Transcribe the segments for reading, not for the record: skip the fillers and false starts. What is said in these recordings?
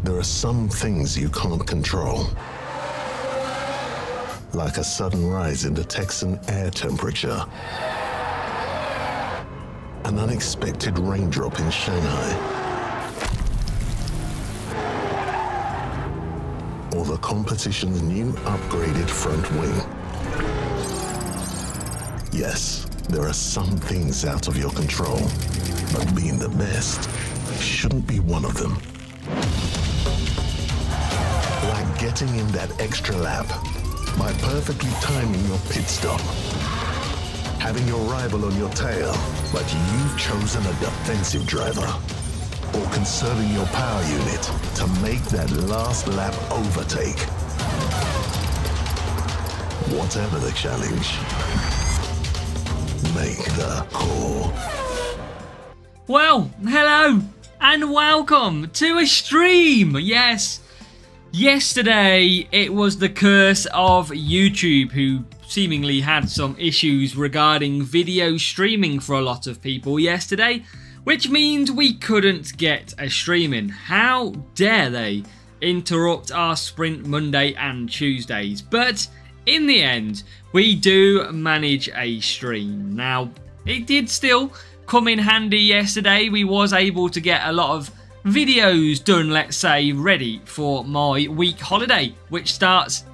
There are some things you can't control. Like a sudden rise in the Texan air temperature. An unexpected raindrop in Shanghai. Or the competition's new upgraded front wing. Yes, there are some things out of your control, but being the best shouldn't be one of them. Like getting in that extra lap by perfectly timing your pit stop. Having your rival on your tail, but you've chosen a defensive driver. Or conserving your power unit to make that last lap overtake. Whatever the challenge, make the call. Well, hello and welcome to a stream. Yes, yesterday it was the curse of YouTube, who seemingly had some issues regarding video streaming for a lot of people yesterday, which means we couldn't get a stream in. How dare they interrupt our Sprint Monday and Tuesdays? But in the end, we do manage a stream. Now, it did still come in handy yesterday. We was able to get a lot of videos done, let's say, ready for my week holiday, which starts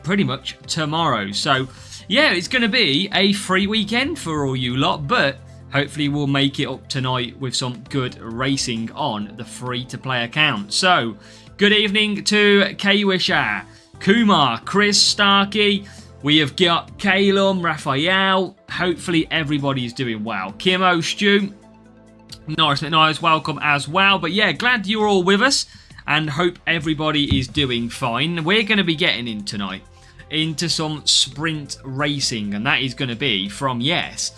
pretty much tomorrow. So yeah, it's going to be a free weekend for all you lot, but hopefully we'll make it up tonight with some good racing on the free-to-play account. So, good evening to K-Wisher, Kumar, Chris, Starkey. We have got Calum, Raphael. Hopefully everybody's doing well. Kimo, Stu, Norris McNice, welcome as well. But yeah, glad you're all with us and hope everybody is doing fine. We're going to be getting in tonight into some sprint racing, and that is going to be from, yes,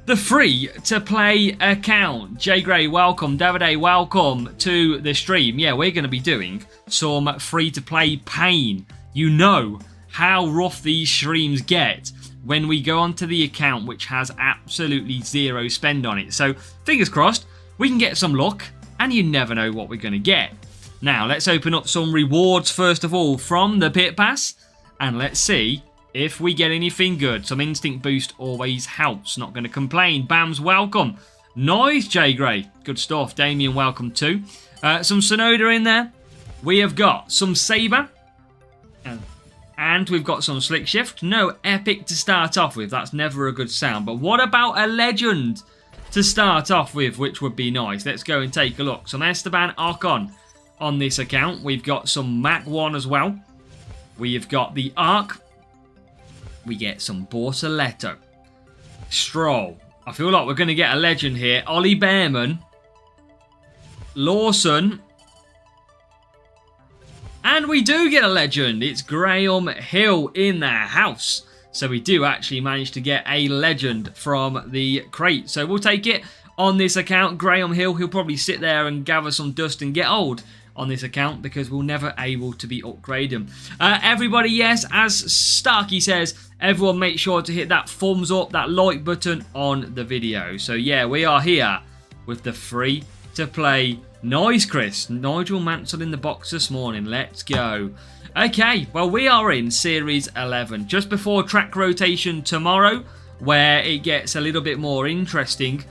the free-to-play account. Jay Gray, welcome. Davide, welcome to the stream. Yeah, we're going to be doing some free-to-play pain. You know how rough these streams get when we go onto the account which has absolutely zero spend on it. So, fingers crossed, we can get some luck, and you never know what we're going to get. Now, let's open up some rewards first of all from the Pit Pass, and let's see if we get anything good. Some instinct boost always helps. Not going to complain. Bams, welcome. Nice, Jay Gray. Good stuff. Damien, welcome too. Some Sonoda in there. We have got some Sabre. And we've got some Slick Shift. No Epic to start off with. That's never a good sound. But what about a Legend to start off with, which would be nice? Let's go and take a look. Some Esteban Ocon on this account. We've got some Mac 1 as well. We have got the Arc. We get some Bortoletto. Stroll. I feel like we're going to get a legend here. Ollie Behrman. Lawson. And we do get a legend. It's Graham Hill in the house. So we do actually manage to get a legend from the crate. So we'll take it on this account. Graham Hill, he'll probably sit there and gather some dust and get old on this account because we're never able to be upgraded. Everybody, yes, as Starkey says, everyone make sure to hit that thumbs up, that like button on the video. So yeah, we are here with the free to play. Nice, Chris. Nigel Mansell in the box this morning. Let's go. Okay, well, we are in Series 11, just before track rotation tomorrow, where it gets a little bit more interesting.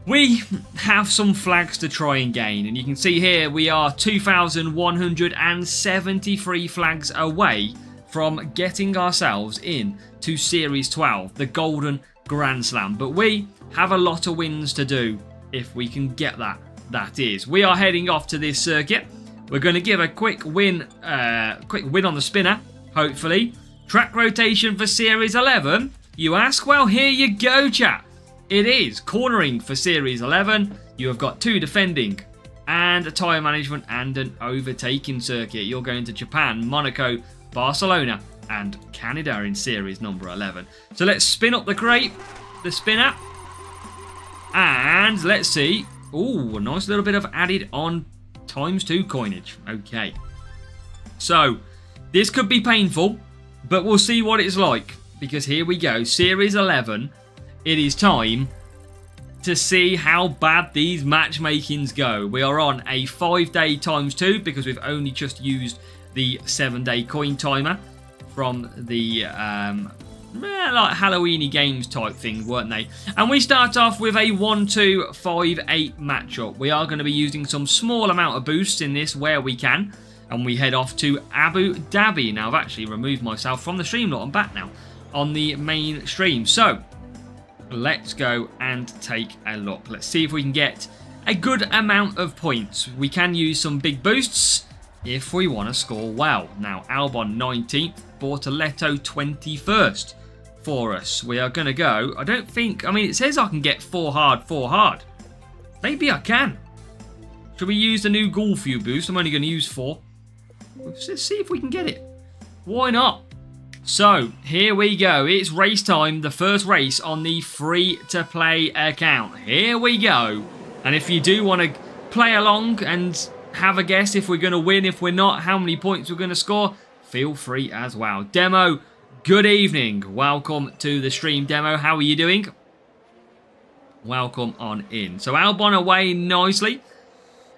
We have some flags to try and gain, and you can see here we are 2,173 flags away from getting ourselves in to Series 12, the Golden Grand Slam. But we have a lot of wins to do if we can get that. That is, we are heading off to this circuit. We're going to give a quick win on the spinner, hopefully. Track rotation for Series 11, you ask? Well, here you go, chat. It is cornering for Series 11. You have got 2 defending and a tyre management and an overtaking circuit. You're going to Japan, Monaco, Barcelona and Canada in Series number 11. So let's spin up the crate, the spinner. And let's see. Ooh, a nice little bit of added on ×2 coinage. Okay. So, this could be painful, but we'll see what it's like. Because here we go. Series 11. It is time to see how bad these matchmakings go. We are on a 5-day ×2 because we've only just used the 7-day coin timer from the like Halloweeny games type thing, weren't they? And we start off with a 1-2-5-8 matchup. We are going to be using some small amount of boosts in this where we can. And we head off to Abu Dhabi. Now, I've actually removed myself from the stream. Look, I'm back now on the main stream. So, let's go and take a look. Let's see if we can get a good amount of points. We can use some big boosts if we want to score well. Now, Albon 19th, Bortoleto 21st for us. We are going to go. I don't think... I mean, it says I can get 4 hard. Maybe I can. Should we use the new Ghoul Fuel boost? I'm only going to use 4. Let's see if we can get it. Why not? So, here we go. It's race time. The first race on the free-to-play account. Here we go. And if you do want to play along and have a guess if we're going to win, if we're not, how many points we're going to score, feel free as well. Demo, good evening. Welcome to the stream, Demo. How are you doing? Welcome on in. So, Albon away nicely.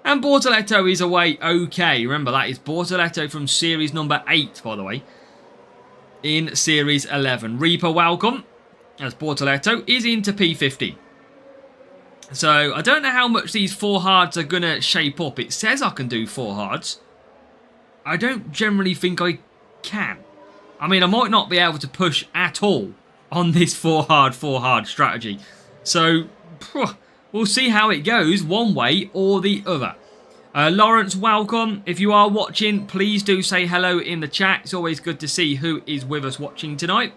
And Bortoleto is away okay. Remember, that is Bortoleto from series number 8, by the way. In series 11. Reaper, welcome. As Bortoleto is into P50. So, I don't know how much these 4 hards are going to shape up. It says I can do 4 hards. I don't generally think I can. I mean, I might not be able to push at all on this 4 hard strategy. So, we'll see how it goes, one way or the other. Lawrence, welcome. If you are watching, please do say hello in the chat. It's always good to see who is with us watching tonight.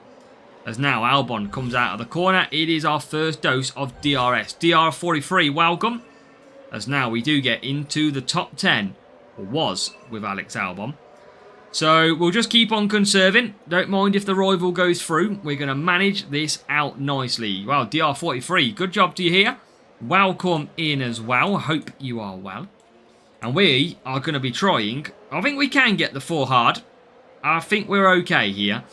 As now Albon comes out of the corner, it is our first dose of DRS. DR43, welcome. As now we do get into the top 10, or was, with Alex Albon. So we'll just keep on conserving. Don't mind if the rival goes through. We're going to manage this out nicely. Wow, DR43, good job to you here. Welcome in as well. Hope you are well. And we are going to be trying. I think we can get the 4 hard. I think we're okay here.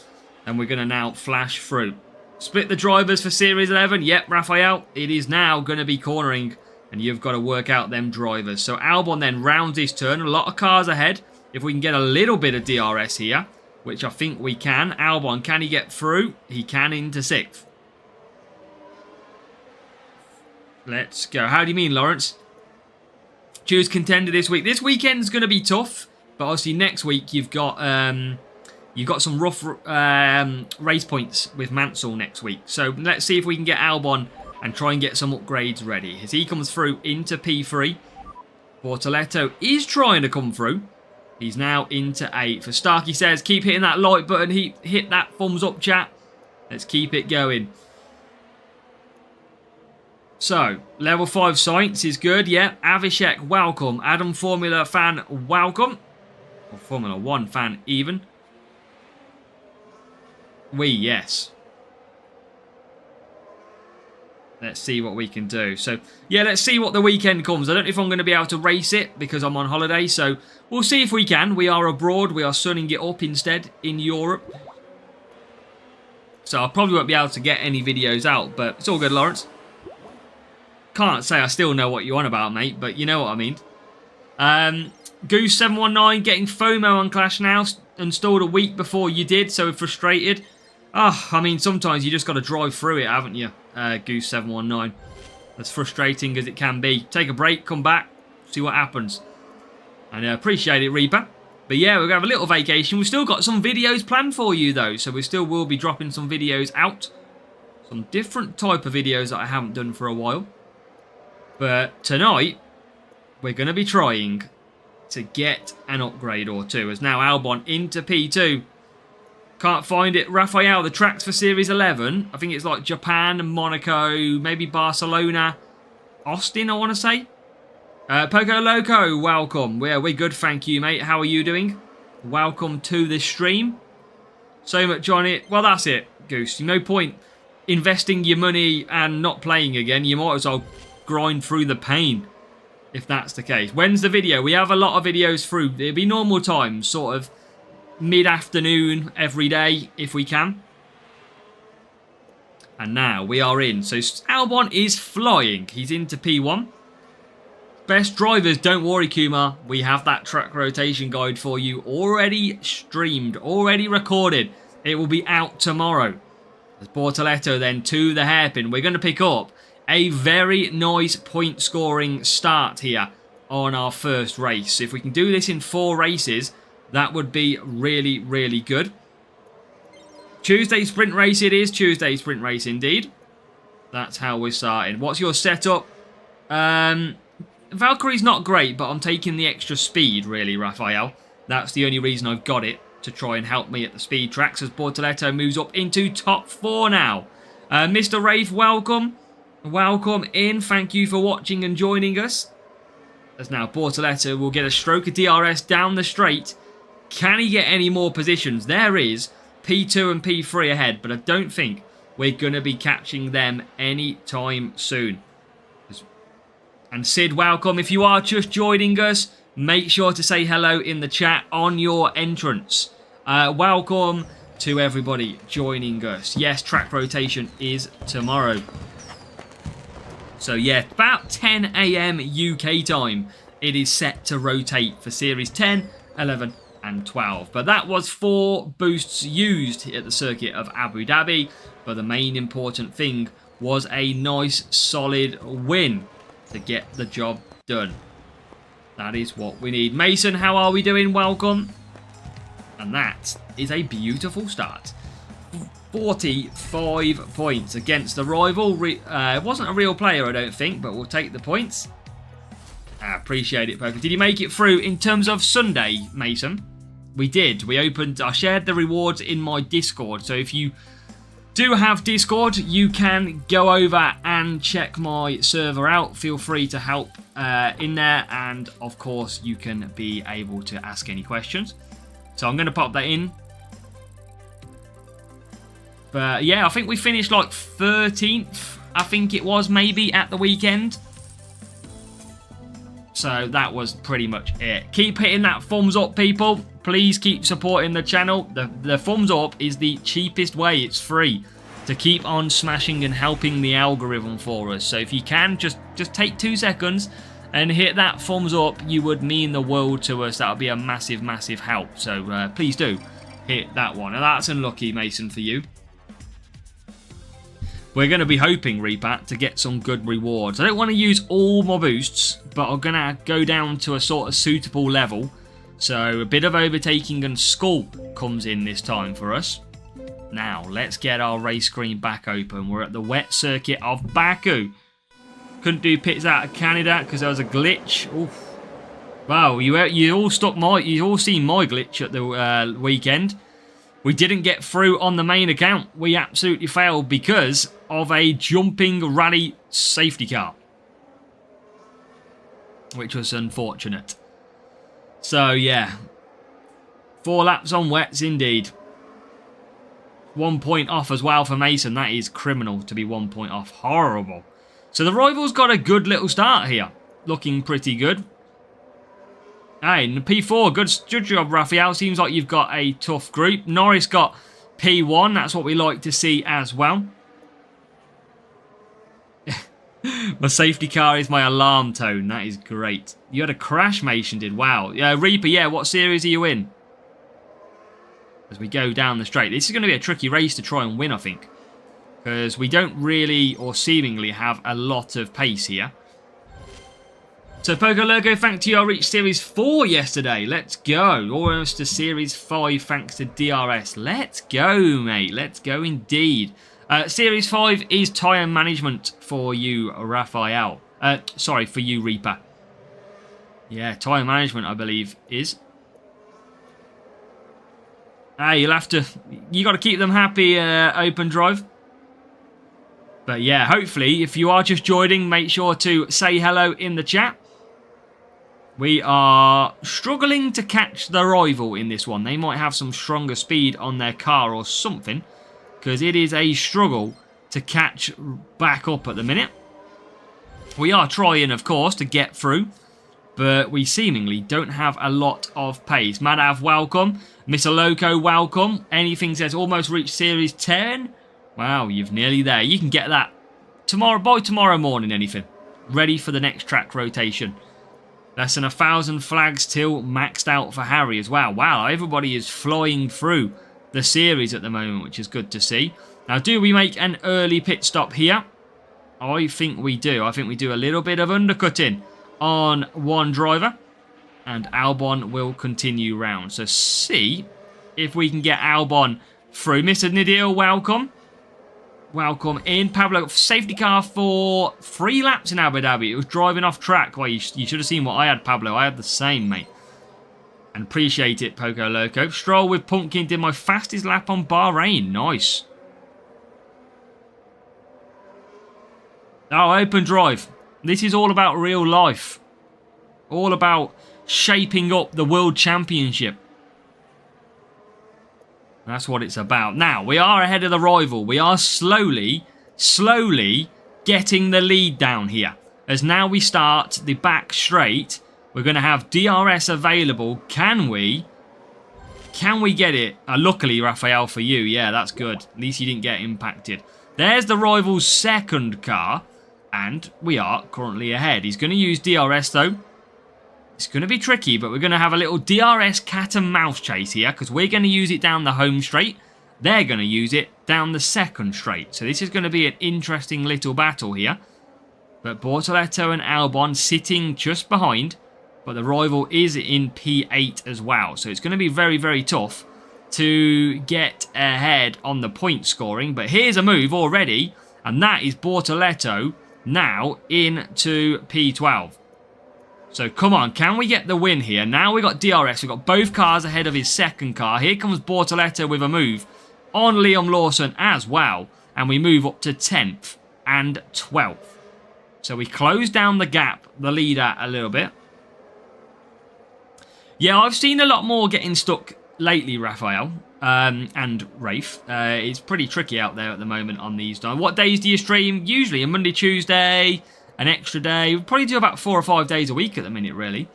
And we're going to now flash through. Split the drivers for Series 11. Yep, Raphael. It is now going to be cornering. And you've got to work out them drivers. So Albon then rounds his turn. A lot of cars ahead. If we can get a little bit of DRS here, which I think we can. Albon, can he get through? He can into 6th. Let's go. How do you mean, Lawrence? Choose contender this week. This weekend's going to be tough, but obviously next week you've got some rough race points with Mansell next week. So let's see if we can get Albon and try and get some upgrades ready. As he comes through into P3, Bortoleto is trying to come through. He's now into 8. For Starkey says, keep hitting that like button. Hit that thumbs up, chat. Let's keep it going. So, level 5 science is good, yeah. Avishek, welcome. Adam Formula fan, welcome. Or Formula 1 fan, even. Yes. Let's see what we can do. So, yeah, let's see what the weekend comes. I don't know if I'm going to be able to race it because I'm on holiday. So, we'll see if we can. We are abroad. We are sunning it up instead in Europe. So, I probably won't be able to get any videos out. But it's all good, Lawrence. Can't say I still know what you're on about, mate, but you know what I mean. Goose719 getting FOMO on Clash now. Installed a week before you did, so frustrated. I mean, sometimes you just got to drive through it, haven't you, Goose719? As frustrating as it can be. Take a break, come back, see what happens. And I appreciate it, Reaper. But yeah, we're going to have a little vacation. We've still got some videos planned for you, though, so we still will be dropping some videos out. Some different type of videos that I haven't done for a while. But tonight, we're going to be trying to get an upgrade or two. As now Albon into P2. Can't find it. Raphael, the tracks for Series 11. I think it's like Japan, Monaco, maybe Barcelona, Austin, I want to say. Poco Loco, welcome. We're good, thank you, mate. How are you doing? Welcome to the stream. So much on it. Well, that's it, Goose. No point investing your money and not playing again. You might as well grind through the pain, if that's the case. When's the video? We have a lot of videos through. It'll be normal times, sort of mid-afternoon every day, if we can. And now we are in. So Albon is flying. He's into P1. Best drivers, don't worry, Kumar. We have that track rotation guide for you already streamed, already recorded. It will be out tomorrow. As Bortoleto then to the hairpin. We're going to pick up a very nice point scoring start here on our first race. So if we can do this in 4 races, that would be really, really good. Tuesday sprint race it is. Tuesday sprint race indeed. That's how we're starting. What's your setup? Valkyrie's not great, but I'm taking the extra speed, really, Raphael. That's the only reason I've got it, to try and help me at the speed tracks, as Bortoleto moves up into top 4 now. Mr. Rafe, welcome. Welcome in. Thank you for watching and joining us. As now Bortoleto will get a stroke of DRS down the straight. Can he get any more positions? There is P2 and P3 ahead, but I don't think we're going to be catching them anytime soon. And Sid, welcome. If you are just joining us, make sure to say hello in the chat on your entrance. Welcome to everybody joining us. Yes, track rotation is tomorrow. So yeah, about 10 AM UK time, it is set to rotate for Series 10, 11 and 12. But that was 4 boosts used at the circuit of Abu Dhabi. But the main important thing was a nice solid win to get the job done. That is what we need. Mason, how are we doing? Welcome. And that is a beautiful start. 45 points against the rival. It wasn't a real player, I don't think, but we'll take the points. I appreciate it, Poker. Did you make it through in terms of Sunday, Mason? We did. I shared the rewards in my Discord, so if you do have Discord, you can go over and check my server out. Feel free to help in there, and of course you can be able to ask any questions. So I'm going to pop that in. But yeah, I think we finished like 13th, I think it was, maybe at the weekend. So that was pretty much it. Keep hitting that thumbs up, people. Please keep supporting the channel. The thumbs up is the cheapest way. It's free to keep on smashing and helping the algorithm for us. So if you can, just take 2 seconds and hit that thumbs up. You would mean the world to us. That would be a massive, massive help. So please do hit that one. And that's unlucky, Mason, for you. We're going to be hoping, Reaper, to get some good rewards. I don't want to use all my boosts, but I'm going to go down to a sort of suitable level. So a bit of overtaking and skull comes in this time for us. Now, let's get our race screen back open. We're at the wet circuit of Baku. Couldn't do pits out of Canada because there was a glitch. Oof. Wow, you all seen my glitch at the weekend. We didn't get through on the main account. We absolutely failed because of a jumping rally safety car, which was unfortunate. So yeah, 4 laps on wets indeed. 1 point off as well for Mason. That is criminal to be 1 point off. Horrible. So the rivals got a good little start here. Looking pretty good. Hey, in the P4, good job, Raphael. Seems like you've got a tough group. Norris got P1. That's what we like to see as well. My safety car is my alarm tone. That is great. You had a crash, Mason did. Wow. Yeah, Reaper, yeah, what series are you in? As we go down the straight. This is going to be a tricky race to try and win, I think. Because we don't really, or seemingly, have a lot of pace here. So, Pogo Logo, thanks to you, I reached Series 4 yesterday. Let's go. Almost to Series 5 thanks to DRS. Let's go, mate. Let's go indeed. Series 5 is tyre management for you, Raphael. Sorry, for you, Reaper. Yeah, tyre management, I believe, is. Hey, you'll have to. You got to keep them happy, Open Drive. But yeah, hopefully, if you are just joining, make sure to say hello in the chat. We are struggling to catch the rival in this one. They might have some stronger speed on their car or something, because it is a struggle to catch back up at the minute. We are trying, of course, to get through, but we seemingly don't have a lot of pace. Madav, welcome. Mr. Loco, welcome. Anything says almost reached Series 10. Wow, you've nearly there. You can get that by tomorrow morning, anything. Ready for the next track rotation. Less than 1,000 flags till maxed out for Harry as well. Wow, everybody is flying through the series at the moment, which is good to see. Now, do we make an early pit stop here? I think we do. I think we do a little bit of undercutting on one driver. And Albon will continue round. So see if we can get Albon through. Mr. Nadir, welcome. Welcome in. Pablo, safety car for 3 laps in Abu Dhabi. It was driving off track. Well, you should have seen what I had, Pablo. I had the same, mate. And appreciate it, Poco Loco. Stroll with Pumpkin did my fastest lap on Bahrain. Nice. Oh, open drive. This is all about real life. All about shaping up the World Championship. That's what it's about. Now, we are ahead of the rival. We are slowly getting the lead down here. As now we start the back straight, we're going to have DRS available. Can we get it? Luckily, Raphael, for you. Yeah, that's good. At least you didn't get impacted. There's the rival's second car. And we are currently ahead. He's going to use DRS, though. It's going to be tricky, but we're going to have a little DRS cat and mouse chase here because we're going to use it down the home straight. They're going to use it down the second straight. So this is going to be an interesting little battle here. But Bortoleto and Albon sitting just behind. But the rival is in P8 as well. So it's going to be very, very tough to get ahead on the point scoring. But here's a move already. And that is Bortoleto now into P12. So come on, can we get the win here? Now we've got DRS, we've got both cars ahead of his second car. Here comes Bortoleto with a move on Liam Lawson as well. And we move up to 10th and 12th. So we close down the gap, the leader, a little bit. Yeah, I've seen a lot more getting stuck lately, Raphael and Rafe. It's pretty tricky out there at the moment on these. What days do you stream? Usually a Monday, Tuesday, an extra day. We probably do about 4 or 5 days a week at the minute, really.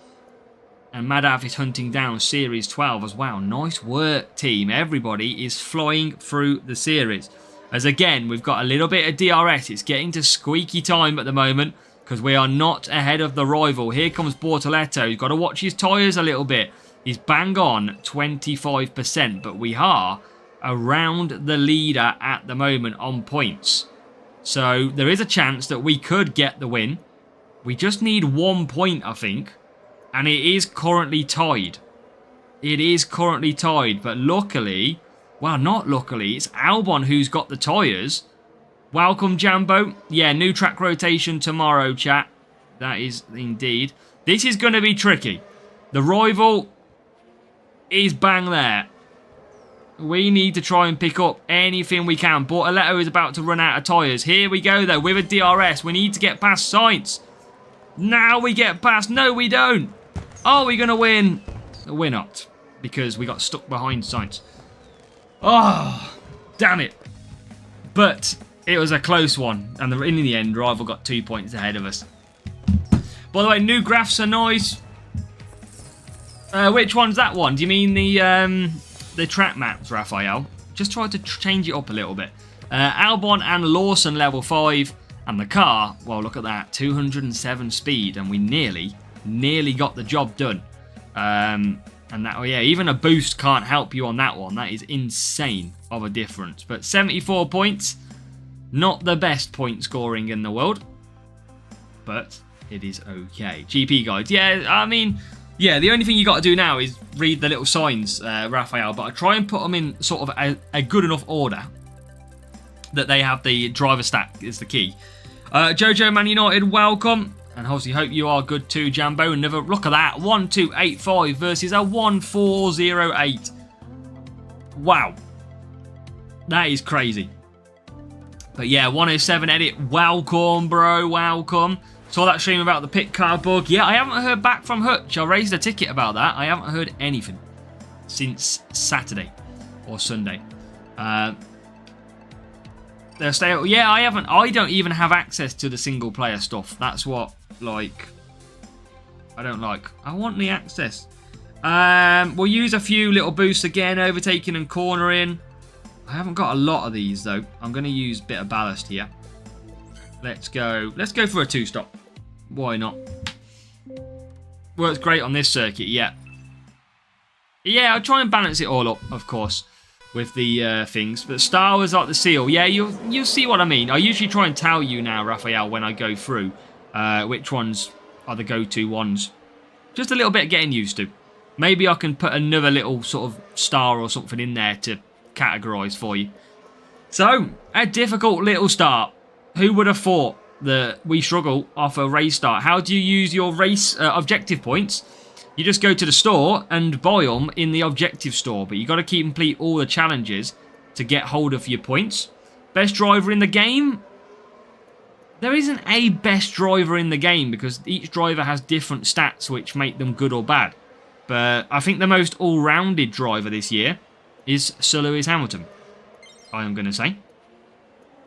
And Madav is hunting down Series 12 as well. Nice work, team. Everybody is flying through the series. As again, we've got a little bit of DRS. It's getting to squeaky time at the moment because we are not ahead of the rival. Here comes Bortoleto. He's got to watch his tyres a little bit. He's bang on 25%, but we are around the leader at the moment on points. So there is a chance that we could get the win. We just need 1 point, I think. And it is currently tied. It is currently tied, but luckily, well, not luckily, it's Albon who's got the tyres. Welcome, Jambo. Yeah, new track rotation tomorrow, chat. That is indeed. This is going to be tricky. The rival is bang there. We need to try and pick up anything we can. Bortoleto is about to run out of tyres. Here we go, though, with a DRS. We need to get past Sainz. Now we get past. No, we don't. Are we going to win? We're not, because we got stuck behind Sainz. Oh, damn it. But it was a close one. And in the end, rival got 2 points ahead of us. By the way, new graphs are nice. Which one's that one? Do you mean the track maps, Raphael? Just try to change it up a little bit. Albon and Lawson level 5. And the car, well, look at that. 207 speed. And we nearly got the job done. And that, oh yeah, even a boost can't help you on that one. That is insane of a difference. But 74 points. Not the best point scoring in the world. But it is okay. GP guides. Yeah, I mean, yeah, the only thing you got to do now is read the little signs, Raphael. But I try and put them in sort of a good enough order that they have the driver stat is the key. Jojo Man United, welcome. And obviously hope you are good too, Jambo. Never look at that. 1285 versus a 1408. Wow. That is crazy. But yeah, 107 edit. Welcome, bro. Welcome. Saw that stream about the pit car bug. Yeah, I haven't heard back from Hutch. I raised a ticket about that. I haven't heard anything since Saturday or Sunday. They'll stay. Yeah, I haven't. I don't even have access to the single player stuff. That's what, like, I don't like. I want the access. We'll use a few little boosts again, overtaking and cornering. I haven't got a lot of these though. I'm going to use a bit of ballast here. Let's go for a 2-stop. Why not? Works great on this circuit, yeah. Yeah, I'll try and balance it all up, of course, with the things. But Star Wars like the seal. Yeah, you'll see what I mean. I usually try and tell you now, Raphael, when I go through which ones are the go-to ones. Just a little bit of getting used to. Maybe I can put another little sort of star or something in there to categorise for you. So, a difficult little start. Who would have thought that we struggle off a race start? How do you use your race objective points? You just go to the store and buy them in the objective store, but you got to complete all the challenges to get hold of your points. Best driver in the game? There isn't a best driver in the game because each driver has different stats which make them good or bad. But I think the most all-rounded driver this year is Sir Lewis Hamilton, I am going to say.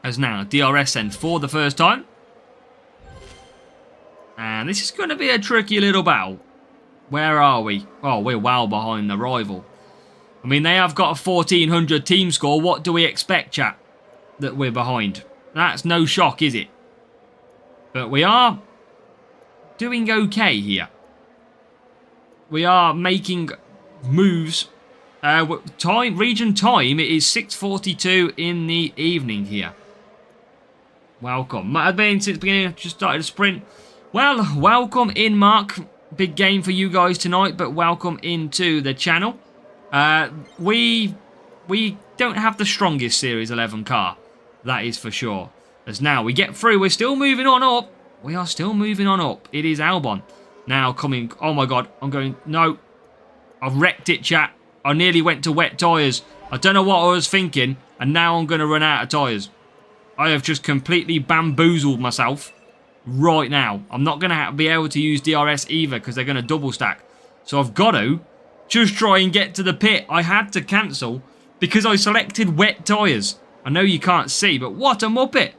As now, DRS then for the first time. And this is going to be a tricky little battle. Where are we? Oh, we're well behind the rival. I mean, they have got a 1400 team score. What do we expect, chat? That we're behind. That's no shock, is it? But we are doing okay here. We are making moves. Region time, it is 6:42 in the evening here. Welcome. Might have been since the beginning. Just started a sprint. Well, welcome in, Mark. Big game for you guys tonight, but welcome into the channel. We don't have the strongest Series 11 car. That is for sure. As now we get through, we're still moving on up. We are still moving on up. It is Albon. Now coming, oh my god, I'm going, no. I've wrecked it, chat. I nearly went to wet tyres. I don't know what I was thinking, and now I'm going to run out of tyres. I have just completely bamboozled myself right now. I'm not going to be able to use DRS either because they're going to double stack. So I've got to just try and get to the pit. I had to cancel because I selected wet tyres. I know you can't see, but what a muppet.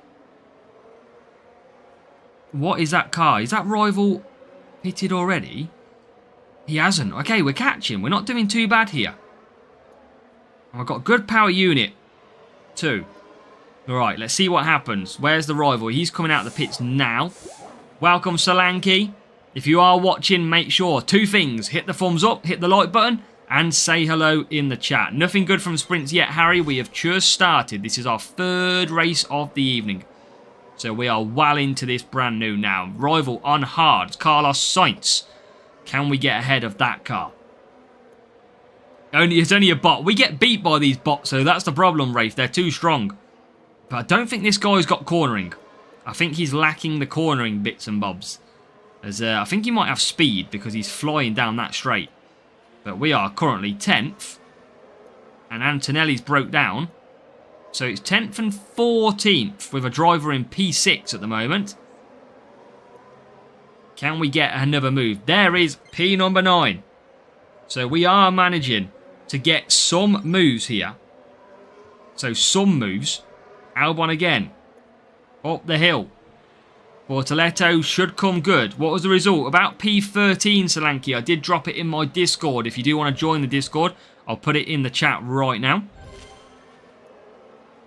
What is that car? Is that rival pitted already? He hasn't. Okay, we're catching. We're not doing too bad here. I've got good power unit. 2. Alright, let's see what happens. Where's the rival? He's coming out of the pits now. Welcome, Solanke. If you are watching, make sure 2 things. Hit the thumbs up, hit the like button, and say hello in the chat. Nothing good from sprints yet, Harry. We have just started. This is our 3rd race of the evening. So we are well into this brand new now. Rival on hard. Carlos Sainz. Can we get ahead of that car? It's only a bot. We get beat by these bots, so that's the problem, Rafe. They're too strong. But I don't think this guy's got cornering. I think he's lacking the cornering bits and bobs. As I think he might have speed because he's flying down that straight. But we are currently 10th. And Antonelli's broke down. So it's 10th and 14th with a driver in P6 at the moment. Can we get another move? There is P number 9. So we are managing to get some moves here. So some moves. Albon again. Up the hill. Bortoletto should come good. What was the result? About P13, Solanke. I did drop it in my Discord. If you do want to join the Discord, I'll put it in the chat right now.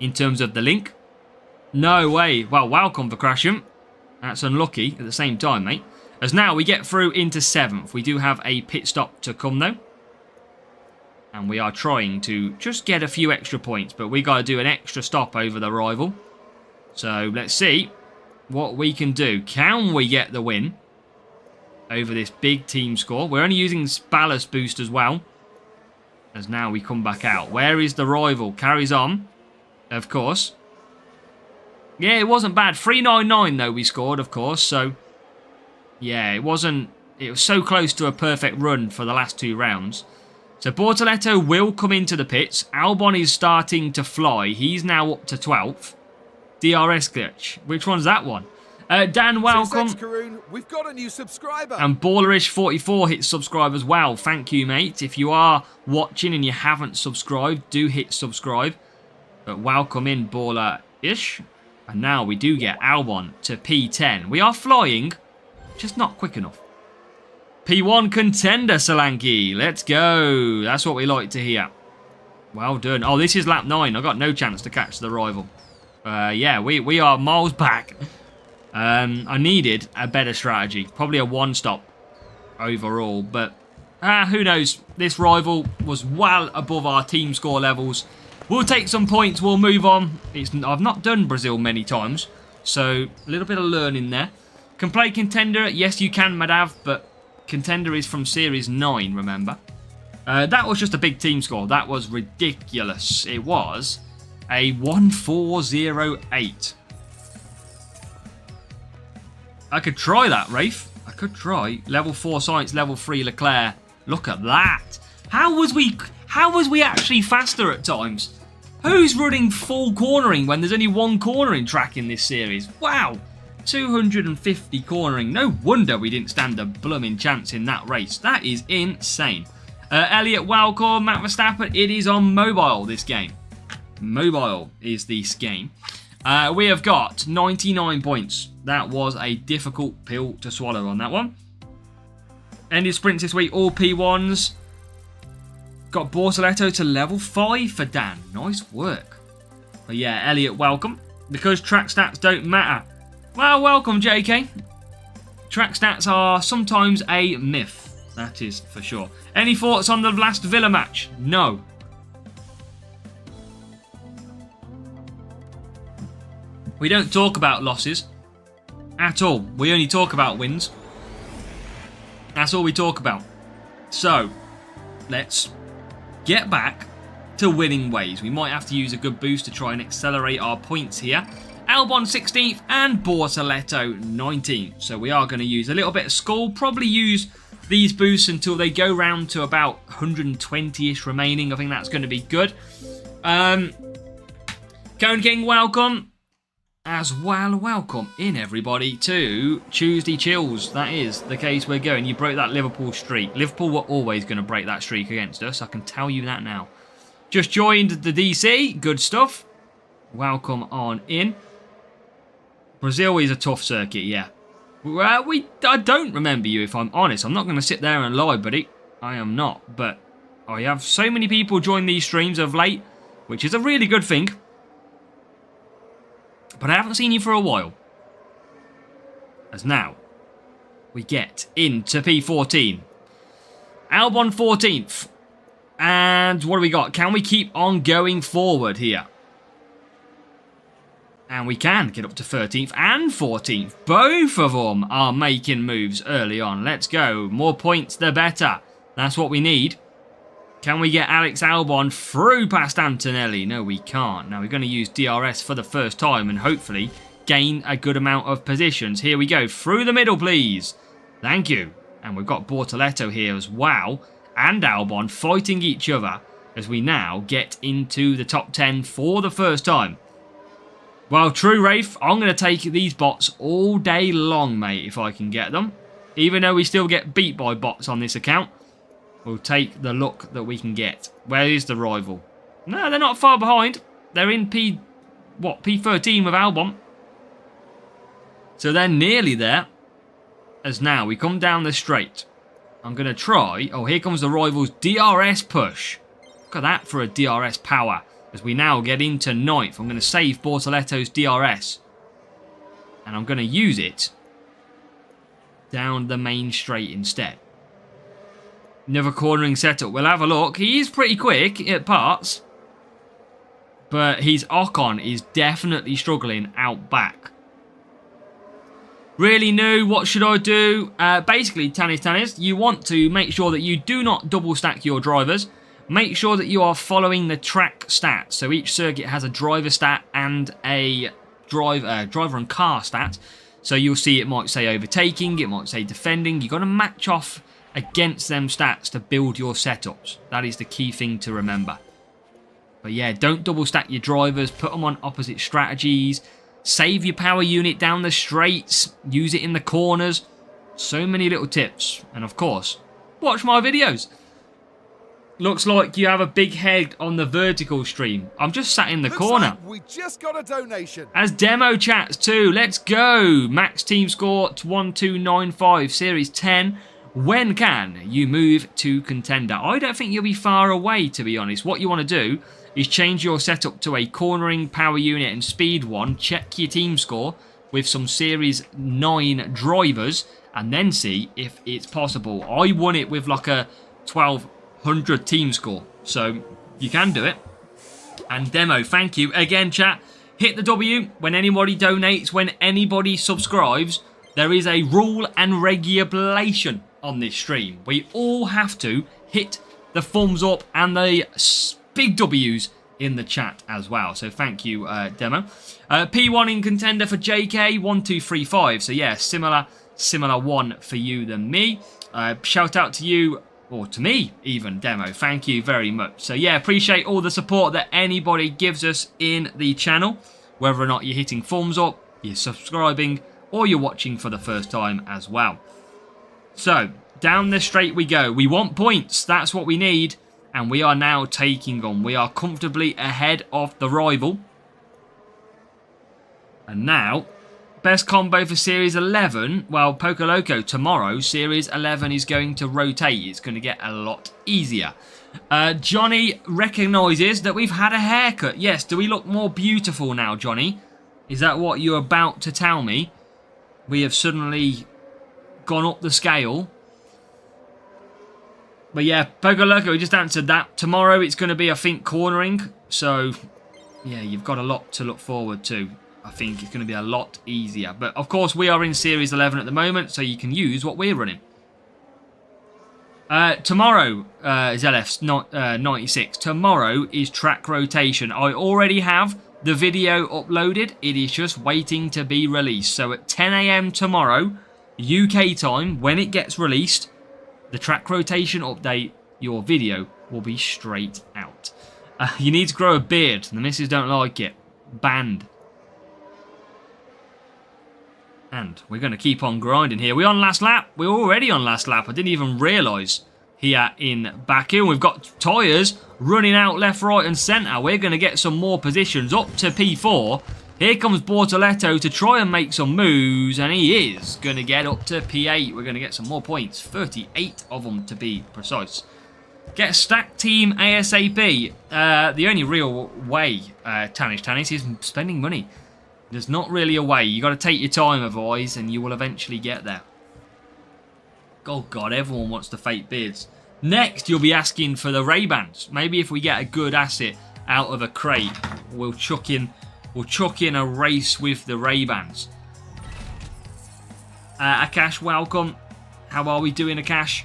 In terms of the link. No way. Well, welcome, Vakrasham. That's unlucky at the same time, mate. As now we get through into 7th. We do have a pit stop to come, though. And we are trying to just get a few extra points. But we got to do an extra stop over the rival. So let's see what we can do. Can we get the win over this big team score? We're only using ballast boost as well. As now we come back out. Where is the rival? Carries on. Of course. Yeah, it wasn't bad. 399 though we scored, of course. So, yeah, it wasn't... It was so close to a perfect run for the last 2 rounds. So Bortoletto will come into the pits. Albon is starting to fly. He's now up to 12th. DRS glitch. Which one's that one? Dan, welcome. Karun. We've got a new subscriber. And Ballerish44 hit subscribe as well. Thank you, mate. If you are watching and you haven't subscribed, do hit subscribe. But welcome in, Baller-ish. And now we do get Albon to P10. We are flying, just not quick enough. P1 contender, Solanke. Let's go. That's what we like to hear. Well done. Oh, this is lap 9. I got no chance to catch the rival. Yeah, we are miles back. I needed a better strategy. Probably a one-stop overall. But who knows? This rival was well above our team score levels. We'll take some points. We'll move on. I've not done Brazil many times. So, a little bit of learning there. Can play Contender? Yes, you can, Madav. But Contender is from Series 9, remember? That was just a big team score. That was ridiculous. It was a 1408. I could try that, Rafe. I could try. Level 4 Science, level 3 Leclerc. Look at that. How was we actually faster at times? Who's running full cornering when there's only one cornering track in this series? Wow. 250 cornering. No wonder we didn't stand a blooming chance in that race. That is insane. Elliot, welcome. Matt Verstappen, it is on mobile, this game. Mobile is this game. We have got 99 points. That was a difficult pill to swallow on that one. Ended sprints this week, all P1s. Got Bortoletto to level 5 for Dan. Nice work. But yeah, Elliot, welcome. Because track stats don't matter. Well, welcome, JK. Track stats are sometimes a myth. That is for sure. Any thoughts on the last Villa match? No. We don't talk about losses at all. We only talk about wins. That's all we talk about. So, let's get back to winning ways. We might have to use a good boost to try and accelerate our points here. Albon 16th and Bortoletto 19th. So we are going to use a little bit of Skull. Probably use these boosts until they go round to about 120-ish remaining. I think that's going to be good. Cone King, welcome. As well, welcome in everybody to Tuesday Chills. That is the case we're going. You broke that Liverpool streak. Liverpool were always going to break that streak against us. I can tell you that now. Just joined the DC. Good stuff. Welcome on in. Brazil is a tough circuit, yeah. Well, I don't remember you, if I'm honest. I'm not going to sit there and lie, buddy. I am not. But I have so many people join these streams of late, which is a really good thing. But I haven't seen you for a while. As now, we get into P14. Albon 14th. And what do we got? Can we keep on going forward here? And we can get up to 13th and 14th. Both of them are making moves early on. Let's go. More points, the better. That's what we need. Can we get Alex Albon through past Antonelli? No, we can't. Now, we're going to use DRS for the first time and hopefully gain a good amount of positions. Here we go. Through the middle, please. Thank you. And we've got Bortoletto here as well. And Albon fighting each other as we now get into the top 10 for the first time. Well, true, Rafe. I'm going to take these bots all day long, mate, if I can get them. Even though we still get beat by bots on this account, we'll take the luck that we can get. Where is the rival? No, they're not far behind. They're in P13 with Albon. So they're nearly there. As now we come down the straight. I'm going to try. Oh, here comes the rival's DRS push. Look at that for a DRS power. As we now get into 9th, I'm going to save Bortoletto's DRS. And I'm going to use it down the main straight instead. Another cornering setup. We'll have a look. He is pretty quick at parts. But his Ocon is definitely struggling out back. Really new. What should I do? Basically, Tanis, you want to make sure that you do not double stack your drivers. Make sure that you are following the track stats. So each circuit has a driver stat and a driver and car stat. So you'll see it might say overtaking, it might say defending. You've got to match off against them stats to build your setups. That is the key thing to remember. But yeah, don't double stack your drivers. Put them on opposite strategies. Save your power unit down the straights. Use it in the corners. So many little tips. And of course, watch my videos. Looks like you have a big head on the vertical stream. I'm just sat in the corner. Like we just got a donation. As demo chats too. Let's go. Max team score 1295. Series 10. when can you move to contender? I don't think you'll be far away, to be honest. What you want to do is change your setup to a cornering, power unit and speed one. Check your team score with some Series 9 drivers and then see if it's possible. I won it with like a 1200 team score, so you can do it. And Demo, thank you again, chat. Hit the W when anybody donates, when anybody subscribes. There is a rule and regulation on this stream. We all have to hit the thumbs up and the big W's in the chat as well. So thank you, Demo. P1 in contender for JK1235. So yeah, similar one for you than me. Shout out to you, or to me even, Demo. Thank you very much. So yeah, appreciate all the support that anybody gives us in the channel, whether or not you're hitting thumbs up, you're subscribing, or you're watching for the first time as well. So down the straight we go. We want points. That's what we need. And we are now taking on. We are comfortably ahead of the rival. And now, best combo for Series 11. Well, Poco Loco, tomorrow, Series 11 is going to rotate. It's going to get a lot easier. Johnny recognises that we've had a haircut. Yes, do we look more beautiful now, Johnny? Is that what you're about to tell me? We have suddenly gone up the scale. But yeah, Poco Loco, we just answered that. Tomorrow it's going to be, I think, cornering. So, yeah, you've got a lot to look forward to. I think it's going to be a lot easier. But, of course, we are in Series 11 at the moment, so you can use what we're running. Tomorrow, ZLF's 96. Tomorrow is track rotation. I already have the video uploaded. It is just waiting to be released. So at 10 AM tomorrow, UK time, when it gets released, the track rotation update, your video will be straight out. You need to grow a beard. The missus don't like it. Banned. And we're going to keep on grinding here. We're on last lap. We're already on last lap. I didn't even realise here in Baku. We've got tyres running out left, right and centre. We're going to get some more positions up to P4. Here comes Bortoletto to try and make some moves, and he is going to get up to P8. We're going to get some more points, 38 of them to be precise. Get a stacked team ASAP. The only real way, Tannish, is spending money. There's not really a way. You got to take your time, otherwise, and you will eventually get there. Oh God, everyone wants the fake beards. Next, you'll be asking for the Ray-Bans. Maybe if we get a good asset out of a crate, we'll chuck in a race with the Ray-Bans. Akash, welcome. How are we doing, Akash?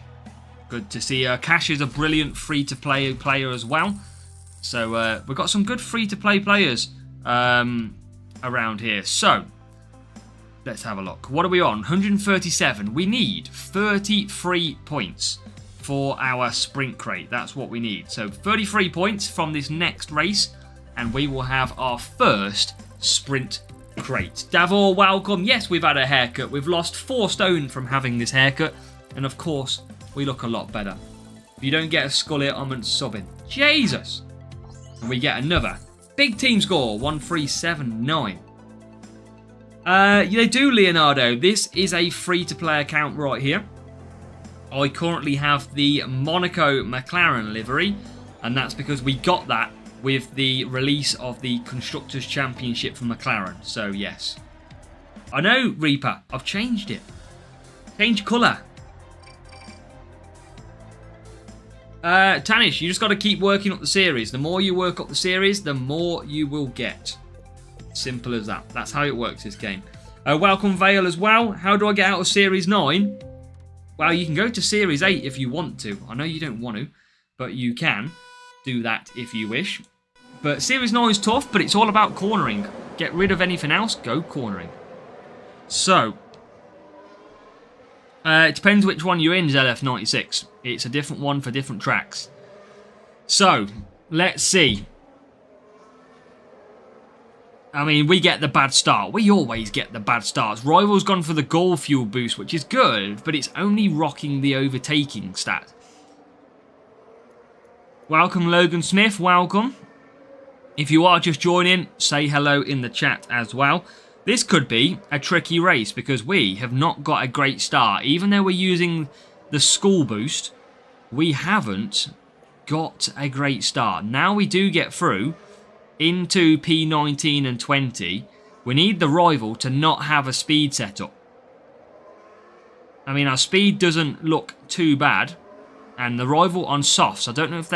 Good to see you. Akash is a brilliant free-to-play player as well. So we've got some good free-to-play players around here. So let's have a look. What are we on? 137. We need 33 points for our sprint crate. That's what we need. So 33 points from this next race, and we will have our first sprint crate. Davor, welcome. Yes, we've had a haircut. We've lost 4 stone from having this haircut, and of course, we look a lot better. If you don't get a Scully, I'm subbing. Jesus! And we get another big team score, 1379. They do, Leonardo. This is a free-to-play account right here. I currently have the Monaco McLaren livery, and that's because we got that with the release of the Constructors' Championship for McLaren. So, yes. I know, Reaper. I've changed it. Change colour. Tanish, you just got to keep working up the series. The more you work up the series, the more you will get. Simple as that. That's how it works, this game. Welcome, Vale, as well. How do I get out of Series 9? Well, you can go to Series 8 if you want to. I know you don't want to, but you can do that if you wish. But Series 9 is tough, but it's all about cornering. Get rid of anything else, go cornering. So, it depends which one you're in, ZLF96. It's a different one for different tracks. So, let's see. I mean, we get the bad start. We always get the bad starts. Rival's gone for the Gall Fuel boost, which is good, but it's only rocking the overtaking stat. Welcome, Logan Smith. Welcome. If you are just joining, say hello in the chat as well. This could be a tricky race because we have not got a great start. Even though we're using the school boost, we haven't got a great start. Now we do get through into P19 and 20. We need the rival to not have a speed setup. I mean, our speed doesn't look too bad. And the rival on softs, I don't know if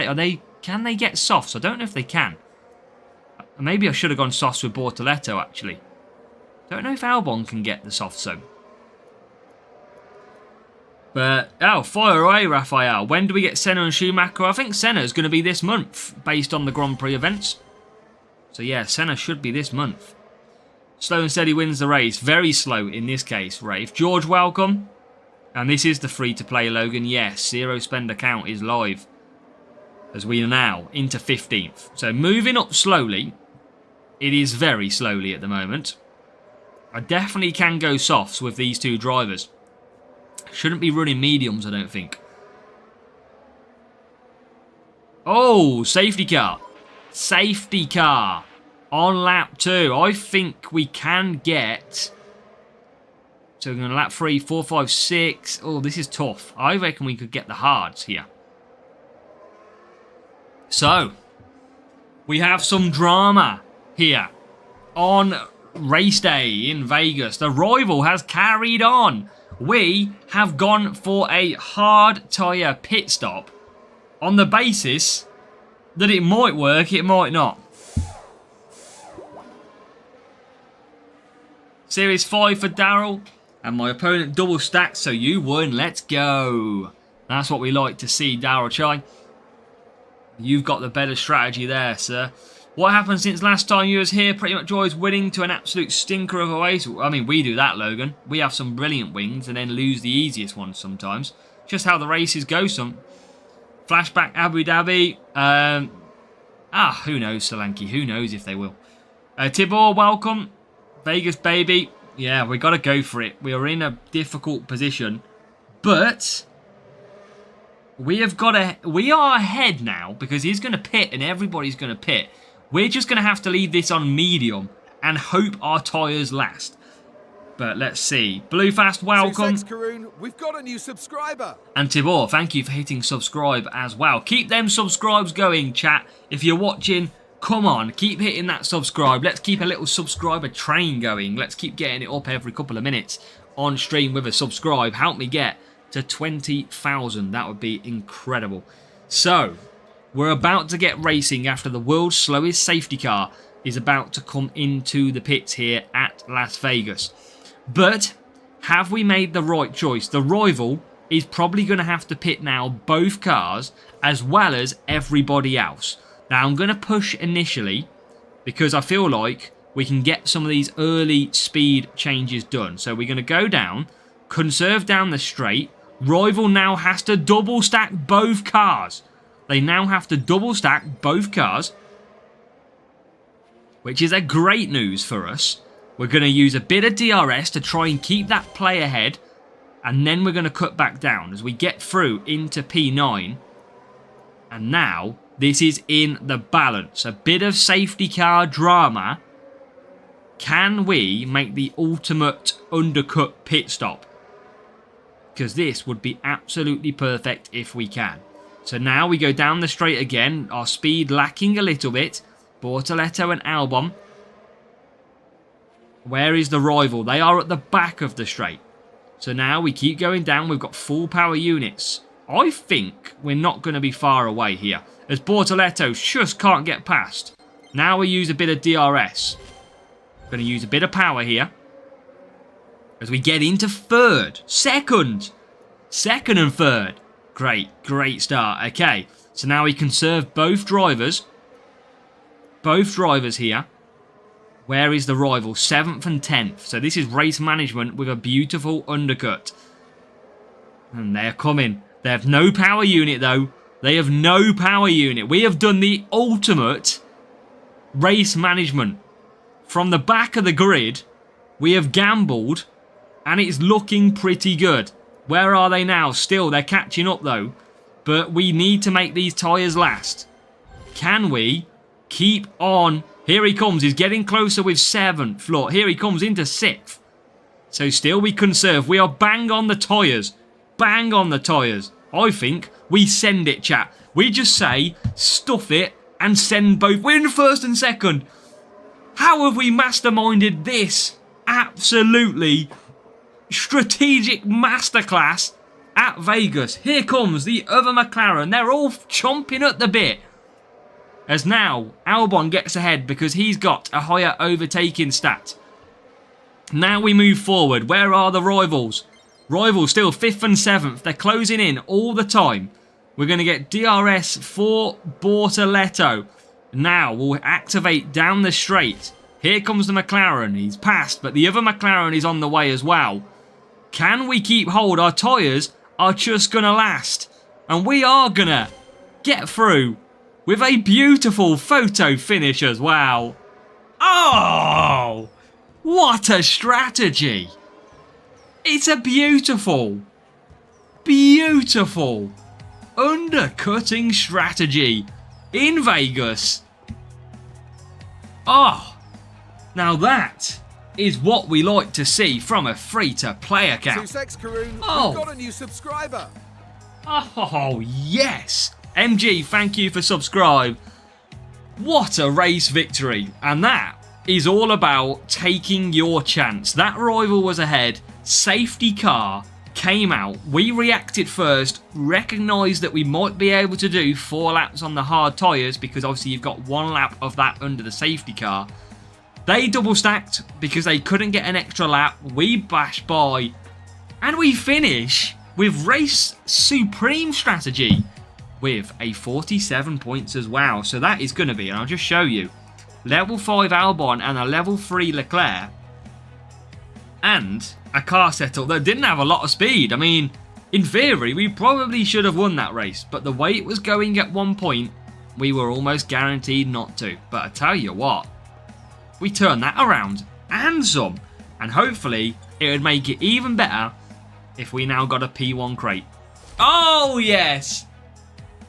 can they get softs? I don't know if they can. Maybe I should have gone softs with Bortoletto, actually. Don't know if Albon can get the soft zone. But, oh, fire away, Raphael. When do we get Senna and Schumacher? I think Senna is going to be this month, based on the Grand Prix events. So, yeah, Senna should be this month. Slow and steady wins the race. Very slow in this case, Rafe. George, welcome. And this is the free-to-play, Logan. Yes, Zero Spend account is live. As we are now into 15th. So, moving up slowly. It is very slowly at the moment. I definitely can go softs with these two drivers. Shouldn't be running mediums, I don't think. Oh, safety car. Safety car. On lap 2. I think we can get... So we're going to lap 3, 4, 5, 6. Oh, this is tough. I reckon we could get the hards here. So, we have some drama here on race day in Vegas. The rival has carried on. We have gone for a hard tyre pit stop on the basis that it might work, it might not. Series 5 for Daryl. And my opponent double stacked, so you won. Let's go. That's what we like to see, Daryl Chai. You've got the better strategy there, sir. What happened since last time you was here? Pretty much always winning to an absolute stinker of a race. I mean, we do that, Logan. We have some brilliant wins and then lose the easiest ones sometimes. Just how the races go. Some flashback Abu Dhabi. Who knows, Solanke? Who knows if they will. Tibor, welcome. Vegas, baby. Yeah, we got to go for it. We are in a difficult position. But we are ahead now because he's going to pit and everybody's going to pit. We're just going to have to leave this on medium and hope our tyres last. But let's see. Bluefast, welcome. Karoon, we've got a new subscriber. And Tibor, thank you for hitting subscribe as well. Keep them subscribes going, chat. If you're watching, come on, keep hitting that subscribe. Let's keep a little subscriber train going. Let's keep getting it up every couple of minutes on stream with a subscribe. Help me get to 20,000. That would be incredible. So, we're about to get racing after the world's slowest safety car is about to come into the pits here at Las Vegas. But, have we made the right choice? The rival is probably going to have to pit now both cars as well as everybody else. Now, I'm going to push initially because I feel like we can get some of these early speed changes done. So we're going to go down, conserve down the straight. Rival now has to double stack both cars. They now have to double stack both cars, which is a great news for us. We're going to use a bit of DRS to try and keep that play ahead. And then we're going to cut back down as we get through into P9. And now this is in the balance. A bit of safety car drama. Can we make the ultimate undercut pit stop? Because this would be absolutely perfect if we can. So now we go down the straight again. Our speed lacking a little bit. Bortoletto and Albon. Where is the rival? They are at the back of the straight. So now we keep going down. We've got full power units. I think we're not going to be far away here, as Bortoletto just can't get past. Now we use a bit of DRS. Going to use a bit of power here as we get into third. Second and third. Great start. Okay, so now we conserve both drivers. Both drivers here. Where is the rival? 7th and 10th. So this is race management with a beautiful undercut. And they're coming. They have no power unit though. They have no power unit. We have done the ultimate race management. From the back of the grid, we have gambled and it's looking pretty good. Where are they now? Still, they're catching up though. But we need to make these tyres last. Can we keep on? Here he comes. He's getting closer with 7th. Look, here he comes into 6th. So still we conserve. We are bang on the tyres. bang on the tyres. I think we send it, chat. We just say, stuff it, and send both. We're in first and second. How have we masterminded this absolutely strategic masterclass at Vegas? Here comes the other McLaren. They're all chomping at the bit. As now, Albon gets ahead because he's got a higher overtaking stat. Now we move forward. Where are the rivals? Rivals still 5th and 7th. They're closing in all the time. We're going to get DRS for Bortoleto. Now we'll activate down the straight. Here comes the McLaren. He's passed, but the other McLaren is on the way as well. Can we keep hold? Our tyres are just going to last. And we are going to get through with a beautiful photo finish as well. Oh, what a strategy. It's a beautiful, beautiful undercutting strategy in Vegas. Oh, now that is what we like to see from a free-to-play account. Sussex Karoon, Oh. we've got a new subscriber. Oh, yes. MG, thank you for subscribe. What a race victory. And that is all about taking your chance. That rival was ahead. Safety car came out. We reacted first, recognised that we might be able to do 4 laps on the hard tyres because obviously you've got 1 lap of that under the safety car. They double stacked because they couldn't get an extra lap. We bashed by and we finish with race supreme strategy with a 47 points as well. So that is going to be, and I'll just show you, level 5 Albon and a level 3 Leclerc and a car setup that didn't have a lot of speed. I mean, in theory, we probably should have won that race, but the way it was going at one point, we were almost guaranteed not to. But I tell you what, we turned that around and some, and hopefully it would make it even better if we now got a P1 crate. Oh yes,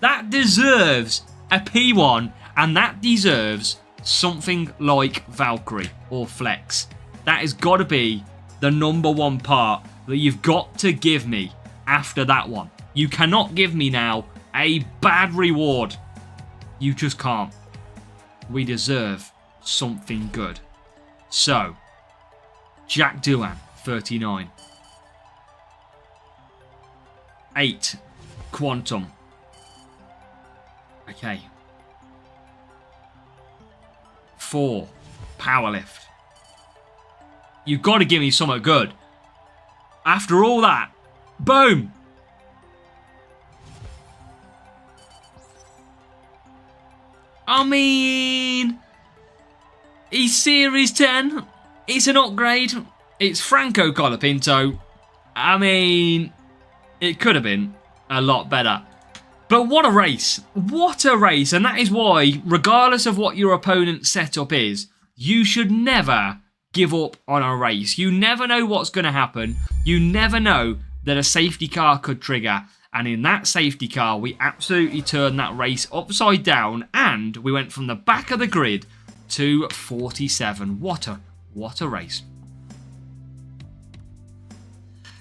that deserves a P1, and that deserves something like Valkyrie or Flex. That has got to be the #1 part that you've got to give me after that one. You cannot give me now a bad reward. You just can't. We deserve something good. So, Jack Doohan, 39. 8, Quantum. Okay. 4, Powerlift. You've got to give me something good. After all that, boom. I mean, he's Series 10. It's an upgrade. It's Franco Colapinto. I mean, it could have been a lot better. But what a race. What a race. And that is why, regardless of what your opponent's setup is, you should never give up on a race. You never know what's going to happen. You never know that a safety car could trigger. And in that safety car, we absolutely turned that race upside down. And we went from the back of the grid to 47. What a race.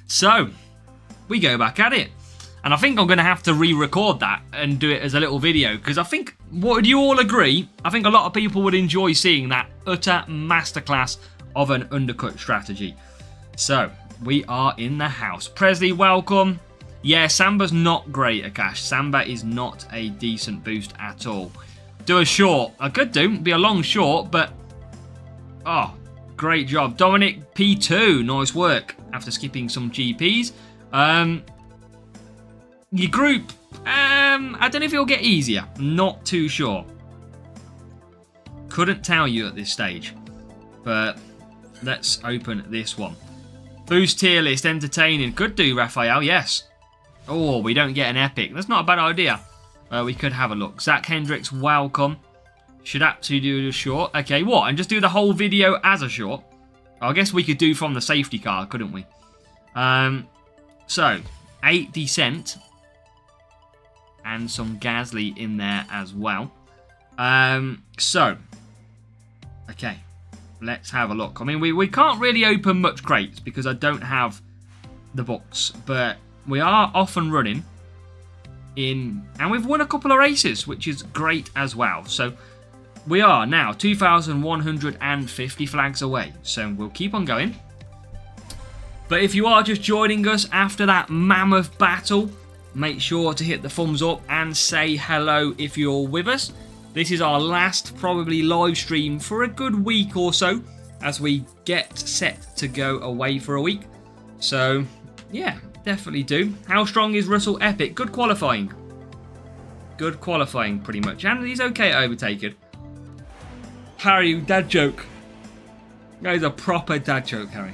So, we go back at it. And I think I'm going to have to re-record that and do it as a little video. Because I think, would you all agree? I think a lot of people would enjoy seeing that utter masterclass of an undercut strategy. So, we are in the house. Presley, welcome. Yeah, Samba's not great, Akash. Samba is not a decent boost at all. Do a short. I could do. It'd be a long short, but... Oh, great job. Dominic P2, nice work. After skipping some GPs. Your group, I don't know if it'll get easier. Not too sure. Couldn't tell you at this stage. But let's open this one. Boost tier list, entertaining. Could do, Raphael, yes. Oh, we don't get an epic. That's not a bad idea. We could have a look. Zach Hendricks, welcome. Should absolutely do a short. Okay, what? And just do the whole video as a short? I guess we could do from the safety car, couldn't we? So, 8 Descent. And some Gasly in there as well. So, okay, let's have a look. I mean, we can't really open much crates because I don't have the books, but we are off and running and we've won a couple of races, which is great as well. So we are now 2,150 flags away. So we'll keep on going. But if you are just joining us after that mammoth battle, make sure to hit the thumbs up and say hello if you're with us. This is our last probably live stream for a good week or so as we get set to go away for a week. So yeah, definitely do. How strong is Russell Epic? Good qualifying. Good qualifying pretty much. And he's okay at overtaking. Harry, dad joke. That is a proper dad joke, Harry.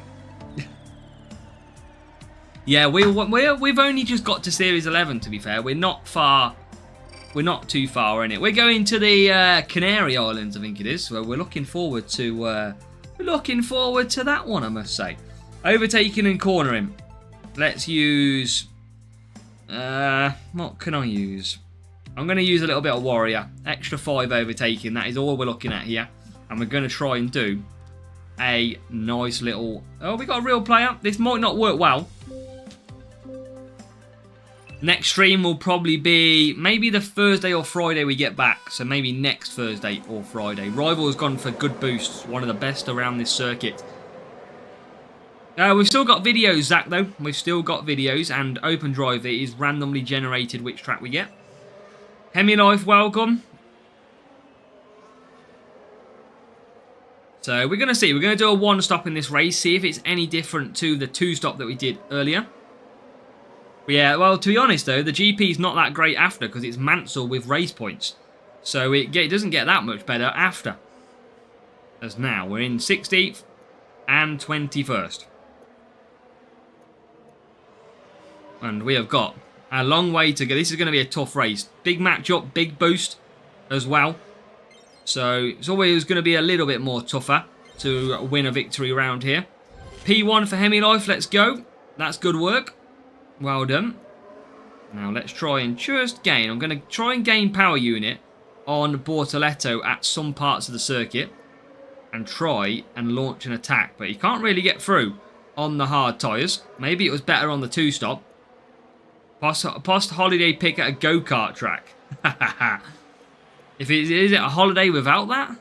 Yeah, we've only just got to Series 11, to be fair. We're not too far in it. We're going to the Canary Islands, I think it is. So we're looking forward to that one, I must say. Overtaking and cornering. Let's use... what can I use? I'm going to use a little bit of Warrior. Extra 5 overtaking. That is all we're looking at here. And we're going to try and do a nice little... Oh, we got a real player. This might not work well. Next stream will probably be maybe the Thursday or Friday we get back. So maybe next Thursday or Friday. Rival has gone for good boosts. One of the best around this circuit. We've still got videos, Zach, though. We've still got videos. And Open Drive, it is randomly generated which track we get. Hemi Life, welcome. So we're going to see. We're going to do a one-stop in this race. See if it's any different to the two-stop that we did earlier. Yeah, well, to be honest, though, the GP is not that great after because it's Mansell with race points. So it doesn't get that much better after. As now, we're in 16th and 21st. And we have got a long way to go. This is going to be a tough race. Big matchup, big boost as well. So it's always going to be a little bit more tougher to win a victory around here. P1 for Hemi Life, let's go. That's good work. Well done. Now let's try and just gain. I'm going to try and gain power unit on Bortoletto at some parts of the circuit. And try and launch an attack. But he can't really get through on the hard tyres. Maybe it was better on the two-stop. Post holiday pick at a go-kart track. Is it a holiday without that?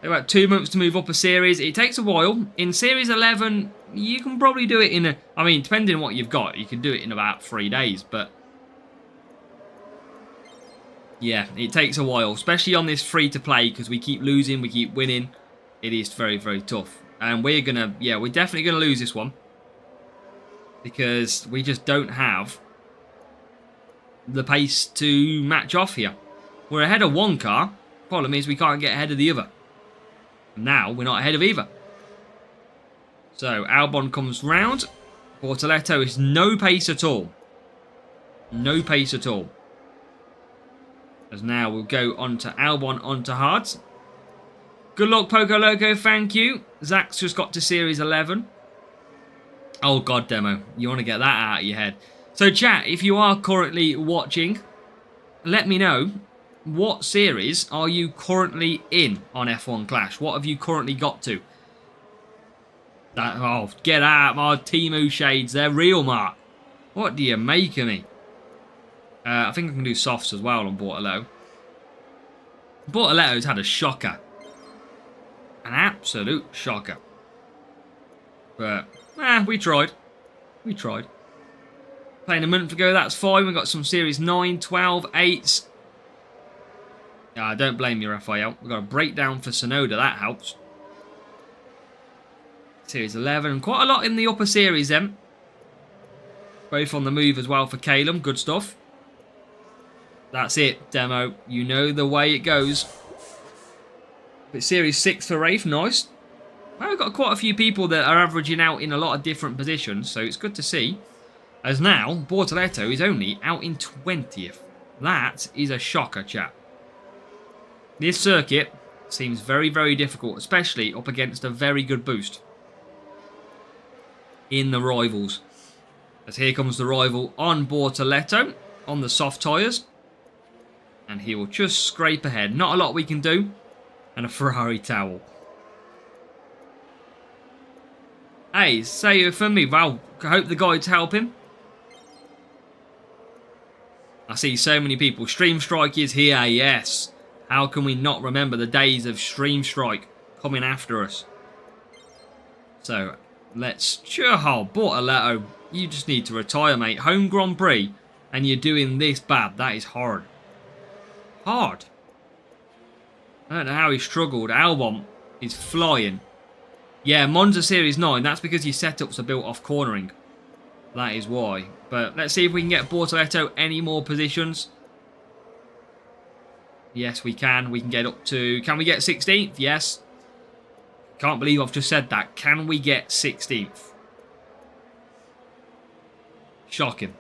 About 2 months to move up a series. It takes a while. In Series 11, you can probably do it in a... I mean, depending on what you've got, you can do it in about 3 days. But yeah, it takes a while. Especially on this free-to-play because we keep losing, we keep winning. It is very, very tough. And we're going to... Yeah, we're definitely going to lose this one. Because we just don't have the pace to match off here. We're ahead of one car. Problem is we can't get ahead of the other. Now we're not ahead of either. So Albon comes round. Bortoletto is no pace at all. No pace at all. As now we'll go on to Albon onto hards. Good luck, Poco Loco. Thank you. Zach's just got to Series 11. Oh, God, Demo. You want to get that out of your head. So, chat, if you are currently watching, let me know. What series are you currently in on F1 Clash? What have you currently got to? Oh, get out, my Temu shades. They're real, Mark. What do you make of me? I think I can do softs as well on Bortoletto. Bortoletto's had a shocker. An absolute shocker. But, we tried. We tried. Playing a month ago, that's fine. We've got some Series 9, 12, 8s. Don't blame you, Raphael. We've got a breakdown for Sonoda. That helps. Series 11. Quite a lot in the upper series, then. Both on the move as well for Calum. Good stuff. That's it, Demo. You know the way it goes. But Series 6 for Rafe. Nice. Well, we've got quite a few people that are averaging out in a lot of different positions. So it's good to see. As now, Bortoletto is only out in 20th. That is a shocker, chap. This circuit seems very, very difficult, especially up against a very good boost in the rivals. As here comes the rival on Bortoletto on the soft tyres. And he will just scrape ahead. Not a lot we can do. And a Ferrari towel. Hey, say it for me. Well, I hope the guides help him. I see so many people. Stream Strike is here, yes. How can we not remember the days of Stream Strike coming after us? So, let's... Oh, Bortoletto, you just need to retire, mate. Home Grand Prix, and you're doing this bad. That is hard. Hard. I don't know how he struggled. Albon is flying. Yeah, Monza Series 9, that's because your setups are built off cornering. That is why. But let's see if we can get Bortoletto any more positions. Yes, we can. We can get up to... Can we get 16th? Yes. Can't believe I've just said that. Can we get 16th? Shocking.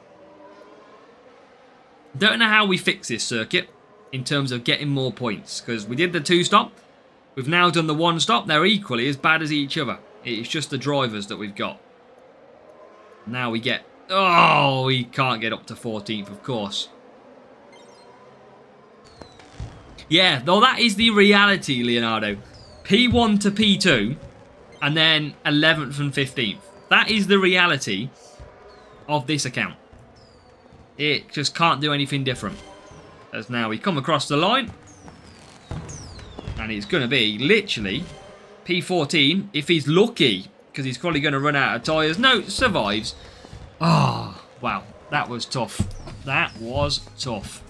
Don't know how we fix this circuit in terms of getting more points. Because we did the 2-stop. We've now done the 1-stop. They're equally as bad as each other. It's just the drivers that we've got. Now we get... Oh, we can't get up to 14th, of course. Yeah, though that is the reality, Leonardo. P1 to P2, and then 11th and 15th. That is the reality of this account. It just can't do anything different. As now we come across the line. And it's going to be literally P14 if he's lucky. Because he's probably going to run out of tyres. No, survives. Oh, wow. That was tough. That was tough.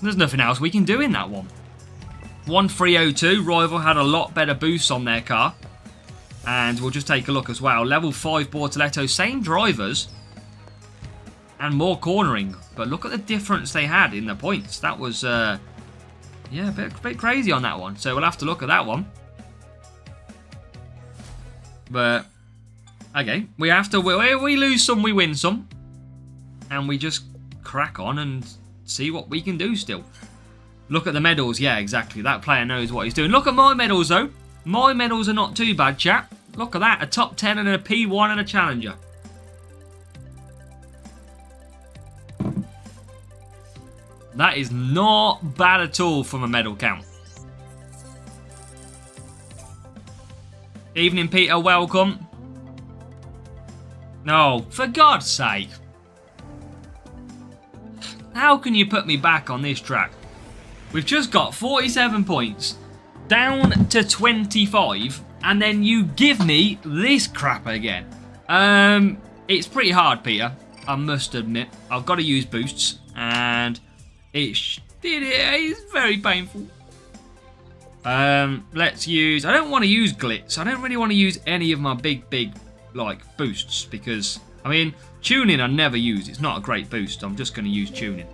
There's nothing else we can do in that one. 1302. Rival had a lot better boosts on their car. And we'll just take a look as well. Level 5 Bortoletto. Same drivers. And more cornering. But look at the difference they had in the points. That was... yeah, a bit crazy on that one. So we'll have to look at that one. But, okay. We have to... We lose some, we win some. And we just crack on and see what we can do still. Look at the medals. Yeah, exactly. That player knows what he's doing. Look at my medals, though. My medals are not too bad, chat. Look at that. A top 10 and a P1 and a Challenger. That is not bad at all from a medal count. Evening, Peter. Welcome. No, for God's sake. How can you put me back on this track? We've just got 47 points, down to 25, and then you give me this crap again. It's pretty hard, Peter. I must admit. I've got to use boosts, and... It's very painful. Let's use... I don't want to use glitz. I don't really want to use any of my big, like, boosts. Because, I mean, tuning I never use. It's not a great boost. I'm just going to use tuning.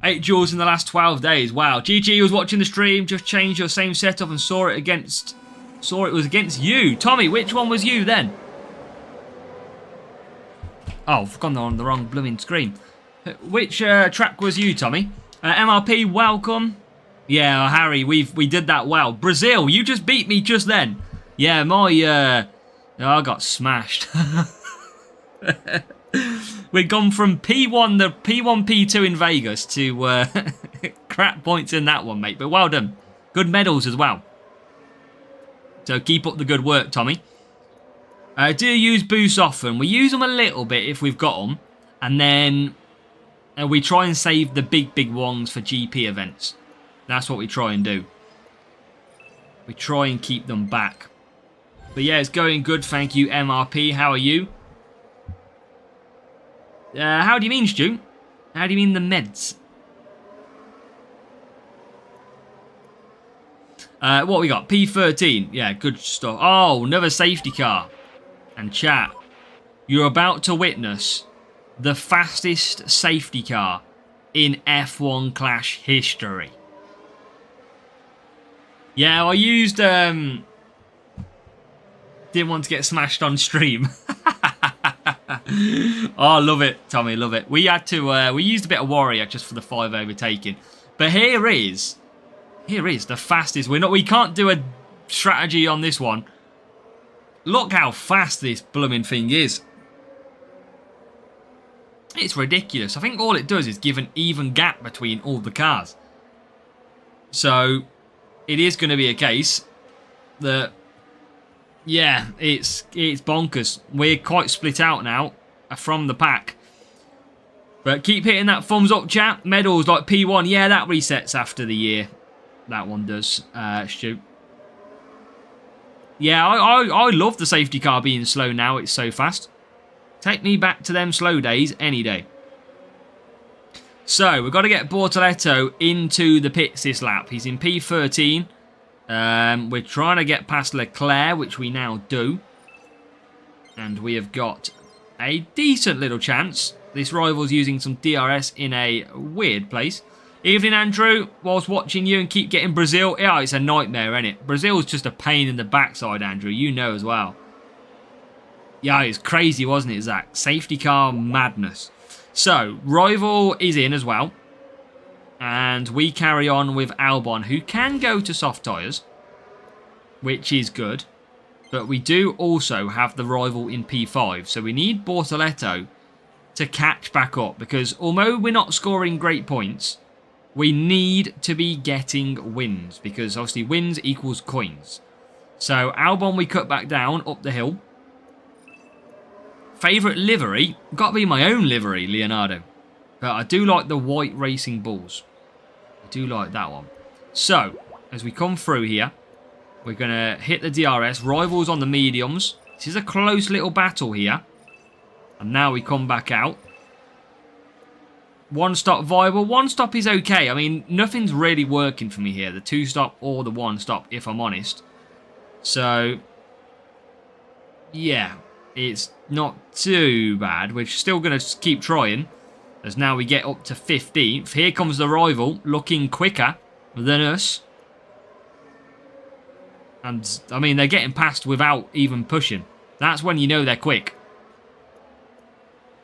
8 duels in the last 12 days. Wow. GG was watching the stream. Just changed your same setup and saw it was against you. Tommy, which one was you then? Oh, I've gone on the wrong blooming screen. Which track was you, Tommy? MRP, welcome. Yeah, Harry, we did that well. Brazil, you just beat me just then. Yeah, I got smashed. We'd gone from P1 to P1, P2 in Vegas to crap points in that one, mate. But well done. Good medals as well. So keep up the good work, Tommy. Do you use boosts often? We use them a little bit if we've got them. And then... we try and save the big ones for GP events. That's what we try and do. We try and keep them back. But yeah, it's going good. Thank you, MRP. How are you? How do you mean, Stu? How do you mean the meds? What we got? P13. Yeah, good stuff. Oh, another safety car. And chat, you're about to witness... the fastest safety car in F1 Clash history. Yeah, I used... didn't want to get smashed on stream. Oh, love it, Tommy, love it. We had to... we used a bit of Warrior just for the 5 overtaking. But here is the fastest. We can't do a strategy on this one. Look how fast this blooming thing is. It's ridiculous. I think all it does is give an even gap between all the cars. So, it is going to be a case that, yeah, it's bonkers. We're quite split out now. from the pack. But keep hitting that thumbs up, chat. Medals like P1. Yeah, that resets after the year. That one does, Stu. Yeah, I love the safety car being slow now. It's so fast. Take me back to them slow days any day. So, we've got to get Bortoleto into the pits this lap. He's in P13. We're trying to get past Leclerc, which we now do. And we have got a decent little chance. This rival's using some DRS in a weird place. Evening, Andrew. Whilst watching you and keep getting Brazil. Yeah, it's a nightmare, isn't it? Brazil's just a pain in the backside, Andrew. You know as well. Yeah, it's crazy, wasn't it, Zach? Safety car madness. So, rival is in as well. And we carry on with Albon, who can go to soft tyres, which is good. But we do also have the rival in P5. So we need Bortoleto to catch back up. Because although we're not scoring great points, we need to be getting wins. Because obviously wins equals coins. So Albon we cut back down up the hill. Favourite livery? Got to be my own livery, Leonardo. But I do like the white Racing Bulls. I do like that one. So, as we come through here, we're going to hit the DRS. Rivals on the mediums. This is a close little battle here. And now we come back out. One stop viable. One stop is okay. I mean, nothing's really working for me here. The two stop or the one stop, if I'm honest. So, yeah. It's not too bad. We're still going to keep trying. As now we get up to 15th. Here comes the rival, looking quicker than us. And, I mean, they're getting past without even pushing. That's when you know they're quick.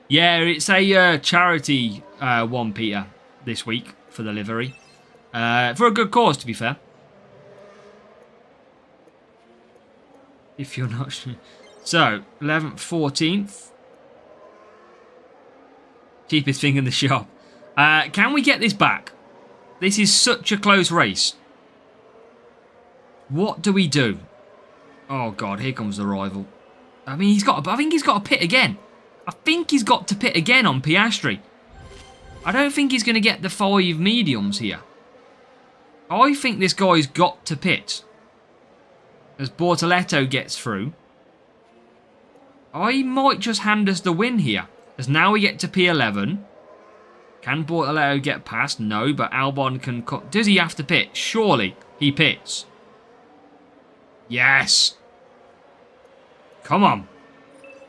Yeah, it's a charity one, Peter, this week for the livery. For a good cause, to be fair. If you're not sure. So, 11th, 14th. Cheapest thing in the shop. Can we get this back? This is such a close race. What do we do? Oh, God, here comes the rival. I mean, I think he's got to pit again. I think he's got to pit again on Piastri. I don't think he's going to get the 5 mediums here. I think this guy's got to pit. As Bortoleto gets through. I might just hand us the win here. As now we get to P11. Can Bortoleto get past? No, but Albon can cut. Does he have to pit? Surely he pits. Yes. Come on.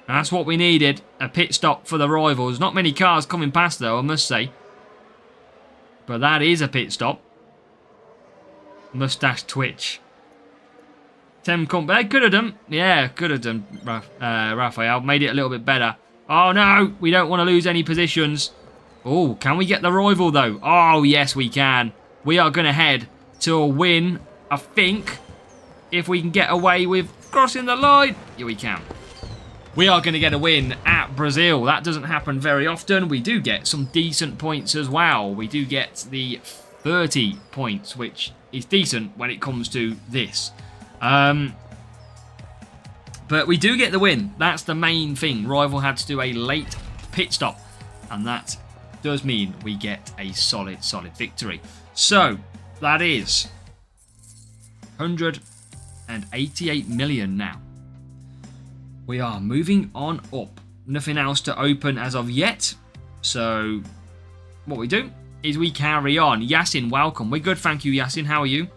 That's what we needed. A pit stop for the rivals. Not many cars coming past though, I must say. But that is a pit stop. Mustache twitch. Tem Company. Could have done. Yeah, could have done. Raphael made it a little bit better. Oh no, we don't want to lose any positions. Oh, can we get the rival though? Oh yes, we can. We are going to head to a win, I think. If we can get away with crossing the line. Yeah, we can. We are going to get a win at Brazil. That doesn't happen very often. We do get some decent points as well. We do get the 30 points, which is decent when it comes to this. But we do get the win. That's the main thing. Rival had to do a late pit stop. And that does mean we get a solid victory. So, that is 188 million now. We are moving on up. Nothing else to open as of yet. So, what we do is we carry on. Yasin, welcome. We're good, thank you, Yasin. How are you?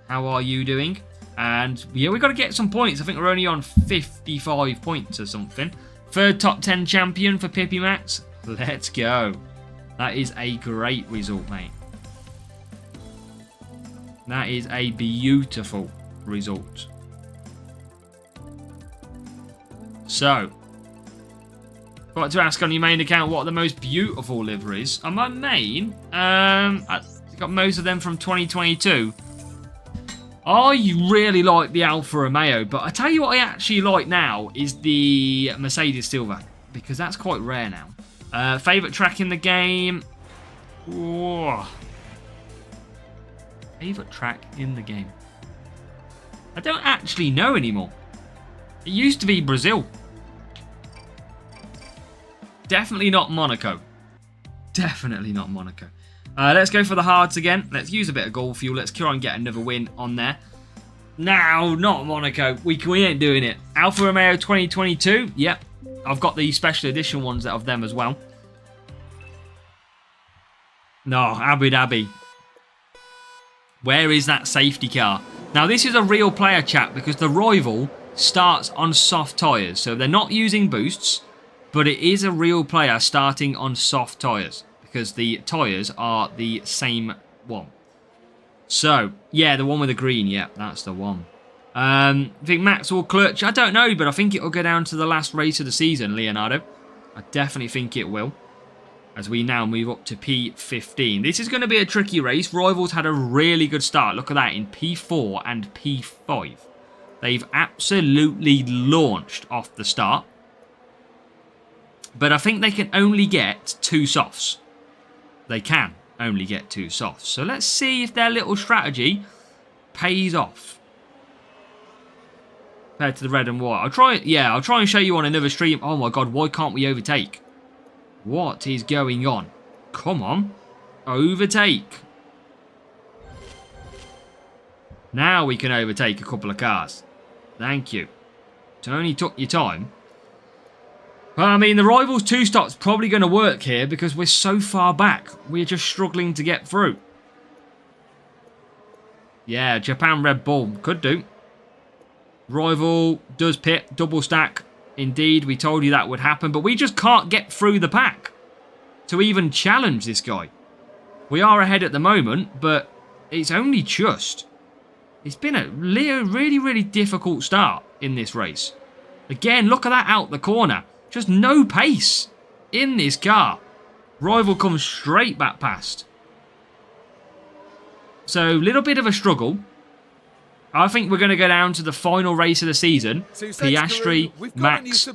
How are you doing? And, yeah, we've got to get some points. I think we're only on 55 points or something. Third top 10 champion for Pippi Max. Let's go. That is a great result, mate. That is a beautiful result. So, I'd like to ask on your main account what are the most beautiful liveries. On my main, I got most of them from 2022. I really like the Alfa Romeo, but I tell you what I actually like now is the Mercedes Silver, because that's quite rare now. Favourite track in the game? Whoa. Favourite track in the game? I don't actually know anymore. It used to be Brazil. Definitely not Monaco. Definitely not Monaco. Let's go for the hards again. Let's use a bit of gold fuel. Let's try and get another win on there. No, not Monaco. We ain't doing it. Alfa Romeo 2022. Yep. I've got the special edition ones of them as well. No, Abu Dhabi. Where is that safety car? Now, this is a real player, chat, because the rival starts on soft tyres. So they're not using boosts, but it is a real player starting on soft tyres because the tyres are the same one. So, yeah, the one with the green. Yeah, that's the one. I think Max will clutch. I don't know, but I think it will go down to the last race of the season, Leonardo. I definitely think it will. As we now move up to P15. This is going to be a tricky race. Rivals had a really good start. Look at that in P4 and P5. They've absolutely launched off the start. But I think they can only get 2 softs. They can only get 2 softs. So let's see if their little strategy pays off. Compared to the red and white. I'll try and show you on another stream. Oh my god, why can't we overtake? What is going on? Come on. Overtake. Now we can overtake a couple of cars. Thank you. It only took your time. Well, I mean, the Rivals 2-stop's probably going to work here because we're so far back. We're just struggling to get through. Yeah, Japan Red Bull. Could do. Rival does pit. Double stack. Indeed, we told you that would happen, but we just can't get through the pack to even challenge this guy. We are ahead at the moment, but it's only just. It's been a really, really difficult start in this race. Again, look at that out the corner. Just no pace in this car. Rival comes straight back past. So, little bit of a struggle. I think we're going to go down to the final race of the season. Piastri, Max,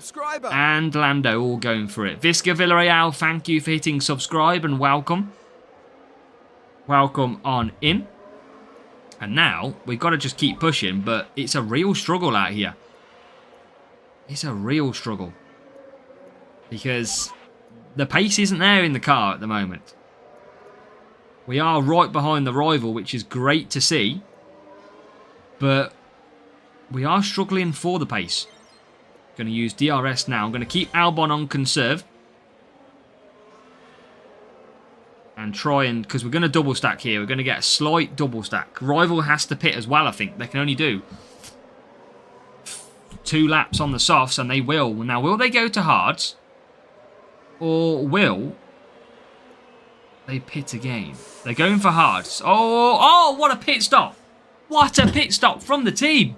and Lando all going for it. Visca Villarreal, thank you for hitting subscribe and welcome. Welcome on in. And now, we've got to just keep pushing, but it's a real struggle out here. It's a real struggle. Because the pace isn't there in the car at the moment. We are right behind the rival, which is great to see. But we are struggling for the pace. Going to use DRS now. I'm going to keep Albon on conserve. And try and... because we're going to double stack here. We're going to get a slight double stack. Rival has to pit as well, I think. They can only do 2 laps on the softs, and they will. Now, will they go to hards? Or will they pit again? They're going for hards. Oh, what a pit stop. What a pit stop from the team.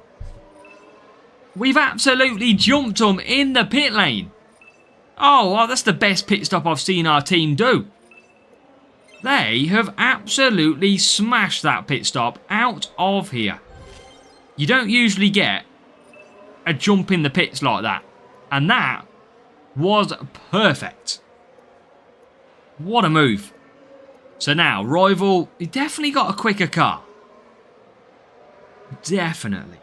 We've absolutely jumped them in the pit lane. Oh, well, that's the best pit stop I've seen our team do. They have absolutely smashed that pit stop out of here. You don't usually get a jump in the pits like that. And that was perfect. What a move. So now, Rival, he definitely got a quicker car. Definitely.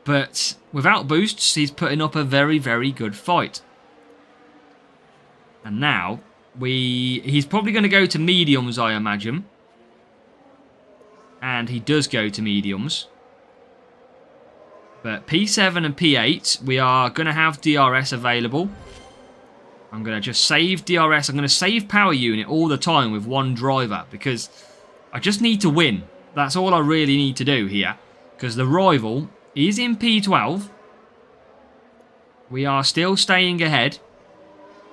But without boosts, he's putting up a very, very good fight. And now, he's probably going to go to mediums, I imagine. And he does go to mediums. But P7 and P8, we are going to have DRS available. I'm going to just save DRS. I'm going to save power unit all the time with one driver. Because I just need to win. That's all I really need to do here. Because the rival is in P12. We are still staying ahead.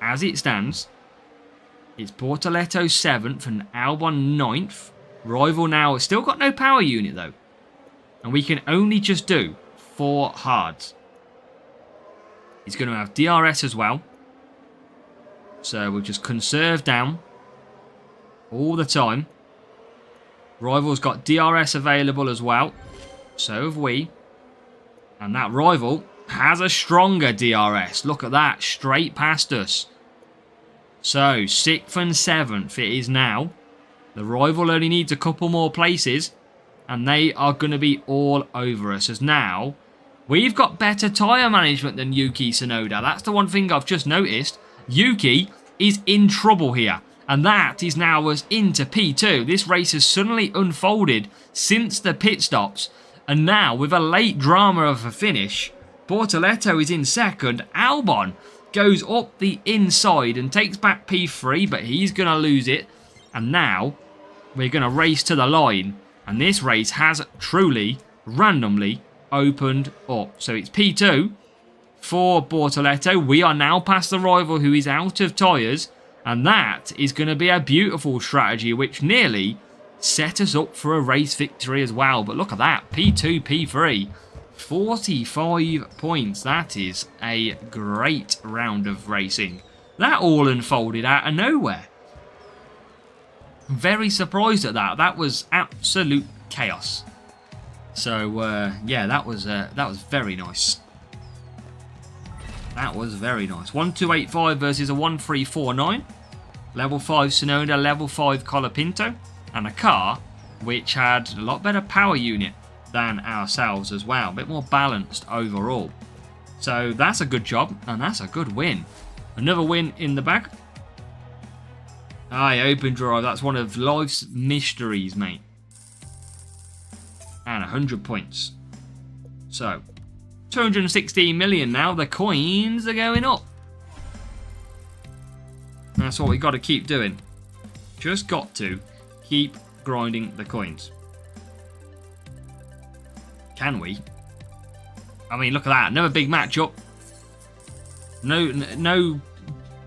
As it stands. It's Bortoletto 7th and Albon 9th. Rival now has still got no power unit though. And we can only just do 4 hards. He's going to have DRS as well. So we'll just conserve down. All the time. Rival's got DRS available as well. So have we. And that rival has a stronger DRS. Look at that. Straight past us. So, 6th and 7th it is now. The rival only needs a couple more places. And they are going to be all over us. As now, we've got better tyre management than Yuki Tsunoda. That's the one thing I've just noticed. Yuki is in trouble here. And that is now us into P2. This race has suddenly unfolded since the pit stops. And now, with a late drama of a finish, Bortoleto is in second. Albon goes up the inside and takes back P3, but he's going to lose it. And now, we're going to race to the line. And this race has truly, randomly opened up. So it's P2 for Bortoleto. We are now past the rival who is out of tyres. And that is going to be a beautiful strategy, which nearly set us up for a race victory as well. But look at that, P2, P3, 45 points. That is a great round of racing. That all unfolded out of nowhere. Very surprised at that. That was absolute chaos. So, yeah, that was very nice. That was very nice. 1285 versus a 1349. Level 5 Sonoda, level 5 Colapinto. And a car which had a lot better power unit than ourselves as well. A bit more balanced overall. So that's a good job. And that's a good win. Another win in the bag. Aye, open drive. That's one of life's mysteries, mate. And 100 points. So 216 million now. The coins are going up. That's what we got to keep doing. Just got to keep grinding the coins. Can we? I mean, look at that. Another big matchup. No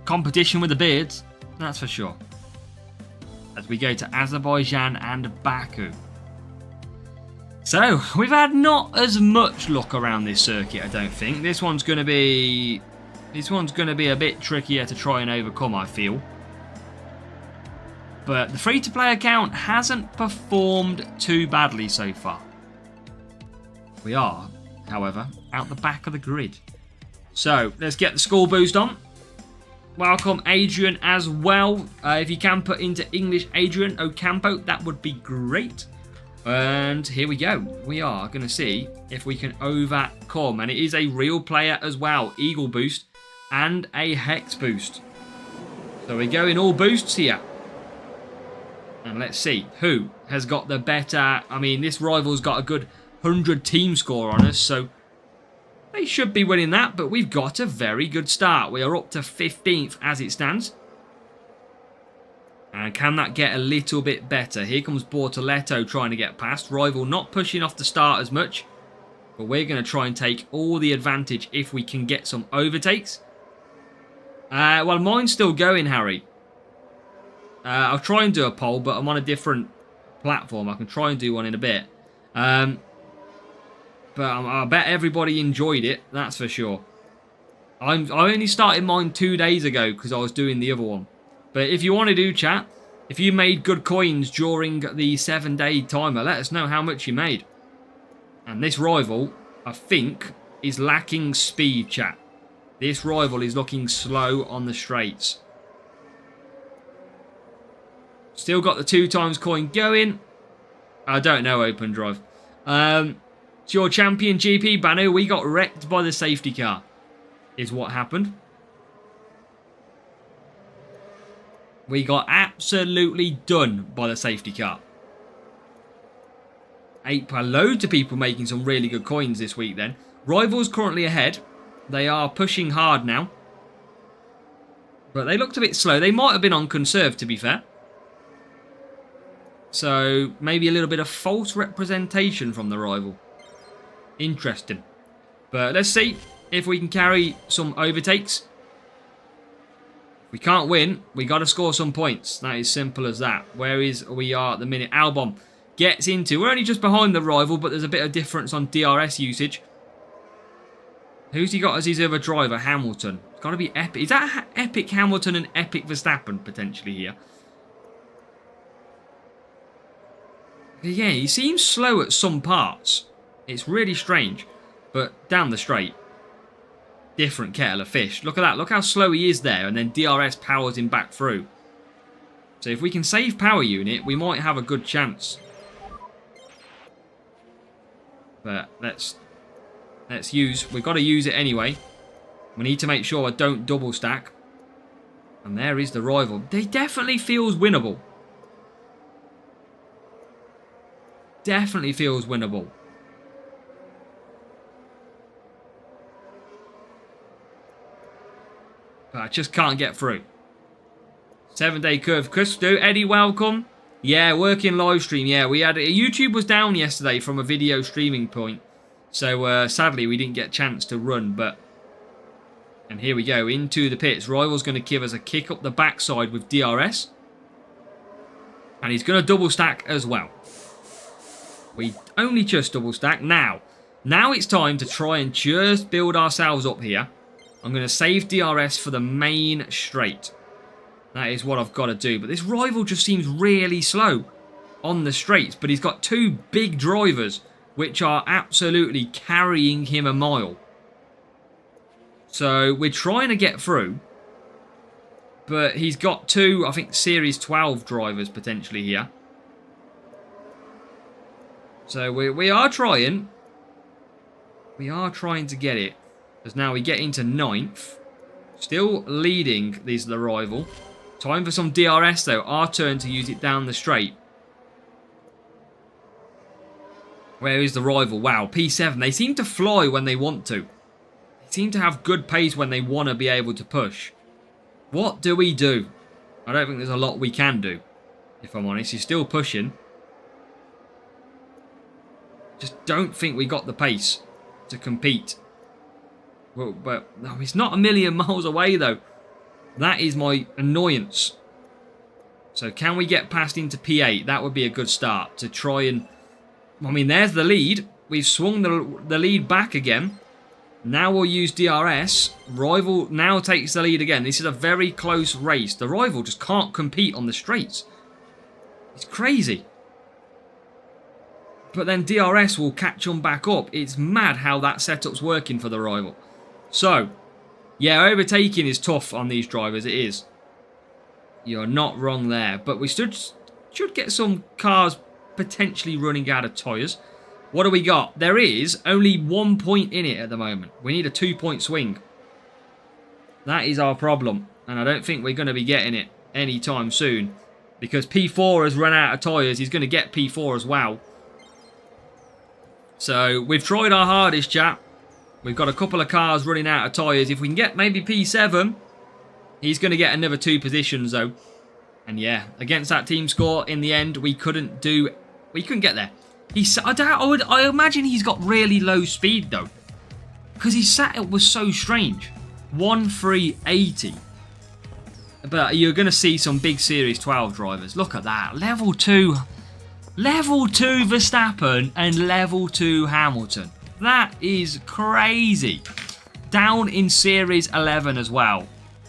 competition with the beards. That's for sure. As we go to Azerbaijan and Baku. So, we've had not as much luck around this circuit, I don't think. This one's going to be a bit trickier to try and overcome, I feel. But the free-to-play account hasn't performed too badly so far. We are, however, out the back of the grid. So, let's get the score boost on. Welcome Adrian as well. If you can put into English Adrian Ocampo, that would be great. And here we go. We are going to see if we can overcome. And it is a real player as well. Eagle boost and a Hex boost. So we're going all boosts here. And let's see who has got the better. I mean, this rival's got a good 100 team score on us. So they should be winning that. But we've got a very good start. We are up to 15th as it stands. And can that get a little bit better? Here comes Bortoleto trying to get past. Rival not pushing off the start as much. But we're going to try and take all the advantage if we can get some overtakes. Well, mine's still going, Harry. I'll try and do a poll, but I'm on a different platform. I can try and do one in a bit. But I bet everybody enjoyed it. That's for sure. I only started mine 2 days ago because I was doing the other one. But if you want to do chat, if you made good coins during the 7-day timer, let us know how much you made. And this rival, I think, is lacking speed, chat. This rival is looking slow on the straights. Still got the 2 times coin going. I don't know, open drive. It's your champion GP, Banu. We got wrecked by the safety car, is what happened. We got absolutely done by the safety car. Loads of people making some really good coins this week then. Rivals currently ahead. They are pushing hard now. But they looked a bit slow. They might have been on conserve, to be fair. So, maybe a little bit of false representation from the rival. Interesting. But let's see if we can carry some overtakes. If we can't win, we got to score some points. That is simple as that. Where we are at the minute. Albon gets into. We're only just behind the rival, but there's a bit of difference on DRS usage. Who's he got as his other driver? Hamilton. It's got to be Epic. Is that Epic Hamilton and Epic Verstappen potentially here? Yeah, he seems slow at some parts. It's really strange. But down the straight, different kettle of fish. Look at that. Look how slow he is there. And then DRS powers him back through. So if we can save power unit, we might have a good chance. But let's use. We've got to use it anyway. We need to make sure I don't double stack. And there is the rival. They definitely feels winnable. Definitely feels winnable. But I just can't get through. 7-day curve. Chris, do Eddie, welcome. Yeah, working live stream. Yeah, we had YouTube was down yesterday from a video streaming point. So sadly we didn't get a chance to run, but and here we go into the pits. Rival's going to give us a kick up the backside with DRS. And he's going to double stack as well. We only just double stack. Now it's time to try and just build ourselves up here. I'm going to save DRS for the main straight. That is what I've got to do. But this rival just seems really slow on the straights. But he's got two big drivers which are absolutely carrying him a mile. So we're trying to get through. But he's got two, I think, Series 12 drivers potentially here. So we are trying. We are trying to get it. Because now we get into 9th. Still leading the rival. Time for some DRS though. Our turn to use it down the straight. Where is the rival? Wow, P7. They seem to fly when they want to. They seem to have good pace when they want to be able to push. What do we do? I don't think there's a lot we can do. If I'm honest, he's still pushing. Just don't think we got the pace to compete. Well, but no, he's not a million miles away though. That is my annoyance. So can we get past into P8? That would be a good start to try and... I mean, there's the lead. We've swung the lead back again. Now we'll use DRS. Rival now takes the lead again. This is a very close race. The rival just can't compete on the straights. It's crazy. But then DRS will catch them back up. It's mad how that setup's working for the rival. So, yeah, overtaking is tough on these drivers. It is. You're not wrong there. But we should get some cars potentially running out of tyres. What do we got? There is only 1 point in it at the moment. We need a 2-point swing. That is our problem. And I don't think we're going to be getting it anytime soon. Because P4 has run out of tyres. He's going to get P4 as well. So we've tried our hardest, chap. We've got a couple of cars running out of tyres. If we can get maybe P7, he's going to get another 2 positions though. And yeah, against that team score, in the end, we couldn't get there. I imagine he's got really low speed though. Because his setup was so strange. 1.380. But you're going to see some big Series 12 drivers. Look at that. Level 2 Verstappen and level 2 Hamilton. That is crazy. Down in Series 11 as well.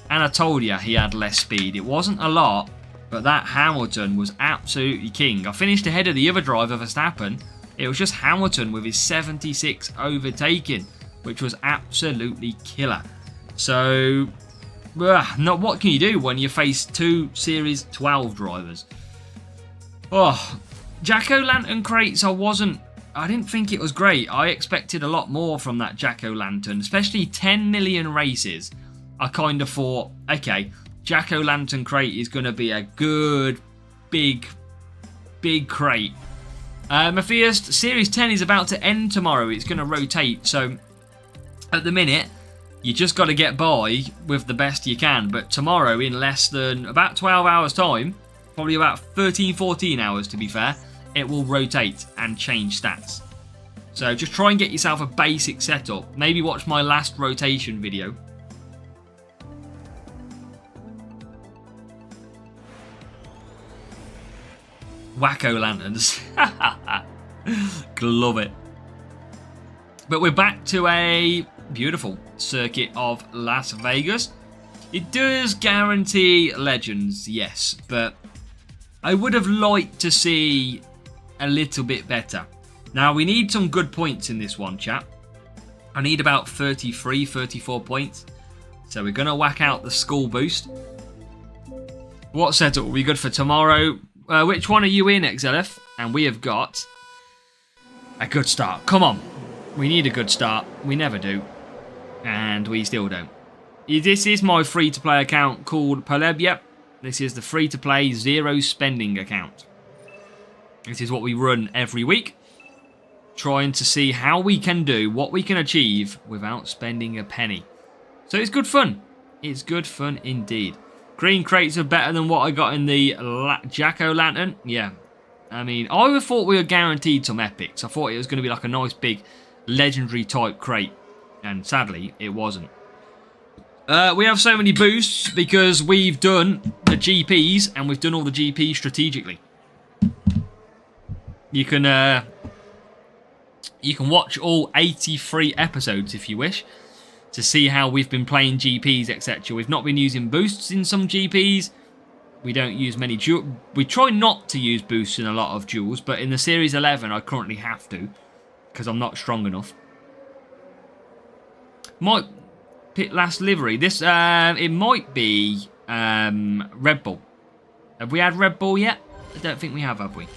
And I told you he had less speed. It wasn't a lot, but that Hamilton was absolutely king. I finished ahead of the other driver, Verstappen. It was just Hamilton with his 76 overtaking, which was absolutely killer. So, what can you do when you face 2 Series 12 drivers? Oh, Jack-O-Lantern crates, I didn't think it was great. I expected a lot more from that Jack-O-Lantern, especially 10 million races. I kind of thought, okay, Jack-O-Lantern crate is going to be a good, big crate. Matthias, Series 10 is about to end tomorrow. It's going to rotate, so at the minute, you just got to get by with the best you can. But tomorrow, in less than about 12 hours time, probably about 13, 14 hours to be fair, it will rotate and change stats. So just try and get yourself a basic setup. Maybe watch my last rotation video. Wacko lanterns. Love it. But we're back to a beautiful circuit of Las Vegas. It does guarantee legends, yes, but I would have liked to see a little bit better. Now, we need some good points in this one, chap. I need about 33, 34 points. So we're going to whack out the school boost. What setup will be good for tomorrow? Which one are you in, XLF? And we have got a good start. Come on. We need a good start. We never do. And we still don't. This is my free-to-play account called Polebia. This is the free-to-play zero spending account. This is what we run every week, trying to see how we can do what we can achieve without spending a penny. So it's good fun. It's good fun indeed. Green crates are better than what I got in the Jack-O-Lantern. Yeah. I mean, I would have thought we were guaranteed some epics. I thought it was going to be like a nice big legendary type crate. And sadly, it wasn't. We have so many boosts because we've done the GPs and we've done all the GPs strategically. You can watch all 83 episodes if you wish to see how we've been playing GPs, etc. We've not been using boosts in some GPs. We don't use many duels. We try not to use boosts in a lot of duels, but in the Series 11 I currently have to because I'm not strong enough. Might pick last livery. This it might be Red Bull. Have we had Red Bull yet? I don't think we have we?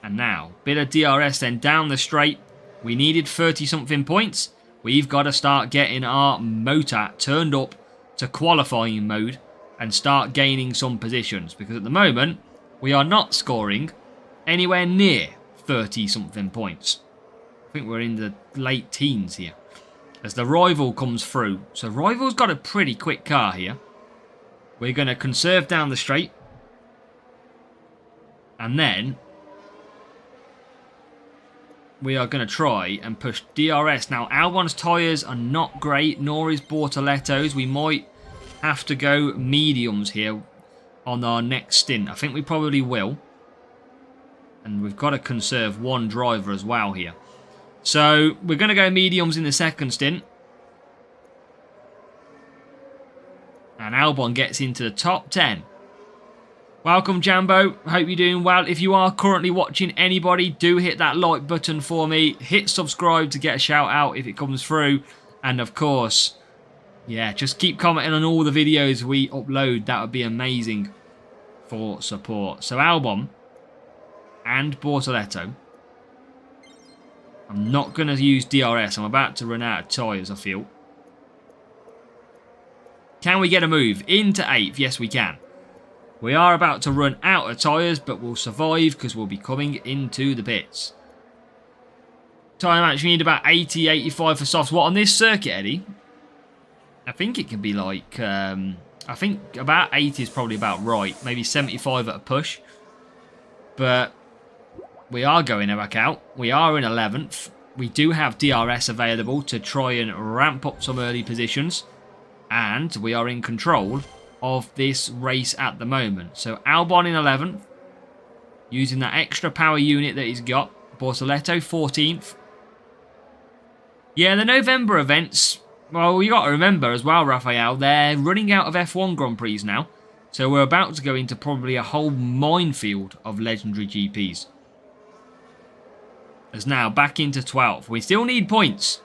And now, bit of DRS then down the straight. We needed 30-something points. We've got to start getting our motor turned up to qualifying mode and start gaining some positions. Because at the moment, we are not scoring anywhere near 30-something points. I think we're in the late teens here. As the Rival comes through. So Rival's got a pretty quick car here. We're going to conserve down the straight. And then we are going to try and push DRS. Now, Albon's tyres are not great, nor is Bortoletto's. We might have to go mediums here on our next stint. I think we probably will. And we've got to conserve one driver as well here. So, we're going to go mediums in the second stint. And Albon gets into the top 10. Welcome, Jambo. Hope you're doing well. If you are currently watching anybody, do hit that like button for me. Hit subscribe to get a shout out if it comes through. And of course, yeah, just keep commenting on all the videos we upload. That would be amazing for support. So Albon and Bortoletto. I'm not going to use DRS. I'm about to run out of tyres, I feel. Can we get a move into 8th? Yes, we can. We are about to run out of tyres, but we'll survive because we'll be coming into the pits. Tyre match, we need about 80, 85 for softs. What, on this circuit, Eddie? I think it can be like... I think about 80 is probably about right. Maybe 75 at a push. But we are going back out. We are in 11th. We do have DRS available to try and ramp up some early positions. And we are in control of this race at the moment. So Albon in 11th, using that extra power unit that he's got. Bortoletto 14th. Yeah, the November events, well, you got to remember as well, Raphael, they're running out of F1 Grand Prix now. So we're about to go into probably a whole minefield of legendary GPs. As now back into 12th. We still need points.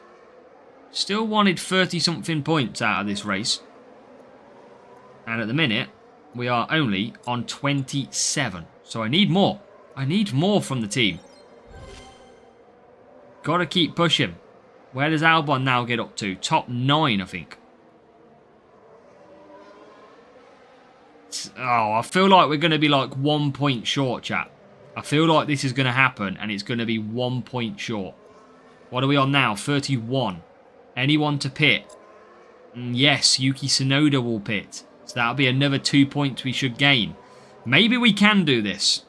Still wanted 30-something points out of this race. And at the minute, we are only on 27. So I need more. I need more from the team. Got to keep pushing. Where does Albon now get up to? Top 9, I think. Oh, I feel like we're going to be like 1 point short, chat. I feel like this is going to happen and it's going to be 1 point short. What are we on now? 31. Anyone to pit? Yes, Yuki Tsunoda will pit. So that'll be another 2 points we should gain. Maybe we can do this.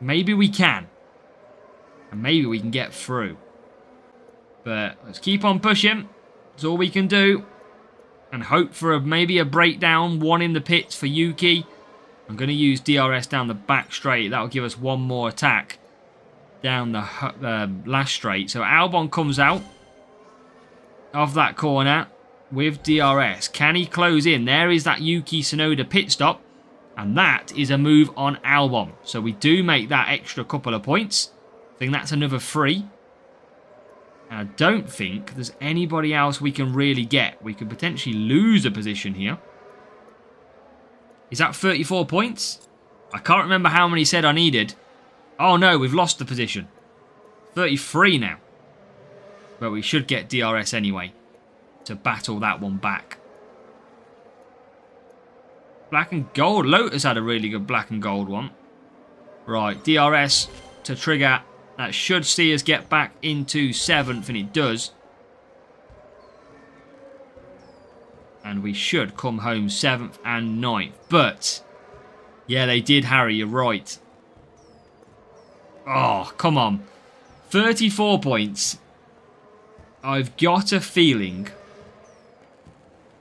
Maybe we can. And maybe we can get through. But let's keep on pushing. That's all we can do. And hope for maybe a breakdown. One in the pits for Yuki. I'm going to use DRS down the back straight. That'll give us one more attack down the last straight. So Albon comes out of that corner with DRS. Can he close in? There is that Yuki Tsunoda pit stop. And that is a move on Albon. So we do make that extra couple of points. I think that's another 3. And I don't think there's anybody else we can really get. We could potentially lose a position here. Is that 34 points? I can't remember how many said I needed. Oh no, we've lost the position. 33 now. But we should get DRS anyway. to battle that one back. Black and gold. Lotus had a really good black and gold one. Right, DRS to trigger. That should see us get back into 7th, and it does. And we should come home 7th and 9th. But, yeah, they did, Harry. You're right. Oh, come on. 34 points. I've got a feeling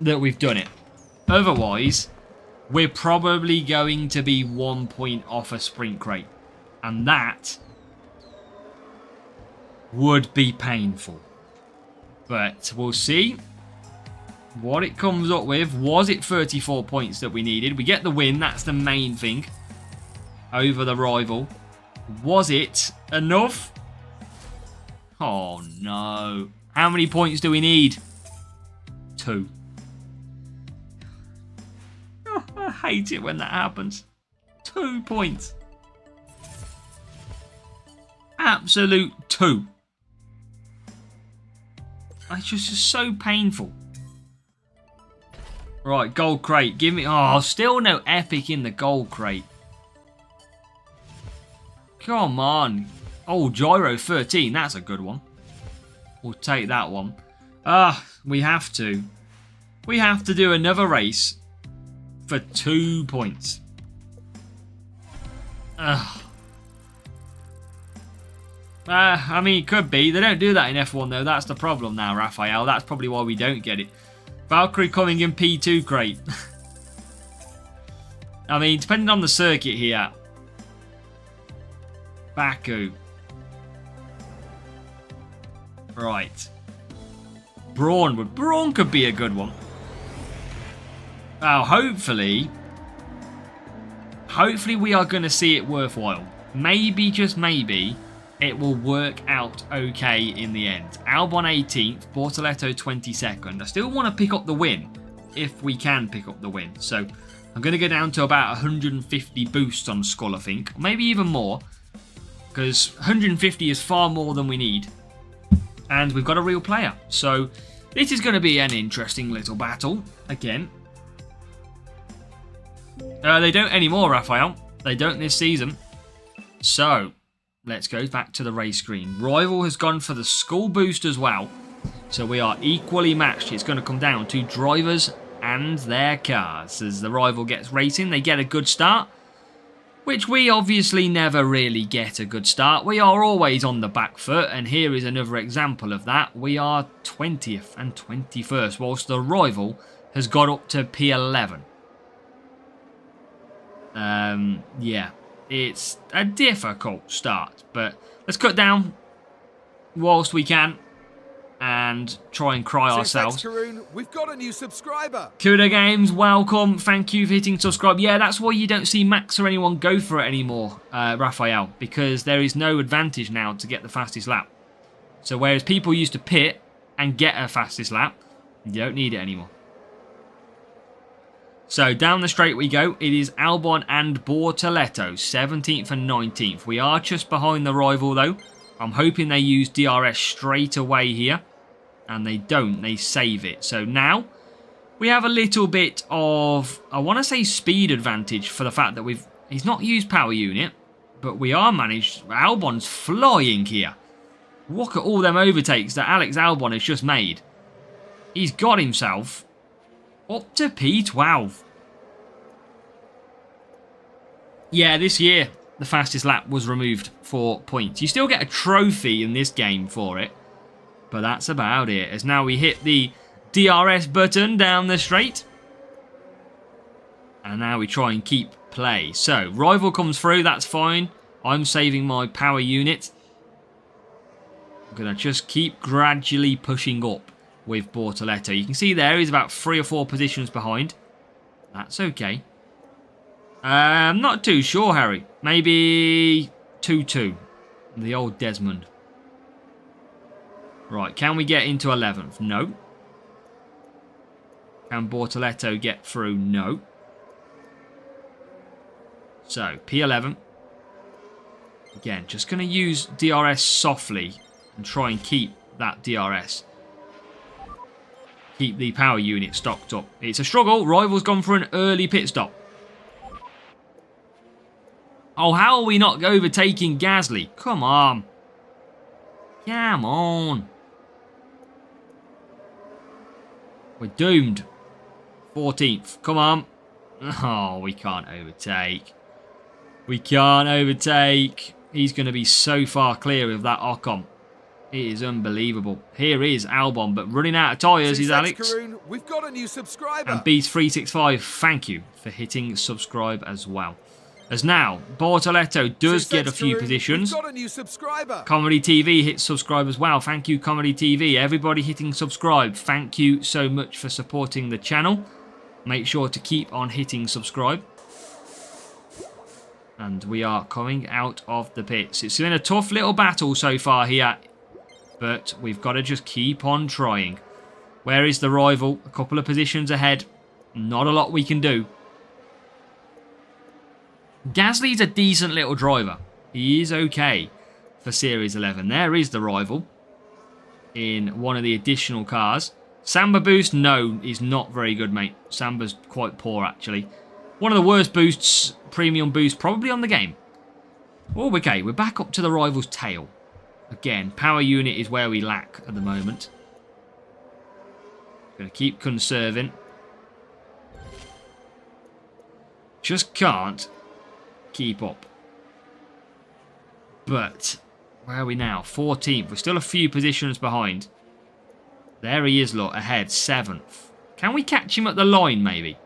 that we've done it. Otherwise, we're probably going to be 1 point off a sprint crate. And that would be painful. But we'll see what it comes up with. Was it 34 points that we needed? We get the win. That's the main thing over the rival. Was it enough? Oh, no. How many points do we need? 2. Oh, I hate it when that happens. 2 points. Absolute 2. It's just so painful. Right, gold crate. Give me... Oh, still no epic in the gold crate. Come on. Oh, Gyro 13. That's a good one. We'll take that one. We have to. We have to do another race for 2 points. I mean, it could be. They don't do that in F1, though. That's the problem now, Raphael. That's probably why we don't get it. Valkyrie coming in P2 crate. I mean, depending on the circuit here. Baku. Right. Braun could be a good one. Well, hopefully we are going to see it worthwhile. Maybe, just maybe, it will work out okay in the end. Albon 18th, Bortoleto 22nd. I still want to pick up the win, if we can pick up the win. So I'm going to go down to about 150 boosts on Skull, I think. Or maybe even more, because 150 is far more than we need. And we've got a real player. So this is going to be an interesting little battle, again. They don't anymore, Raphael. They don't this season. So let's go back to the race screen. Rival has gone for the Skull boost as well. So we are equally matched. It's going to come down to drivers and their cars. As the rival gets racing, they get a good start, which we obviously never really get a good start. We are always on the back foot, and here is another example of that. We are 20th and 21st, whilst the rival has got up to P11. Yeah, it's a difficult start, but let's cut down whilst we can and try and cry ourselves. Karun, we've got a new subscriber. Kuda Games, welcome. Thank you for hitting subscribe. Yeah, that's why you don't see Max or anyone go for it anymore, Raphael, because there is no advantage now to get the fastest lap. So whereas people used to pit and get a fastest lap, you don't need it anymore. So down the straight we go. It is Albon and Bortoleto, 17th and 19th. We are just behind the rival though. I'm hoping they use DRS straight away here. And they don't. They save it. So now we have a little bit of, I want to say, speed advantage for the fact that he's not used power unit. But we are managed. Albon's flying here. Look at all them overtakes that Alex Albon has just made. He's got himself up to P12. Yeah, this year the fastest lap was removed for points. You still get a trophy in this game for it, but that's about it. As now we hit the DRS button down the straight, and now we try and keep play. So rival comes through, that's fine. I'm saving my power unit. I'm gonna just keep gradually pushing up with Bortoleto. You can see there he's about 3 or 4 positions behind. That's okay. I'm not too sure, Harry. Maybe 2-2. The old Desmond. Right, can we get into 11th? No. Can Bortoleto get through? No. So, P11. Again, just going to use DRS softly and try and keep that DRS. keep the power unit stocked up. It's a struggle. Rival's gone for an early pit stop. Oh, how are we not overtaking Gasly? Come on. Come on. We're doomed. 14th. Come on. Oh, we can't overtake. We can't overtake. He's going to be so far clear of that Ocon. It is unbelievable. Here is Albon, but running out of tyres is Alex. Karun, we've got a new subscriber. And Beast365, thank you for hitting subscribe as well. As now, Bortoletto does get a few positions. We've got a new subscriber. Comedy TV hits subscribe as well. Thank you, Comedy TV. Everybody hitting subscribe. Thank you so much for supporting the channel. Make sure to keep on hitting subscribe. And we are coming out of the pits. It's been a tough little battle so far here. But we've got to just keep on trying. Where is the rival? A couple of positions ahead. Not a lot we can do. Gasly's a decent little driver. He is okay for Series 11. There is the rival in one of the additional cars. Samba boost, no, is not very good, mate. Samba's quite poor, actually. One of the worst boosts, premium boost, probably on the game. Oh, okay, we're back up to the rival's tail. Again, power unit is where we lack at the moment. Going to keep conserving. Just can't keep up. But where are we now? 14th. We're still a few positions behind. There he is, look, ahead, 7th. Can we catch him at the line, maybe?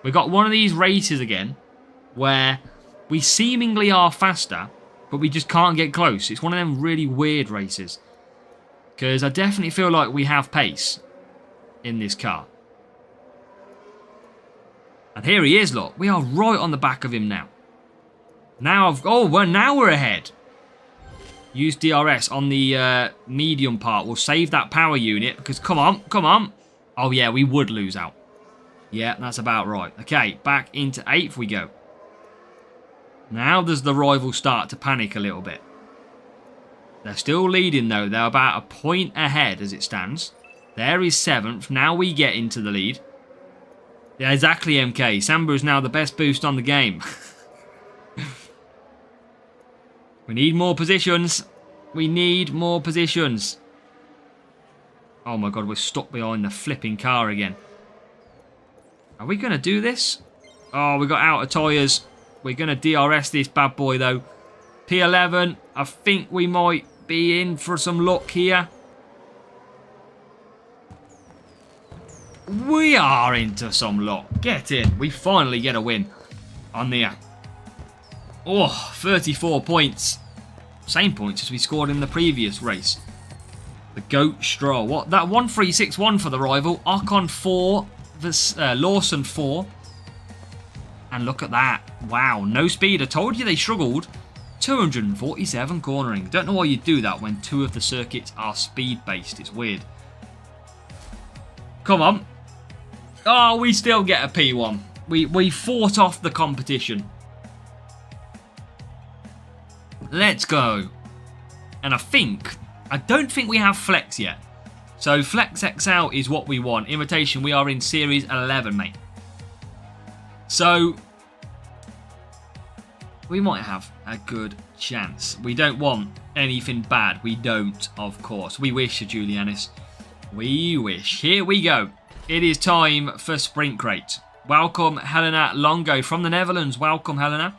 We've got one of these races again where we seemingly are faster, but we just can't get close. It's one of them really weird races. Because I definitely feel like we have pace in this car. And here he is, look. We are right on the back of him now. Now now we're ahead. Use DRS on the medium part. We'll save that power unit because come on. Oh yeah, we would lose out. Yeah, that's about right. Okay, back into 8th we go. Now does the rival start to panic a little bit. They're still leading though. They're about a point ahead as it stands. There is 7th. Now we get into the lead. Yeah, exactly, MK. Samba is now the best boost on the game. We need more positions. We need more positions. Oh my god, we're stuck behind the flipping car again. Are we going to do this? Oh, we got out of tyres. We're going to DRS this bad boy though. P11. I think we might be in for some luck here. We are into some luck. Get in. We finally get a win on there. Oh, 34 points. Same points as we scored in the previous race. The GOAT Stroll. What? That 1-3-6-1 for the rival. Ocon 4. Lawson 4. And look at that. Wow, no speed. I told you they struggled. 247 cornering. Don't know why you do that when 2 of the circuits are speed-based. It's weird. Come on. Oh, we still get a P1. We fought off the competition. Let's go. And I don't think we have Flex yet. So Flex XL is what we want. Invitation, we are in Series 11, mate. So we might have a good chance. We don't want anything bad. We don't, of course. We wish, Julianis. We wish. Here we go. It is time for Sprint Crate. Welcome, Helena Longo from the Netherlands. Welcome, Helena.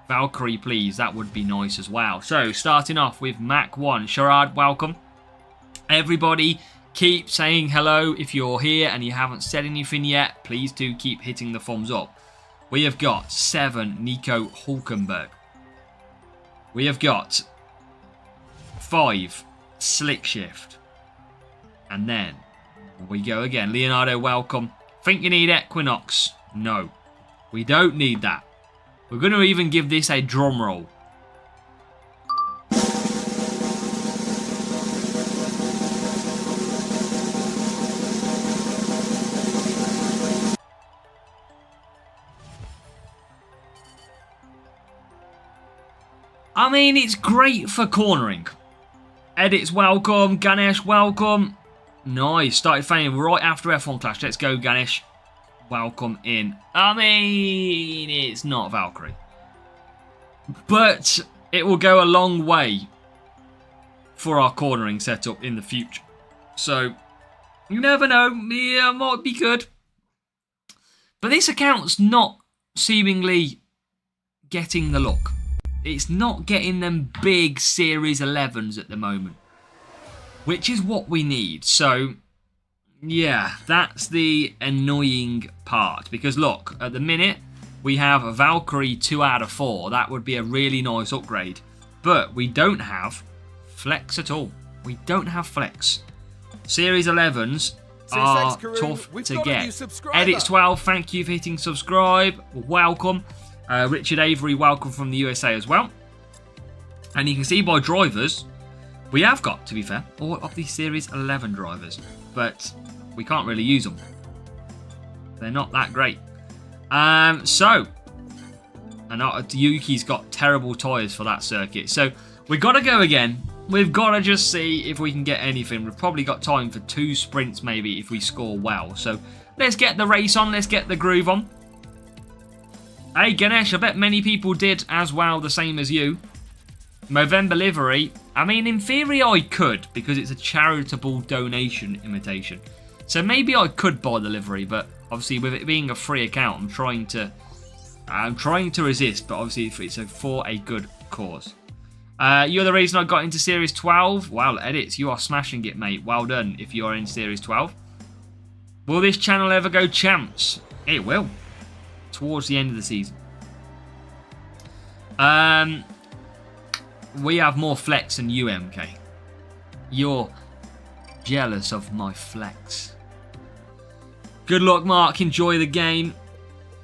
Valkyrie, please. That would be nice as well. So, starting off with Mac 1. Sharad, welcome. Everybody, keep saying hello if you're here and you haven't said anything yet. Please do keep hitting the thumbs up. We have got 7, Nico Hulkenberg. We have got 5, Slick Shift. And then we go again. Leonardo, welcome. Think you need Equinox? No, we don't need that. We're going to even give this a drum roll. I mean, it's great for cornering. Edits, welcome. Ganesh, welcome. Nice. Started failing right after F1 Clash. Let's go, Ganesh. Welcome in. I mean, it's not Valkyrie. But it will go a long way for our cornering setup in the future. So, you never know. Yeah, might be good. But this account's not seemingly getting the look. It's not getting them big Series 11s at the moment. Which is what we need. So, yeah, that's the annoying part. Because look, at the minute, we have a Valkyrie 2 out of 4. That would be a really nice upgrade. But we don't have Flex at all. We don't have Flex. Series 11s are tough to get. Edits 12, thank you for hitting subscribe. Welcome. Richard Avery, welcome from the USA as well. And you can see by drivers, we have got, to be fair, all of the Series 11 drivers. But we can't really use them. They're not that great. So, and Yuki's got terrible tyres for that circuit. So, we've got to go again. We've got to just see if we can get anything. We've probably got time for 2 sprints maybe if we score well. So, let's get the race on. Let's get the groove on. Hey, Ganesh, I bet many people did as well, the same as you. Movember livery. I mean, in theory, I could, because it's a charitable donation imitation. So, maybe I could buy the livery, but obviously, with it being a free account, I'm trying to resist, but obviously, it's for a good cause. You're the reason I got into Series 12. Wow, Edits, you are smashing it, mate. Well done if you are in Series 12. Will this channel ever go champs? It will. Towards the end of the season. We have more flex than you, MK. You're jealous of my flex. Good luck, Mark. Enjoy the game.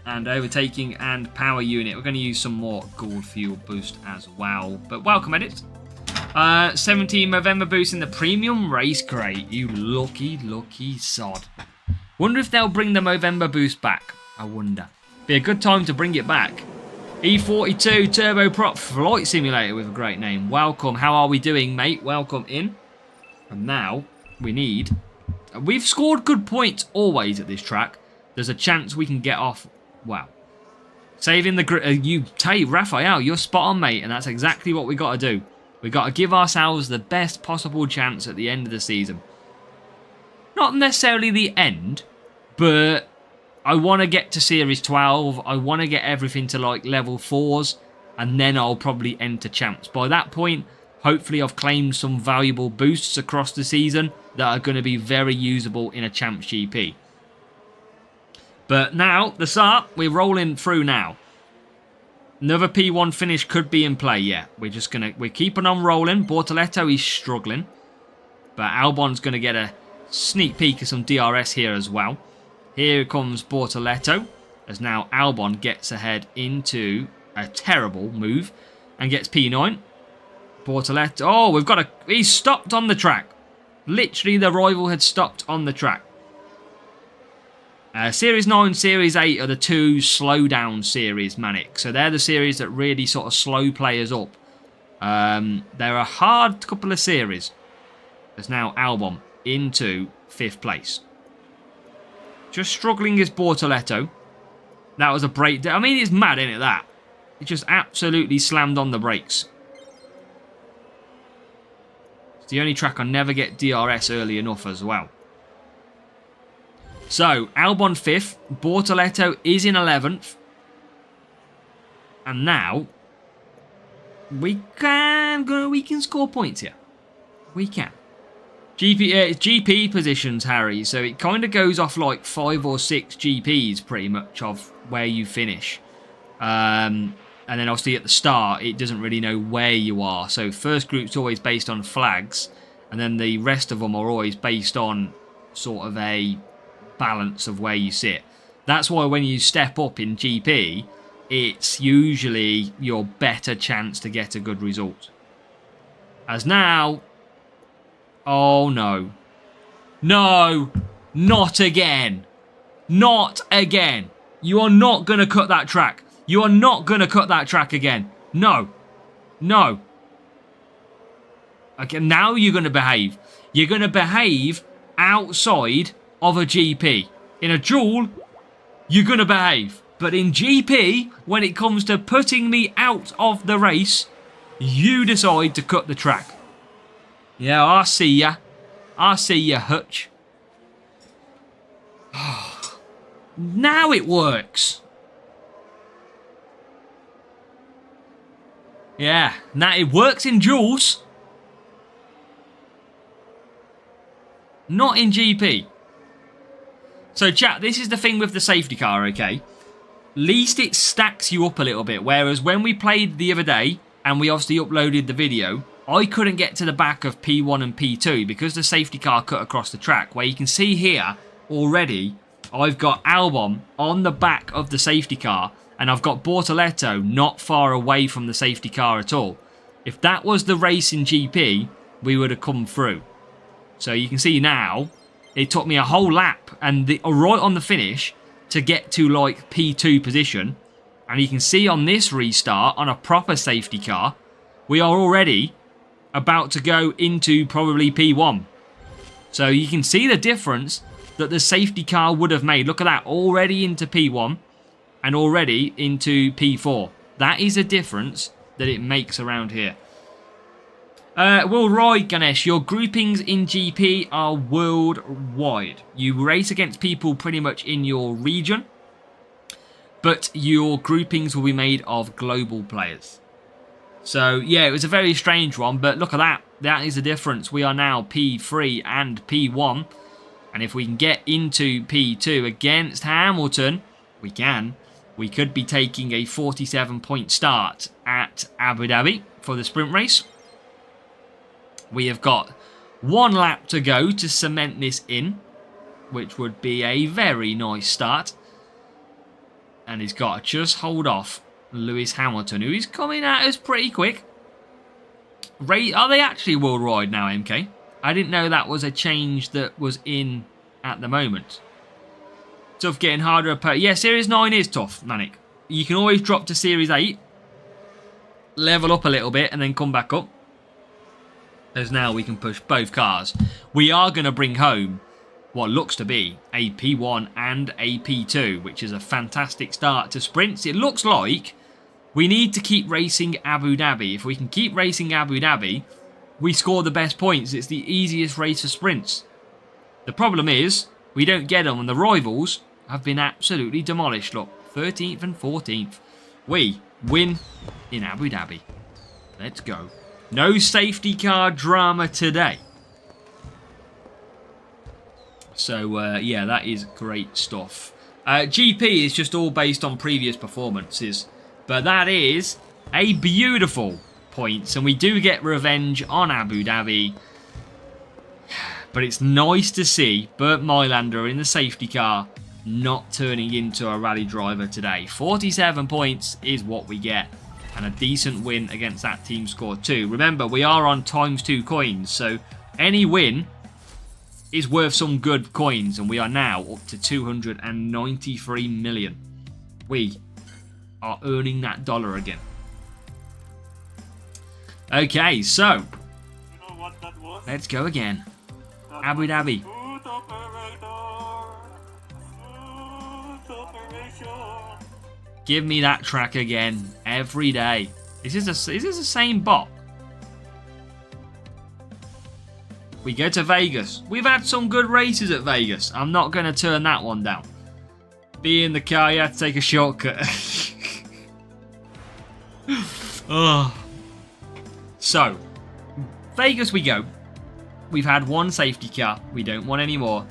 And overtaking and power unit. We're going to use some more gold fuel boost as well. But welcome, Edit. 17 Movember boost in the premium race. Great. You lucky, lucky sod. Wonder if they'll bring the Movember boost back. I wonder. Be a good time to bring it back. E42 Turbo Prop Flight Simulator with a great name. Welcome. How are we doing, mate? Welcome in. And now we need... We've scored good points always at this track. There's a chance we can get off... Wow. Saving the... Raphael, you're spot on, mate. And that's exactly what we got to do. We got to give ourselves the best possible chance at the end of the season. Not necessarily the end, but... I want to get to Series 12. I want to get everything to like level 4s. And then I'll probably enter champs. By that point, hopefully I've claimed some valuable boosts across the season that are going to be very usable in a champs GP. But now, the start, we're rolling through now. Another P1 finish could be in play, yeah. We're keeping on rolling. Bortoletto is struggling. But Albon's going to get a sneak peek of some DRS here as well. Here comes Bortoletto, as now Albon gets ahead into a terrible move and gets P9. Bortoletto, oh, he's stopped on the track. Literally, the rival had stopped on the track. Series 9, Series 8 are the 2 slow down series, Manic. So they're the series that really sort of slow players up. They're a hard couple of series. There's now Albon into 5th place. Just struggling is Bortoletto. That was a break. I mean, it's mad, isn't it, that? It just absolutely slammed on the brakes. It's the only track I never get DRS early enough as well. So, Albon 5th. Bortoletto is in 11th. And now, we can score points here. We can. GP positions, Harry. So it kind of goes off like 5 or 6 GPs pretty much of where you finish. And then obviously at the start, it doesn't really know where you are. So first group's always based on flags. And then the rest of them are always based on sort of a balance of where you sit. That's why when you step up in GP, it's usually your better chance to get a good result. As now... Oh, no. No. Not again. Not again. You are not going to cut that track. You are not going to cut that track again. No. No. Okay, now you're going to behave. You're going to behave outside of a GP. In a duel, you're going to behave. But in GP, when it comes to putting me out of the race, you decide to cut the track. Yeah, I see ya. I see ya, Hutch. Now it works. Yeah, now it works in duels. Not in GP. So chat, this is the thing with the safety car, okay? Least it stacks you up a little bit. Whereas when we played the other day, and we obviously uploaded the video, I couldn't get to the back of P1 and P2 because the safety car cut across the track. Where you can see here, already, I've got Albon on the back of the safety car, and I've got Bortoletto not far away from the safety car at all. If that was the race in GP, we would have come through. So you can see now, it took me a whole lap and right on the finish to get to like P2 position. And you can see on this restart, on a proper safety car, we are already about to go into probably P1. So you can see the difference that the safety car would have made. Look at that, already into P1 and already into P4. That is a difference that it makes around here. Worldwide, Ganesh, your groupings in GP are worldwide. You race against people pretty much in your region, but your groupings will be made of global players. So, yeah, it was a very strange one, but look at that. That is the difference. We are now P3 and P1, and if we can get into P2 against Hamilton, we can. We could be taking a 47-point start at Abu Dhabi for the sprint race. We have got one lap to go to cement this in, which would be a very nice start. And he's got to just hold off Lewis Hamilton, who is coming at us pretty quick. Are they actually worldwide now, MK? I didn't know that was a change that was in at the moment. Tough getting harder. Yeah, Series 9 is tough, Manic. You can always drop to Series 8, level up a little bit, and then come back up. As now we can push both cars. We are going to bring home what looks to be a P1 and a P2, which is a fantastic start to sprints. It looks like we need to keep racing Abu Dhabi. If we can keep racing Abu Dhabi, we score the best points. It's the easiest race for sprints. The problem is, we don't get them, and the rivals have been absolutely demolished. Look, 13th and 14th. We win in Abu Dhabi. Let's go. No safety car drama today. So, yeah, that is great stuff. GP is just all based on previous performances. But that is a beautiful point. And we do get revenge on Abu Dhabi. But it's nice to see Bert Mylander in the safety car not turning into a rally driver today. 47 points is what we get. And a decent win against that team score too. Remember, we are on ×2 coins. So any win is worth some good coins. And we are now up to 293 million. We are earning that dollar again. Okay, so You know what that was? let's go again. That Abu was Dhabi. Smooth operator. Smooth operation. Give me that track again every day. Is this the same bot? We go to Vegas. We've had some good races at Vegas. I'm not going to turn that one down. Be in the car, you have to take a shortcut. Oh. So, Vegas we go. We've had one safety car. We don't want any more.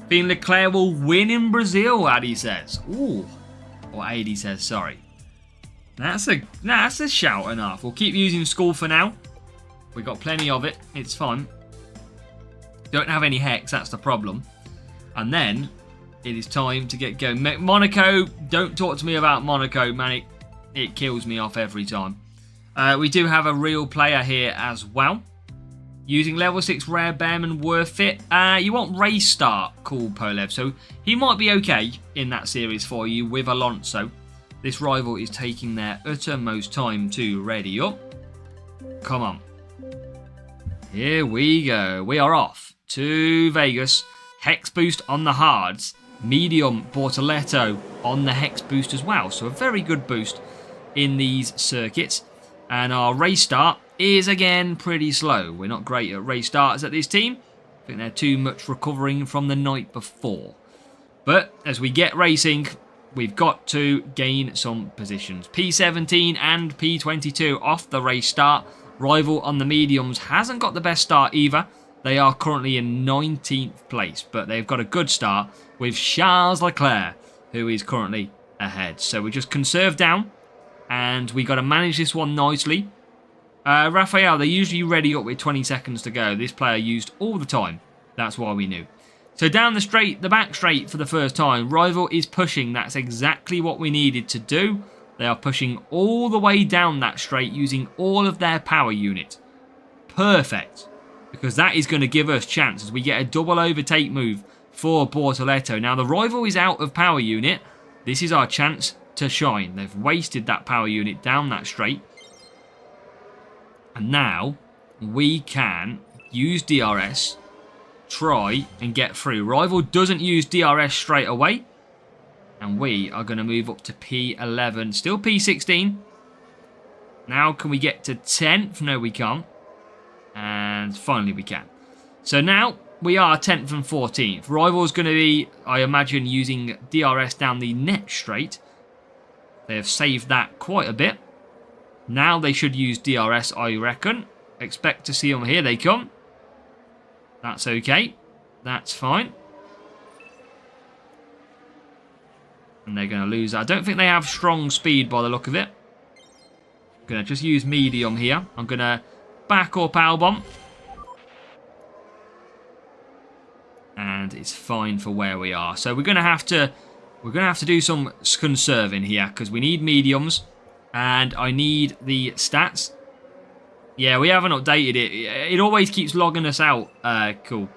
Being Leclerc will win in Brazil, Addy says. Ooh. Or AD says, sorry. That's a shout and a half. We'll keep using school for now. We've got plenty of it. It's fun. Don't have any hex, that's the problem. And then, it is time to get going. Monaco, don't talk to me about Monaco, man. It kills me off every time. We do have a real player here as well. Using level 6 rare Bearman worth it. You want race start, cool Polev. So he might be okay in that series for you with Alonso. This rival is taking their uttermost time to ready up. Come on. Here we go. We are off to Vegas. Hex boost on the hards. Medium Bortoletto on the hex boost as well. So a very good boost in these circuits. And our race start is again pretty slow. We're not great at race starts at this team. I think they're too much recovering from the night before. But as we get racing, we've got to gain some positions. P17 and P22 off the race start. Rival on the mediums hasn't got the best start either. They are currently in 19th place, but they've got a good start with Charles Leclerc, who is currently ahead. So we just conserve down, and we got to manage this one nicely. Raphael, they're usually ready up with 20 seconds to go. This player used all the time. That's why we knew. So down the straight, the back straight for the first time. Rival is pushing. That's exactly what we needed to do. They are pushing all the way down that straight using all of their power unit. Perfect. Because that is going to give us chance as we get a double overtake move for Bortoletto. Now the Rival is out of power unit. This is our chance to shine. They've wasted that power unit down that straight. And now we can use DRS, try and get through. Rival doesn't use DRS straight away. And we are going to move up to P11. Still P16. Now can we get to 10th? No, we can't. And finally we can. So now we are 10th and 14th. Rival's going to be, I imagine, using DRS down the next straight. They have saved that quite a bit. Now they should use DRS, I reckon. Expect to see them. Here they come. That's okay. That's fine. And they're going to lose. I don't think they have strong speed by the look of it. I'm going to just use medium here. I'm going to back up Albon. And it's fine for where we are. So we're going to have to do some conserving here because we need mediums and I need the stats. Yeah, we haven't updated it. It always keeps logging us out. Cool.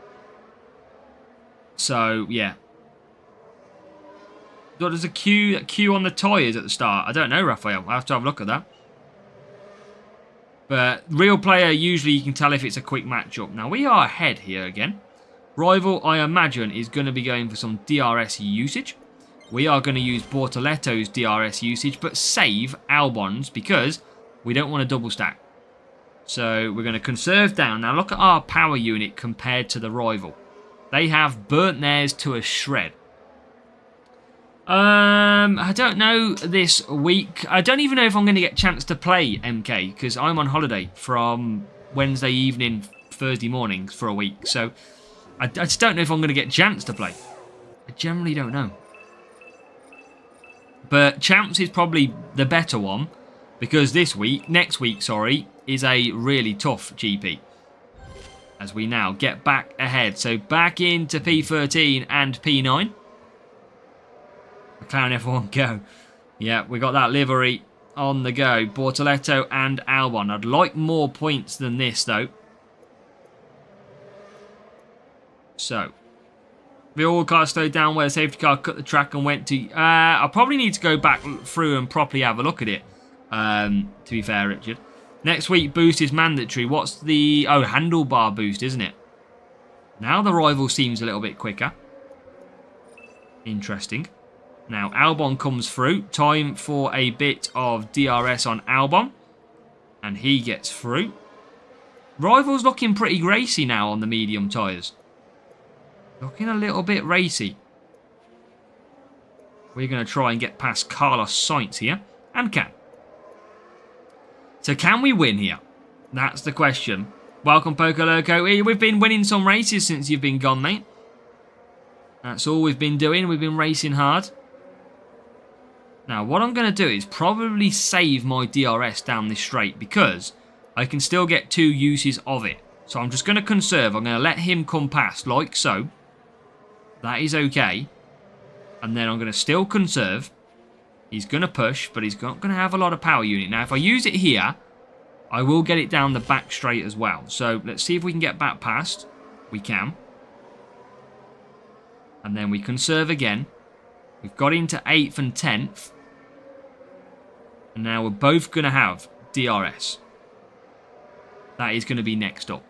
So, yeah. There's a queue on the tyres at the start. I don't know, Raphael. I have to have a look at that. But real player, usually you can tell if it's a quick matchup. Now, we are ahead here again. Rival, I imagine, is going to be going for some DRS usage. We are going to use Bortoletto's DRS usage, but save Albon's because we don't want to double stack. So we're going to conserve down. Now, look at our power unit compared to the Rival. They have burnt theirs to a shred. I don't know this week. I don't even know if I'm going to get a chance to play MK because I'm on holiday from Wednesday evening, Thursday mornings for a week. So I just don't know if I'm going to get a chance to play. I generally don't know. But Champs is probably the better one because next week, is a really tough GP. As we now get back ahead. So back into P13 and P9. McLaren F1 go. Yeah, we got that livery on the go. Bortoletto and Albon. I'd like more points than this, though. So, the all car slowed down where the safety car cut the track and went to... I probably need to go back through and properly have a look at it. To be fair, Richard. Next week, boost is mandatory. What's the... Oh, handlebar boost, isn't it? Now the Rival seems a little bit quicker. Interesting. Now, Albon comes through. Time for a bit of DRS on Albon. And he gets through. Rival's looking pretty racy now on the medium tyres. Looking a little bit racy. We're going to try and get past Carlos Sainz here. And can. So can we win here? That's the question. Welcome, Poco Loco. We've been winning some races since you've been gone, mate. That's all we've been doing. We've been racing hard. Now, what I'm going to do is probably save my DRS down this straight because I can still get 2 uses of it. So I'm just going to conserve. I'm going to let him come past like so. That is okay. And then I'm going to still conserve. He's going to push, but he's not going to have a lot of power unit. Now, if I use it here, I will get it down the back straight as well. So let's see if we can get back past. We can. And then we conserve again. We've got into 8th and 10th. And now we're both going to have DRS. That is going to be next up.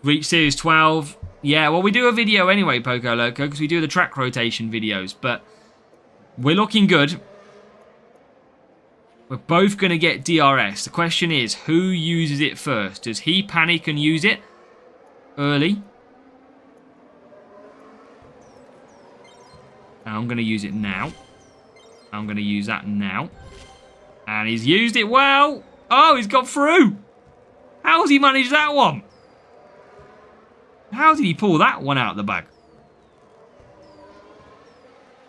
Reach Series 12. Yeah, well, we do a video anyway, Poco Loco, because we do the track rotation videos. But we're looking good. We're both going to get DRS. The question is, who uses it first? Does he panic and use it early? I'm going to use it now. I'm going to use that now. And he's used it well. Oh, he's got through. How has he managed that one? How did he pull that one out of the bag?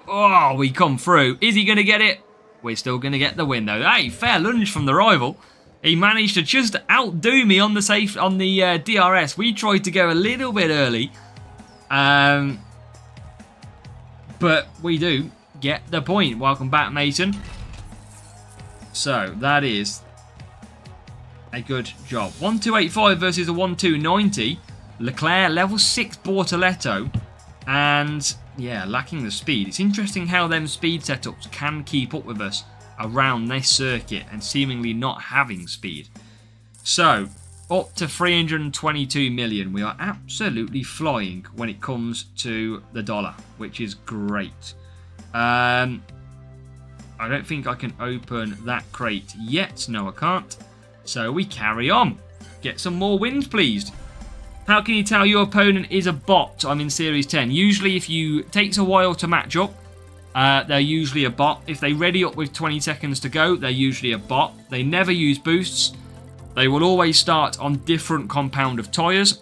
Oh, we come through. Is he going to get it? We're still going to get the win, though. Hey, fair lunge from the rival. He managed to just outdo me on the DRS. We tried to go a little bit early. But we do get the point. Welcome back, Mason. So, that is a good job. 1285 versus a 1290. Leclerc, level 6 Bortoletto. And, yeah, lacking the speed. It's interesting how them speed setups can keep up with us around this circuit and seemingly not having speed. So, up to 322 million. We are absolutely flying when it comes to the dollar, which is great. I don't think I can open that crate yet. No, I can't. So we carry on. Get some more wins, please. How can you tell your opponent is a bot? I'm in Series 10. Usually if it takes a while to match up, they're usually a bot. If they ready up with 20 seconds to go, they're usually a bot. They never use boosts. They will always start on different compound of tyres.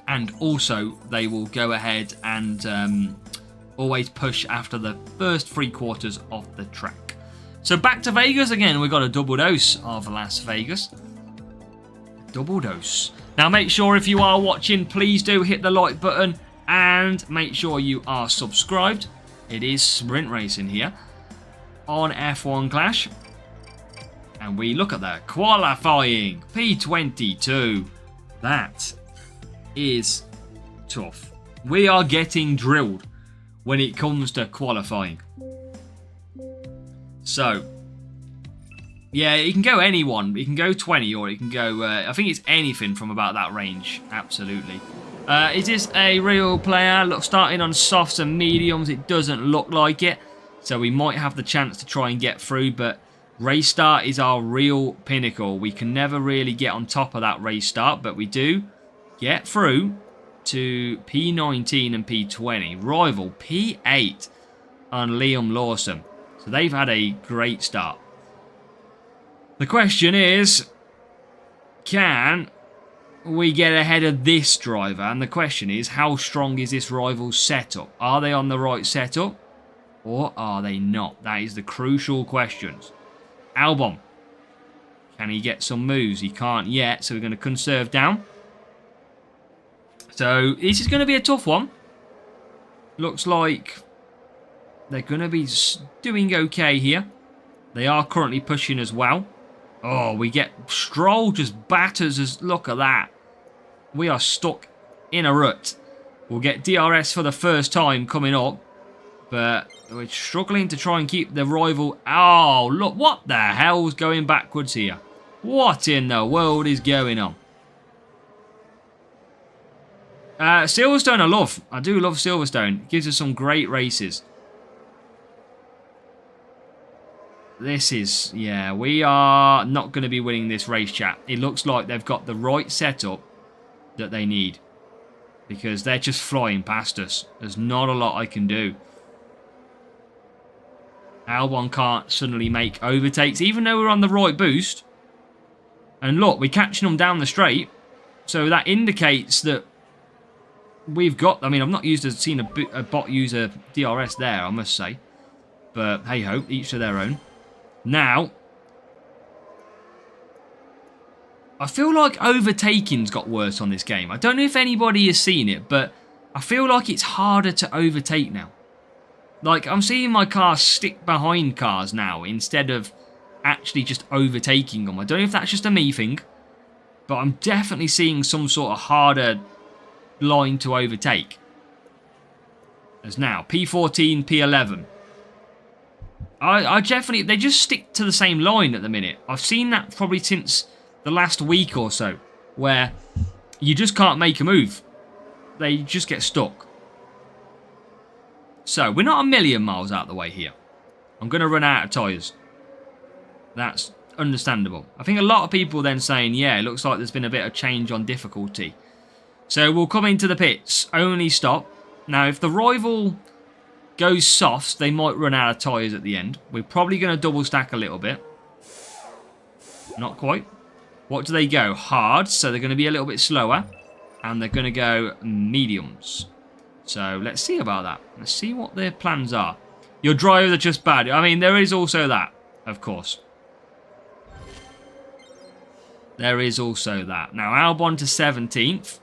And also, they will go ahead and always push after the first 3 quarters of the track. So back to Vegas again. We've got a double dose of Las Vegas. Double dose. Now make sure if you are watching, please do hit the like button. And make sure you are subscribed. It is sprint racing here on F1 Clash. And we look at the qualifying. P22. That is tough. We are getting drilled when it comes to qualifying. So, yeah, it can go anyone. It can go 20 or it can go, I think it's anything from about that range. Absolutely. Is this a real player? Look, starting on softs and mediums, it doesn't look like it. So we might have the chance to try and get through, but race start is our real pinnacle. We can never really get on top of that race start, but we do get through to P19 and P20. Rival P8 on Liam Lawson. So they've had a great start. The question is, can we get ahead of this driver? And the question is, how strong is this rival's setup? Are they on the right setup or are they not? That is the crucial questions. Albon, can he get some moves? He can't yet, so we're going to conserve down. So this is going to be a tough one. Looks like they're going to be doing okay here. They are currently pushing as well. Oh, we get Stroll just batters us. Look at that. We are stuck in a rut. We'll get DRS for the first time coming up. But we're struggling to try and keep the rival. Oh, look. What the hell's going backwards here? What in the world is going on? Silverstone I love. I do love Silverstone. It gives us some great races. This is, yeah, we are not going to be winning this race, chat. It looks like they've got the right setup that they need. Because they're just flying past us. There's not a lot I can do. Albon can't suddenly make overtakes, even though we're on the right boost. And look, we're catching them down the straight. So that indicates that we've got, I mean, I've not seen a bot use a DRS there, I must say. But hey ho, each to their own. Now, I feel like overtaking's got worse on this game. I don't know if anybody has seen it, but I feel like it's harder to overtake now. Like, I'm seeing my car stick behind cars now instead of actually just overtaking them. I don't know if that's just a me thing, but I'm definitely seeing some sort of harder line to overtake. As now, P14, P11. I definitely, they just stick to the same line at the minute. I've seen that probably since the last week or so, where you just can't make a move. They just get stuck. So, we're not a million miles out of the way here. I'm going to run out of tyres. That's understandable. I think a lot of people then saying, yeah, it looks like there's been a bit of change on difficulty. So, we'll come into the pits. Only stop. Now, if the rival goes softs, they might run out of tyres at the end. We're probably going to double stack a little bit. Not quite. What do they go? Hard, so they're going to be a little bit slower. And they're going to go mediums. So let's see about that. Let's see what their plans are. Your drivers are just bad. I mean, there is also that, of course. There is also that. Now, Albon to 17th.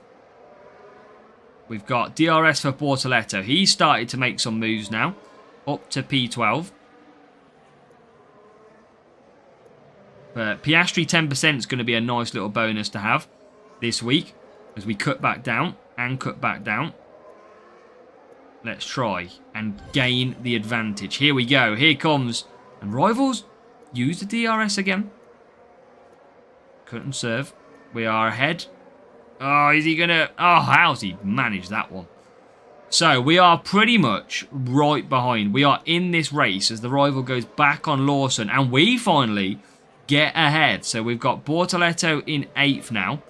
We've got DRS for Bortoleto. He's started to make some moves now. Up to P12. But Piastri 10% is going to be a nice little bonus to have this week. As we cut back down and cut back down. Let's try and gain the advantage. Here we go. Here comes. And rivals use the DRS again. Couldn't serve. We are ahead. Oh, is he going to... Oh, how's he managed that one? So, we are pretty much right behind. We are in this race as the rival goes back on Lawson. And we finally get ahead. So, we've got Bortoleto in 8th now.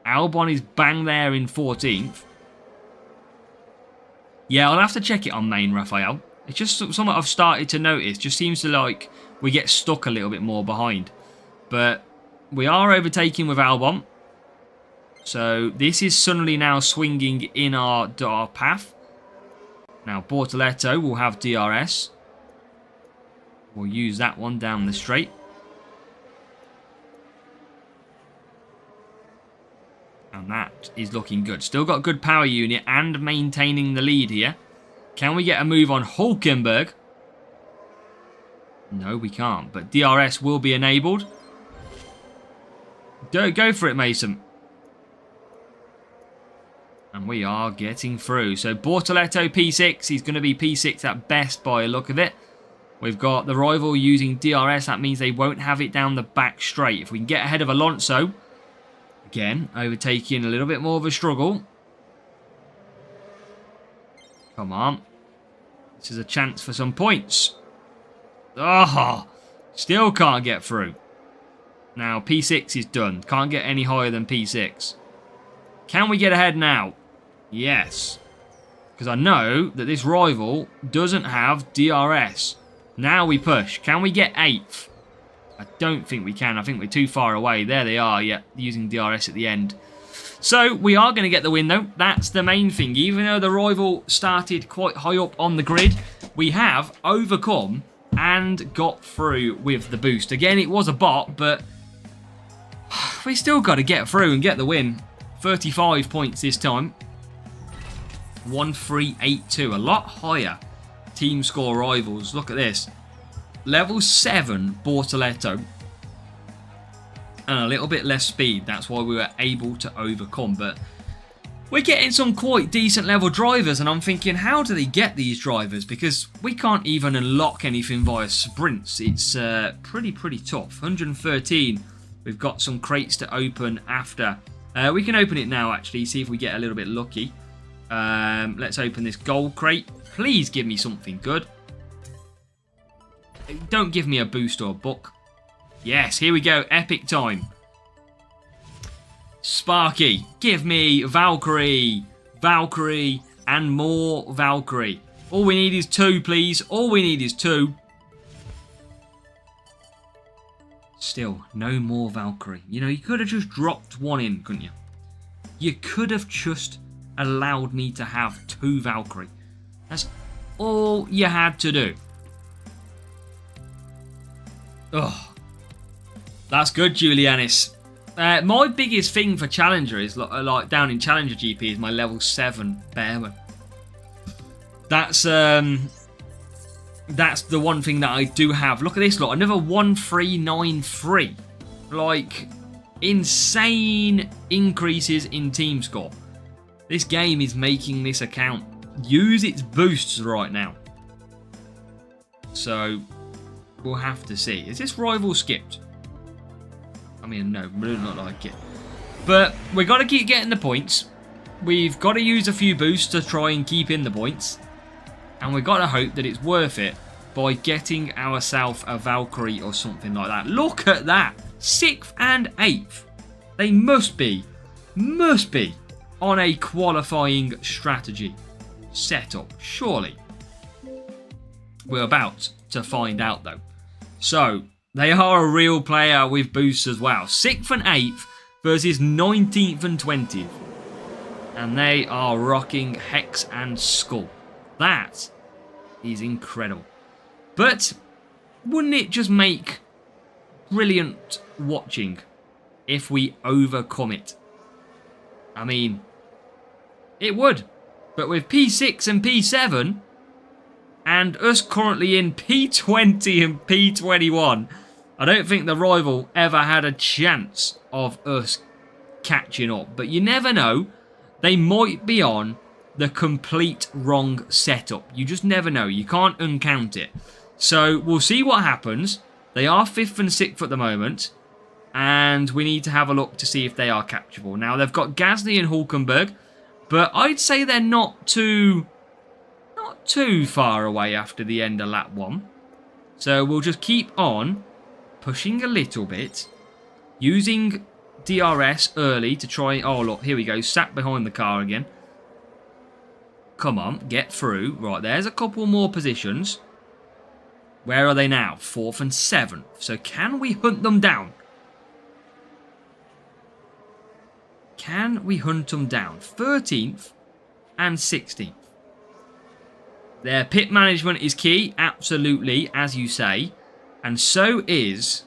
Albon is bang there in 14th. Yeah, I'll have to check it on main, Raphael. It's just something I've started to notice. Just seems to like we get stuck a little bit more behind. But we are overtaking with Albon. So this is suddenly now swinging in our path. Now Bortoleto will have DRS. We'll use that one down the straight. And that is looking good. Still got good power unit and maintaining the lead here. Can we get a move on Hulkenberg? No, we can't. But DRS will be enabled. Go for it, Mason. And we are getting through. So Bortoleto P6. He's going to be P6 at best by a look of it. We've got the rival using DRS. That means they won't have it down the back straight. If we can get ahead of Alonso... Again, overtaking a little bit more of a struggle. Come on. This is a chance for some points. Oh, still can't get through. Now, P6 is done. Can't get any higher than P6. Can we get ahead now? Yes. Because I know that this rival doesn't have DRS. Now we push. Can we get 8th? I don't think we can. I think we're too far away. There they are, yeah, using DRS at the end. So, we are going to get the win, though. That's the main thing. Even though the rival started quite high up on the grid, we have overcome and got through with the boost. Again, it was a bot, but we still got to get through and get the win. 35 points this time. 1-3-8-2. A lot higher team score rivals. Look at this. Level 7 Bortoleto. And a little bit less speed. That's why we were able to overcome. But we're getting some quite decent level drivers. And I'm thinking, how do they get these drivers? Because we can't even unlock anything via sprints. It's pretty tough. 113. We've got some crates to open after. We can open it now, actually. See if we get a little bit lucky. Let's open this gold crate. Please give me something good. Don't give me a boost or a book. Yes, here we go. Epic time. Sparky. Give me Valkyrie. Valkyrie. And more Valkyrie. All we need is 2, please. All we need is 2. Still, no more Valkyrie. You know, you could have just dropped 1 in, couldn't you? You could have just allowed me to have 2 Valkyrie. That's all you had to do. Oh, that's good, Julianis. My biggest thing for Challenger is like down in Challenger GP is my level 7 Bearman. That's the one thing that I do have. Look at this, look, another 1393. Like insane increases in team score. This game is making this account use its boosts right now. So we'll have to see. Is this rival skipped? I mean, no, really not like it. But we've got to keep getting the points. We've got to use a few boosts to try and keep in the points. And we've got to hope that it's worth it by getting ourselves a Valkyrie or something like that. Look at that. 6th and 8th. They must be on a qualifying strategy setup, surely. We're about to find out though. So, they are a real player with boosts as well. 6th and 8th versus 19th and 20th. And they are rocking Hex and Skull. That is incredible. But wouldn't it just make brilliant watching if we overcome it? I mean, it would. But with P6 and P7, and us currently in P20 and P21, I don't think the rival ever had a chance of us catching up. But you never know. They might be on the complete wrong setup. You just never know. You can't uncount it. So we'll see what happens. They are 5th and 6th at the moment. And we need to have a look to see if they are capturable. Now, they've got Gasly and Hulkenberg. But I'd say they're not too far away after the end of lap 1. So we'll just keep on pushing a little bit. Using DRS early to try... Oh, look, here we go. Sat behind the car again. Come on, get through. Right, there's a couple more positions. Where are they now? 4th and 7th. So can we hunt them down? Can we hunt them down? 13th and 16th. Their pit management is key, absolutely, as you say. And so is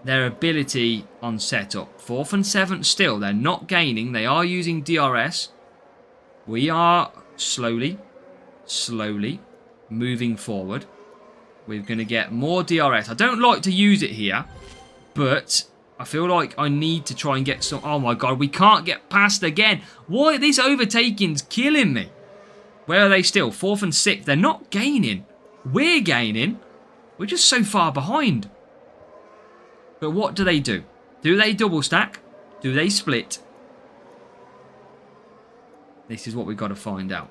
their ability on setup. 4th and 7th still. They're not gaining. They are using DRS. We are slowly moving forward. We're going to get more DRS. I don't like to use it here, but I feel like I need to try and get some... Oh my god, we can't get past again. Why? This overtaking's killing me. Where are they still? 4th and 6th. They're not gaining. We're gaining. We're just so far behind. But what do? Do they double stack? Do they split? This is what we've got to find out.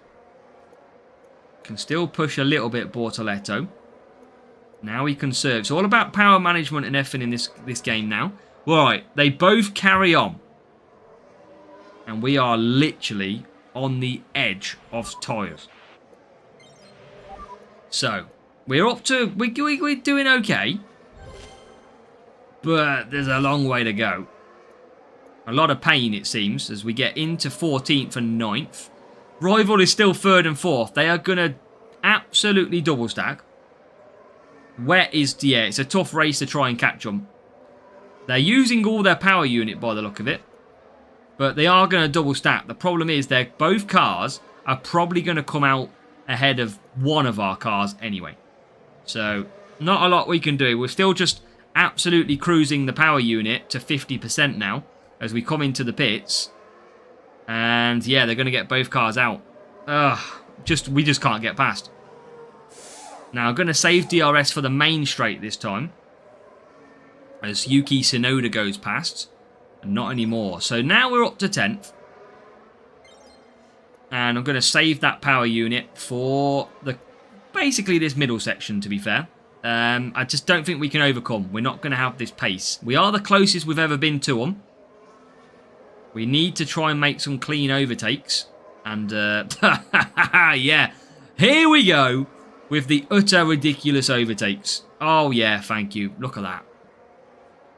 Can still push a little bit, Bortoletto. Now he can serve. It's all about power management and effing in this game now. Right, they both carry on. And we are literally on the edge of tyres. So, we're up to... We're doing okay. But there's a long way to go. A lot of pain, it seems, as we get into 14th and 9th. Rival is still 3rd and 4th. They are going to absolutely double stack. Where is... Yeah, it's a tough race to try and catch them. They're using all their power unit by the look of it. But they are going to double stack. The problem is both cars are probably going to come out ahead of one of our cars anyway. So, not a lot we can do. We're still just absolutely cruising the power unit to 50% now as we come into the pits. And yeah, they're going to get both cars out. We just can't get past. Now, I'm going to save DRS for the main straight this time. As Yuki Tsunoda goes past. And not anymore. So now we're up to 10th. And I'm going to save that power unit for basically this middle section, to be fair. I just don't think we can overcome. We're not going to have this pace. We are the closest we've ever been to them. We need to try and make some clean overtakes. And, yeah. Here we go with the utter ridiculous overtakes. Oh, yeah, thank you. Look at that.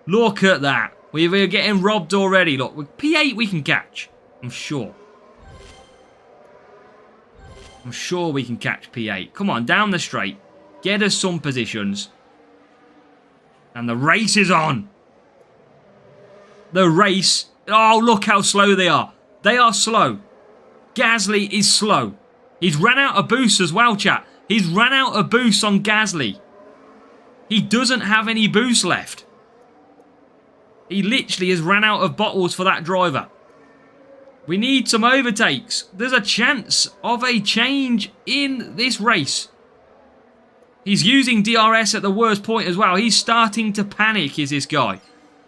Look at that. We're getting robbed already. Look, with P8 we can catch. I'm sure. I'm sure we can catch P8. Come on, down the straight. Get us some positions. And the race is on. The race. Oh, look how slow they are. They are slow. Gasly is slow. He's ran out of boosts as well, chat. He's ran out of boosts on Gasly. He doesn't have any boost left. He literally has ran out of bottles for that driver. We need some overtakes. There's a chance of a change in this race. He's using DRS at the worst point as well. He's starting to panic, is this guy.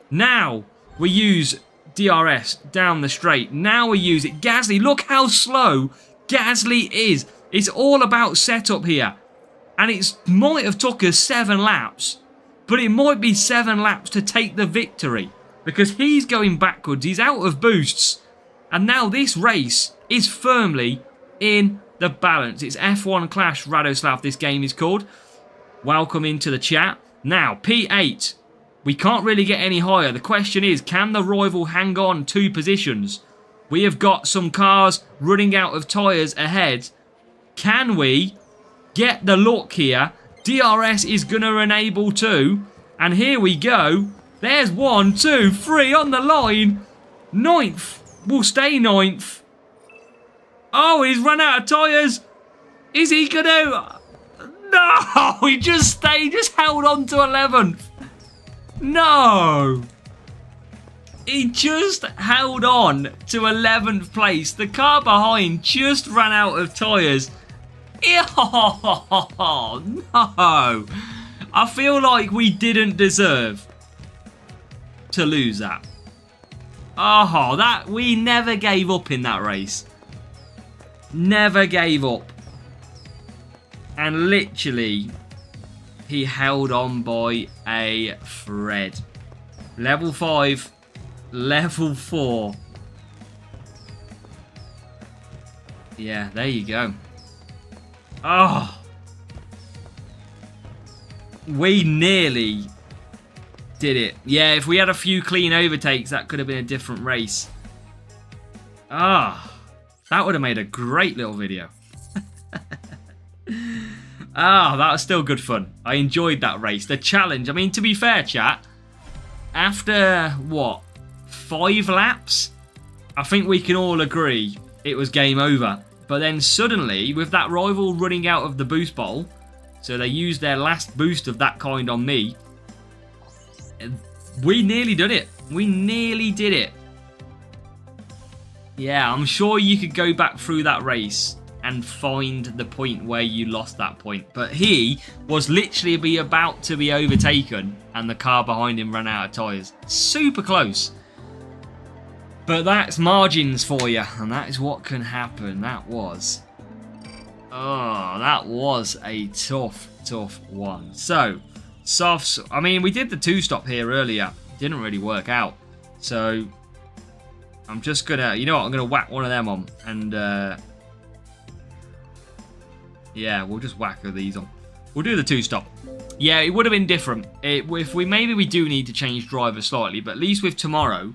Now, we use DRS down the straight. Now we use it. Gasly, look how slow Gasly is. It's all about setup here. And it might have took us 7 laps. But it might be 7 laps to take the victory. Because he's going backwards. He's out of boosts. And now this race is firmly in the balance. It's F1 Clash Radoslav, this game is called. Welcome into the chat. Now, P8. We can't really get any higher. The question is, can the rival hang on 2 positions? We have got some cars running out of tyres ahead. Can we get the look here? DRS is going to enable 2. And here we go. There's 1, 2, 3 on the line. 9th. We'll stay 9th. Oh, he's run out of tyres. Is he going to... No, he just held on to 11th. No. He just held on to 11th place. The car behind just ran out of tyres. Oh, no. I feel like we didn't deserve to lose that. Oh, that we never gave up in that race. Never gave up. And literally, he held on by a thread. Level 5, level 4. Yeah, there you go. Oh. We nearly did it. Yeah, if we had a few clean overtakes, that could have been a different race. Ah, that would have made a great little video. Ah, that was still good fun. I enjoyed that race. The challenge, I mean, to be fair, chat, after, what, 5 laps? I think we can all agree it was game over. But then suddenly, with that rival running out of the boost bowl, so they used their last boost of that kind on me, we nearly did it. We nearly did it. Yeah, I'm sure you could go back through that race and find the point where you lost that point. But he was literally about to be overtaken and the car behind him ran out of tyres. Super close. But that's margins for you, and that is what can happen. That was a tough one. So, softs, I mean, we did the 2-stop here earlier. Didn't really work out. So, I'm just gonna, you know what, I'm gonna whack one of them on. And, yeah, we'll just whack these on. We'll do the 2-stop. Yeah, it would have been different. Maybe we do need to change driver slightly, but at least with tomorrow,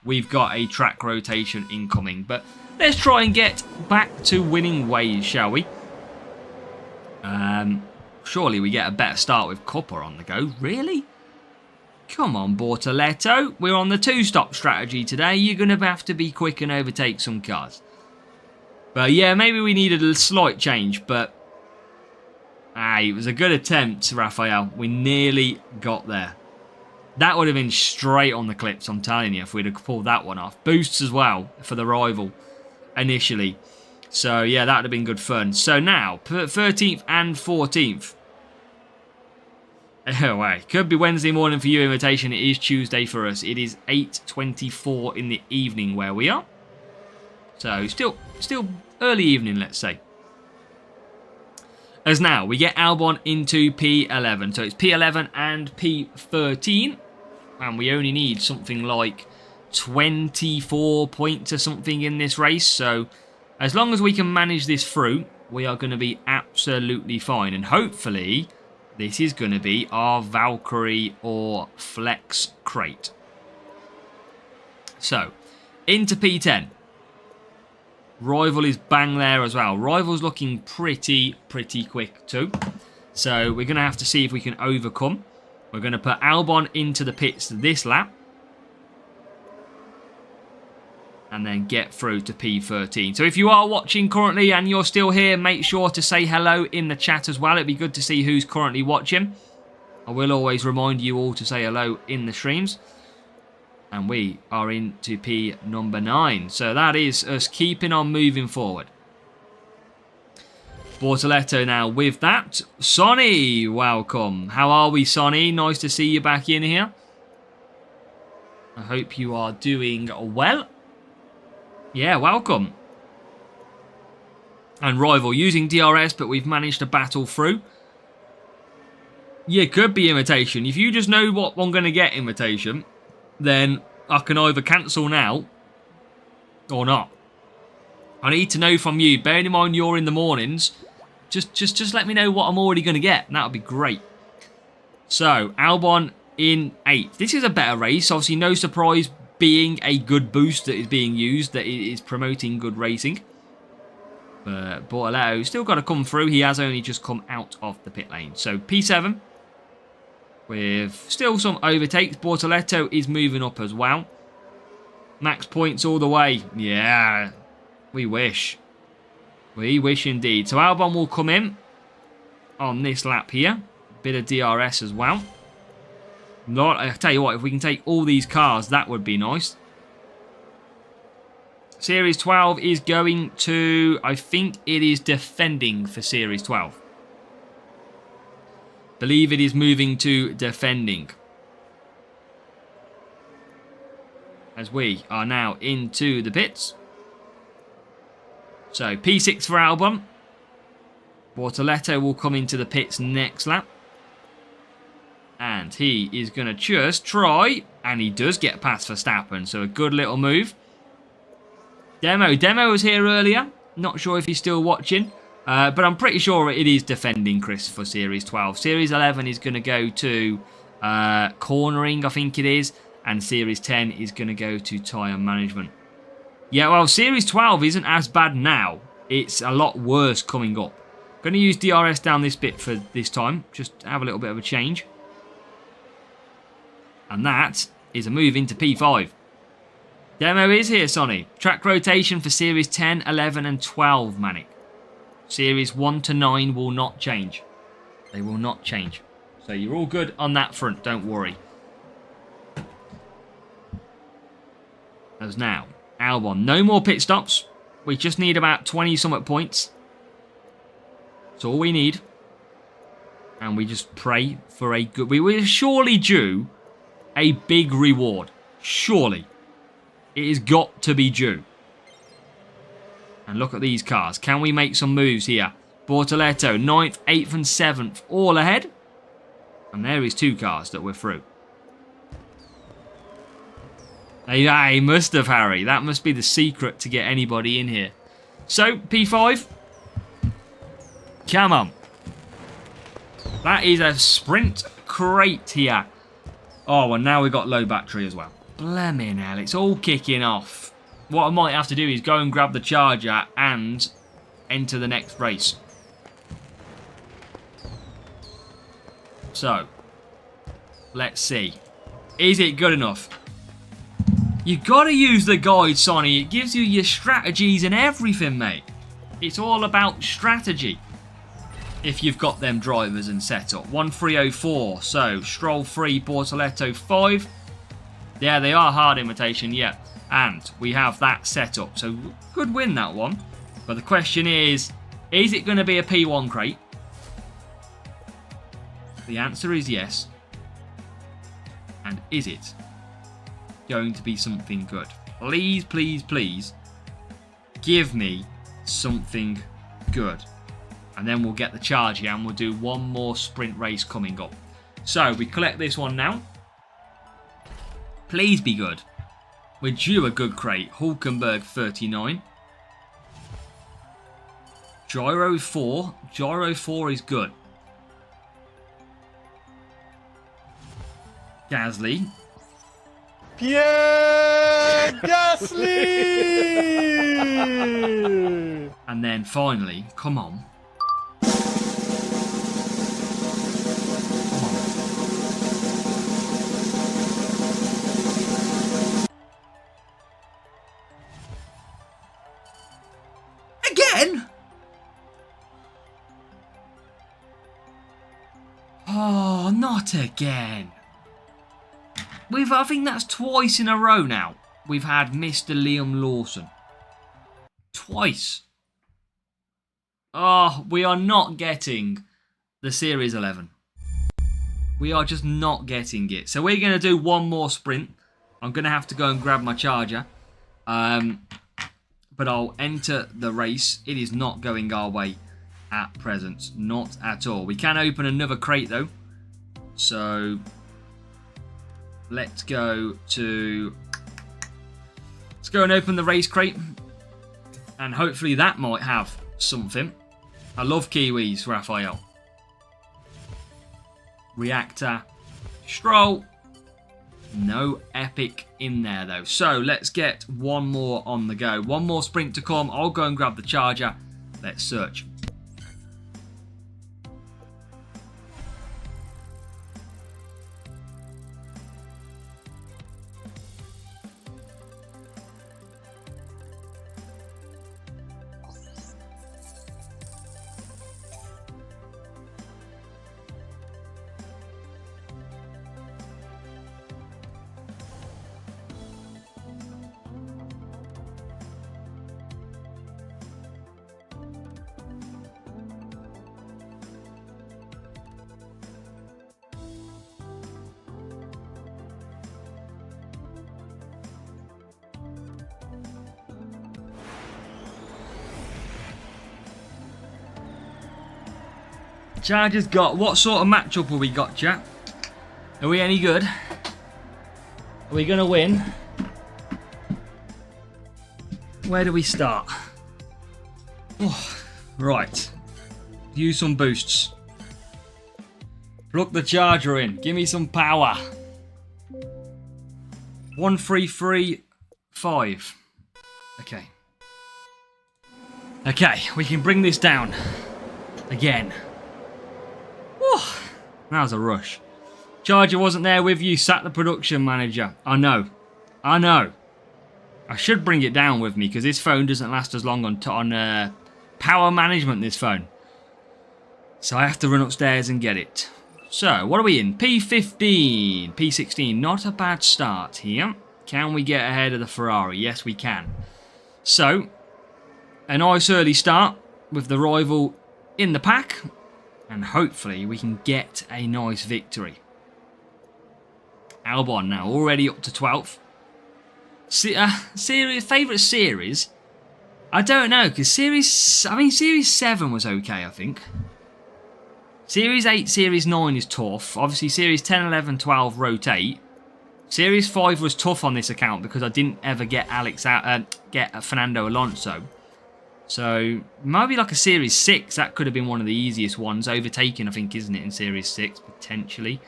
we've got a track rotation incoming. But let's try and get back to winning ways, shall we? Surely we get a better start with Cupper on the go. Really? Come on, Bortoletto. We're on the 2-stop strategy today. You're going to have to be quick and overtake some cars. But yeah, maybe we needed a slight change, but it was a good attempt, Raphael. We nearly got there. That would have been straight on the clips, I'm telling you, if we'd have pulled that one off. Boosts as well for the rival initially. So yeah, that would have been good fun. So now, 13th and 14th. Anyway, could be Wednesday morning for you, Invitation. It is Tuesday for us. It is 8:24 in the evening where we are. So still early evening, let's say. As now, we get Albon into P11. So it's P11 and P13. And we only need something like 24 points or something in this race. So as long as we can manage this through, we are going to be absolutely fine. And hopefully, this is going to be our Valkyrie or Flex crate. So, into P10. Rival is bang there as well. Rival's looking pretty quick too. So we're going to have to see if we can overcome. We're going to put Albon into the pits this lap. And then get through to P13. So if you are watching currently and you're still here, make sure to say hello in the chat as well. It'd be good to see who's currently watching. I will always remind you all to say hello in the streams. And we are into P number 9. So that is us keeping on moving forward. Bortoletto now with that. Sonny, welcome. How are we, Sonny? Nice to see you back in here. I hope you are doing well. Yeah, welcome. And rival using DRS, but we've managed to battle through. Yeah, could be invitation. If you just know what I'm going to get invitation, then I can either cancel now or not. I need to know from you. Bearing in mind you're in the mornings, just let me know what I'm already going to get. That would be great. So, Albon in 8th. This is a better race. Obviously, no surprise being a good boost that is being used, that it is promoting good racing. But Bortoletto still got to come through. He has only just come out of the pit lane. So, P7 with still some overtakes. Bortoletto is moving up as well. Max points all the way. Yeah, we wish. We wish indeed. So, Albon will come in on this lap here. Bit of DRS as well. I tell you what, if we can take all these cars, that would be nice. Series 12 is going to, I think it is defending for Series 12. Believe it is moving to defending. As we are now into the pits. So, P6 for Albon. Bortoletto will come into the pits next lap. And he is going to just try, and he does get past Verstappen, so a good little move. Demo was here earlier, not sure if he's still watching, but I'm pretty sure it is defending, Chris, for Series 12. Series 11 is going to go to cornering, I think it is, and Series 10 is going to go to tyre management. Yeah, well, Series 12 isn't as bad now. It's a lot worse coming up. Going to use DRS down this bit for this time, just have a little bit of a change. And that is a move into P5. Demo is here, Sonny. Track rotation for Series 10, 11 and 12, Manic. Series 1 to 9 will not change. They will not change. So you're all good on that front, don't worry. As now, Albon, no more pit stops. We just need about 20-something points. That's all we need. And we just pray for a good... We were surely due a big reward. Surely. It has got to be due. And look at these cars. Can we make some moves here? Bortoletto, 9th, 8th and 7th, all ahead. And there is 2 cars that we're through. He must have, Harry. That must be the secret to get anybody in here. So, P5. Come on. That is a sprint crate here. Oh, and now we've got low battery as well. Blemmin' hell, it's all kicking off. What I might have to do is go and grab the charger and enter the next race. So, let's see. Is it good enough? You've got to use the guide, Sonny. It gives you your strategies and everything, mate. It's all about strategy. If you've got them drivers and setup. 1304. So, Stroll 3, Bortoletto 5. Yeah, they are hard imitation, yeah. And we have that set up. So, could win that one. But the question is it going to be a P1 crate? The answer is yes. And is it going to be something good? Please, please, please give me something good. And then we'll get the charge here and we'll do one more sprint race coming up. So, we collect this one now. Please be good. We're due a good crate. Hulkenberg 39. Gyro 4. Gyro 4 is good. Gasly. Pierre Gasly! And then finally, come on. Again? Oh, not again. I think that's twice in a row now. We've had Mr. Liam Lawson. Twice. Oh, we are not getting the Series 11. We are just not getting it. So we're going to do one more sprint. I'm going to have to go and grab my charger. But I'll enter the race. It is not going our way at present. Not at all. We can open another crate though. So let's go and open the race crate. And hopefully that might have something. I love Kiwis, Raphael. Reactor. Stroll. No epic in there though. So let's get one more on the go. One more sprint to come. I'll go and grab the charger. Let's search. Charger's got... What sort of matchup have we got, chat? Are we any good? Are we going to win? Where do we start? Oh, right. Use some boosts. Plug the charger in. Give me some power. 1, 3, 3, 5. Okay. Okay, we can bring this down. Again. That was a rush. Charger wasn't there with you, sat the production manager. I know. I should bring it down with me because this phone doesn't last as long on power management, this phone. So I have to run upstairs and get it. So, what are we in? P15, P16. Not a bad start here. Can we get ahead of the Ferrari? Yes, we can. So, a nice early start with the rival in the pack. And hopefully we can get a nice victory. Albon now already up to 12th. Favourite series? I don't know, because Series 7 was okay, I think. Series 8, Series 9 is tough. Obviously Series 10, 11, 12 rotate. Series 5 was tough on this account because I didn't ever get Fernando Alonso. So, maybe like a Series 6, that could have been one of the easiest ones. Overtaken, I think, isn't it, in Series 6, potentially.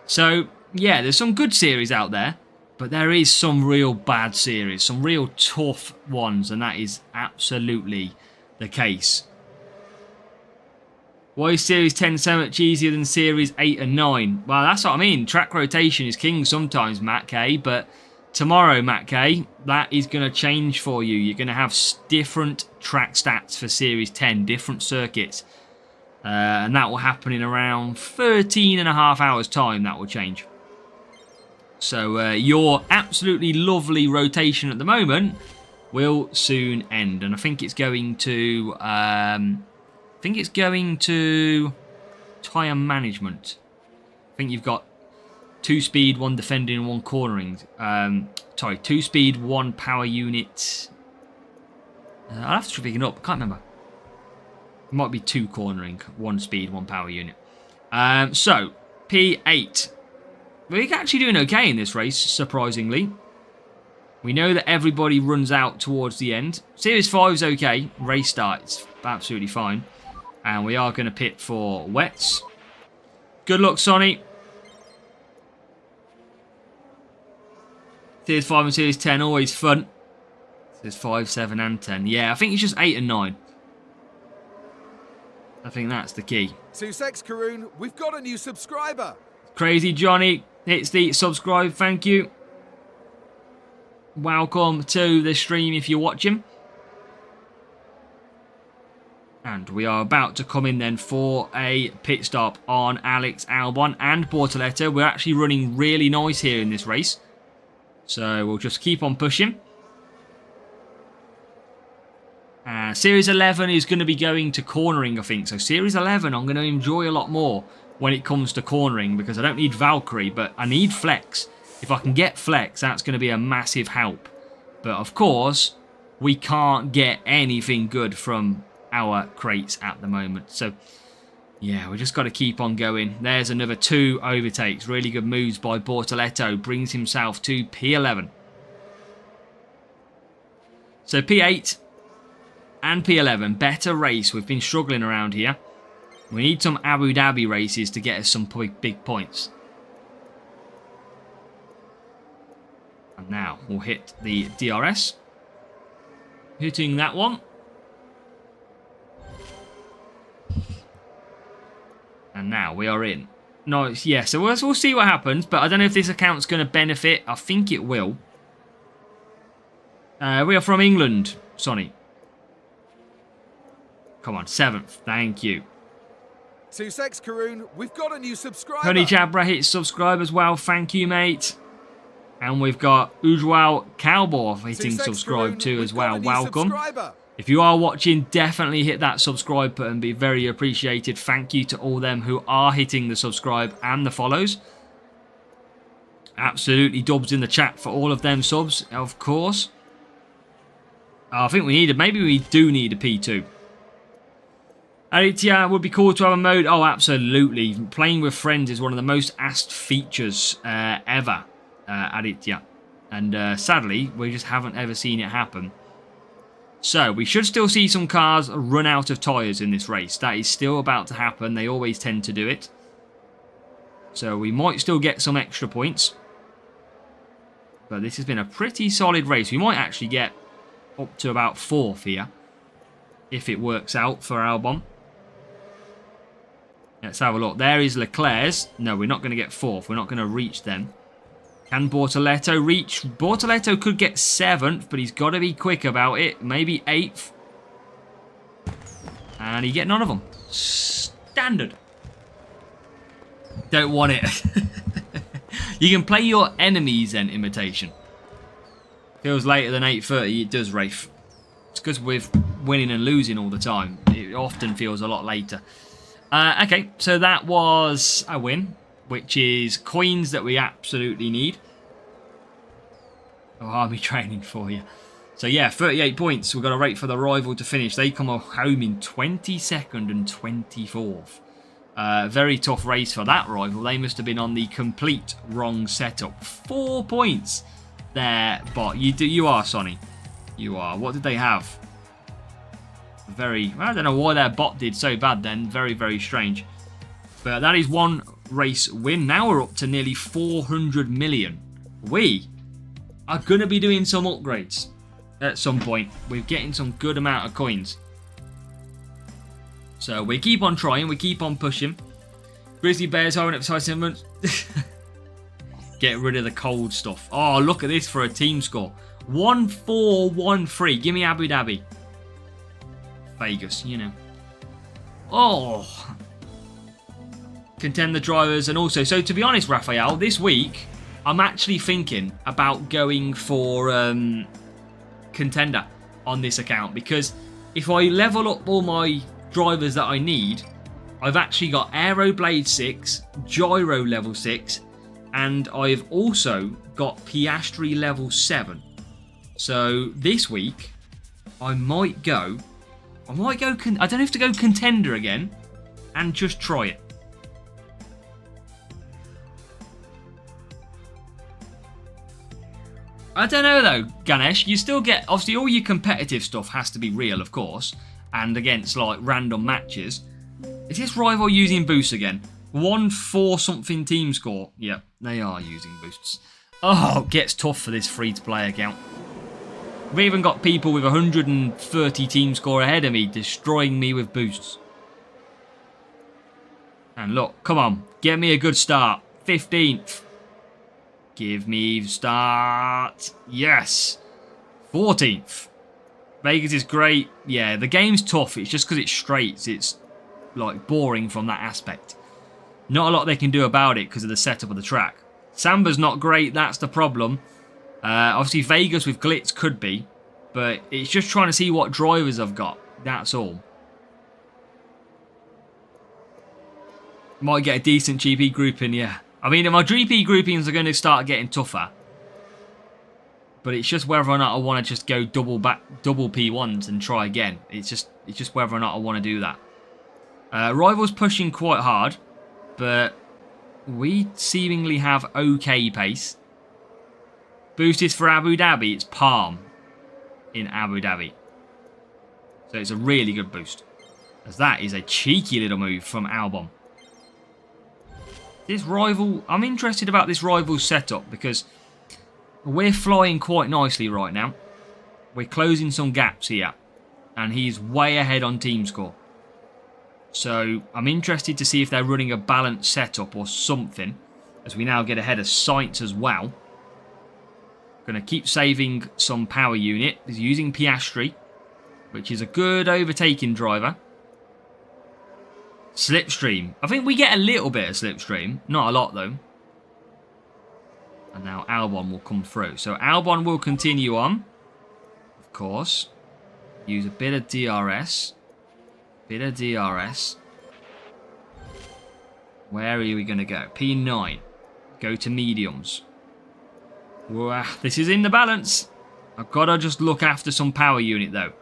So, yeah, there's some good series out there. But there is some real bad series, some real tough ones. And that is absolutely the case. Why is Series 10 so much easier than Series 8 and 9? Well, that's what I mean. Track rotation is king sometimes, Matt K. But tomorrow, Matt K, that is going to change for you. You're going to have different track stats for Series 10, different circuits. And that will happen in around 13 and a half hours time. That will change. So your absolutely lovely rotation at the moment will soon end. And I think it's going to... tyre management. I think you've got 2 speed, 1 defending, and 1 cornering. 2 speed, 1 power unit. I'll have to pick it up. I can't remember. It might be 2 cornering, 1 speed, 1 power unit. So, P8. We're actually doing okay in this race, surprisingly. We know that everybody runs out towards the end. Series 5 is okay. Race start, it's absolutely fine. And we are going to pit for wets. Good luck, Sonny. Series 5 and Series 10, always fun. Series 5, 7 and 10. Yeah, I think it's just 8 and 9. I think that's the key. Sussex Karoon, we've got a new subscriber. Crazy Johnny hits the subscribe, thank you. Welcome to the stream if you're watching. And we are about to come in then for a pit stop on Alex Albon and Bortoleto. We're actually running really nice here in this race. So we'll just keep on pushing. Series 11 is going to be going to cornering, I think. So Series 11 I'm going to enjoy a lot more when it comes to cornering. Because I don't need Valkyrie, but I need Flex. If I can get flex, that's going to be a massive help. But of course, we can't get anything good from our crates at the moment. So, yeah, we just got to keep on going. There's another 2 overtakes. Really good moves by Bortoleto. Brings himself to P11. So P8 and P11. Better race. We've been struggling around here. We need some Abu Dhabi races to get us some big points. And now we'll hit the DRS. Hitting that one. And now we are in. No, yeah, so we'll see what happens. But I don't know if this account's going to benefit. I think it will. We are from England, Sonny. Come on, 7th. Thank you. To Sex Karoon, we've got a new subscriber. Honey Jabra hit subscribe as well. Thank you, mate. And we've got Ujwal Cowboy hitting subscribe too as well. Welcome. If you are watching, definitely hit that subscribe button. Be very appreciated. Thank you to all them who are hitting the subscribe and the follows. Absolutely dubs in the chat for all of them subs, of course. I think we need maybe we do need a P2. Aditya, would be cool to have a mode. Oh, absolutely. Playing with friends is one of the most asked features ever, Aditya. And sadly, we just haven't ever seen it happen. So, we should still see some cars run out of tyres in this race. That is still about to happen. They always tend to do it. So, we might still get some extra points. But this has been a pretty solid race. We might actually get up to about 4th here. If it works out for Albon. Let's have a look. There is Leclerc's. No, we're not going to get 4th. We're not going to reach them. Can Bortoleto reach? Bortoleto could get 7th, but he's got to be quick about it. Maybe 8th. And he get none of them. Standard. Don't want it. You can play your enemies then, imitation. Feels later than 8:30. It does, Rafe. It's because we're winning and losing all the time. It often feels a lot later. Okay, so that was a win, which is coins that we absolutely need. Oh, army training for you. So yeah, 38 points. We've got to wait for the rival to finish. They come home in 22nd and 24th. Very tough race for that rival. They must have been on the complete wrong setup. 4 points there, but you are, Sonny. You are. What did they have? I don't know why their bot did so bad then. Very, very strange. But that is one race win. Now we're up to nearly 400 million. We are going to be doing some upgrades at some point. We're getting some good amount of coins. So we keep on trying. We keep on pushing. Grizzly Bears are an excitement. Get rid of the cold stuff. Oh, look at this for a team score. 1-4-1-3. Give me Abu Dhabi. Vegas, you know. Oh. Contend the drivers. And also, so to be honest, Raphael, this week, I'm actually thinking about going for contender on this account. Because if I level up all my drivers that I need, I've actually got Aeroblade 6, Gyro level 6, and I've also got Piastri level 7. So this week, I might go, I don't have to go contender again, and just try it. I don't know though, Ganesh, you still get, obviously all your competitive stuff has to be real, of course, and against like random matches. Is this rival using boosts again? 1-4 something team score. Yep, they are using boosts. Oh, it gets tough for this free-to-play account. We've even got people with 130 team score ahead of me destroying me with boosts. And look, come on, get me a good start. 15th. Give me start. Yes. 14th. Vegas is great. Yeah, the game's tough. It's just because it's straights. It's like boring from that aspect. Not a lot they can do about it because of the setup of the track. Samba's not great. That's the problem. Obviously, Vegas with glitz could be, but it's just trying to see what drivers I've got. That's all. Might get a decent GP group in, yeah. I mean, my GP groupings are going to start getting tougher. But it's just whether or not I want to just go double P1s and try again. It's just whether or not I want to do that. Rivals pushing quite hard, but we seemingly have okay pace. Boost is for Abu Dhabi. It's Palm in Abu Dhabi. So it's a really good boost. As that is a cheeky little move from Albon. This rival, I'm interested about this rival setup because we're flying quite nicely right now. We're closing some gaps here. And he's way ahead on team score. So I'm interested to see if they're running a balanced setup or something. As we now get ahead of Sainz as well. Going to keep saving some power unit. He's using Piastri, which is a good overtaking driver. Slipstream. I think we get a little bit of slipstream. Not a lot, though. And now Albon will come through. So Albon will continue on. Of course. Use a bit of DRS. Where are we going to go? P9. Go to mediums. Wow, this is in the balance. I've got to just look after some power unit, though.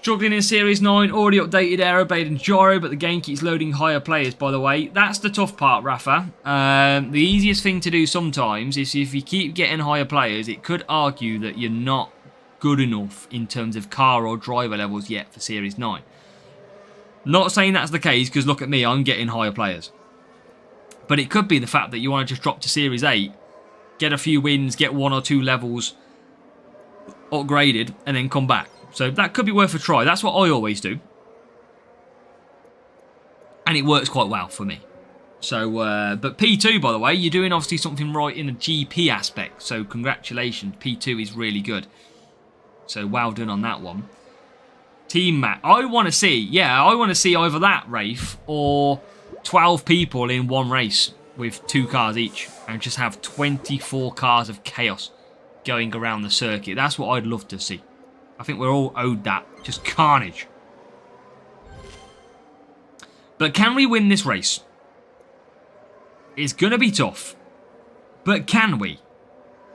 Struggling in Series 9, already updated Aeroblade and Gyro, but the game keeps loading higher players, by the way. That's the tough part, Rafa. The easiest thing to do sometimes is if you keep getting higher players, it could argue that you're not good enough in terms of car or driver levels yet for Series 9. Not saying that's the case, because look at me, I'm getting higher players. But it could be the fact that you want to just drop to Series 8, get a few wins, get 1 or 2 levels upgraded, and then come back. So that could be worth a try. That's what I always do. And it works quite well for me. So, but P2, by the way, you're doing obviously something right in the GP aspect. So congratulations. P2 is really good. So well done on that one. Team Matt. I want to see either that, Rafe, or 12 people in one race with 2 cars each. And just have 24 cars of chaos going around the circuit. That's what I'd love to see. I think we're all owed that. Just carnage. But can we win this race? It's going to be tough. But can we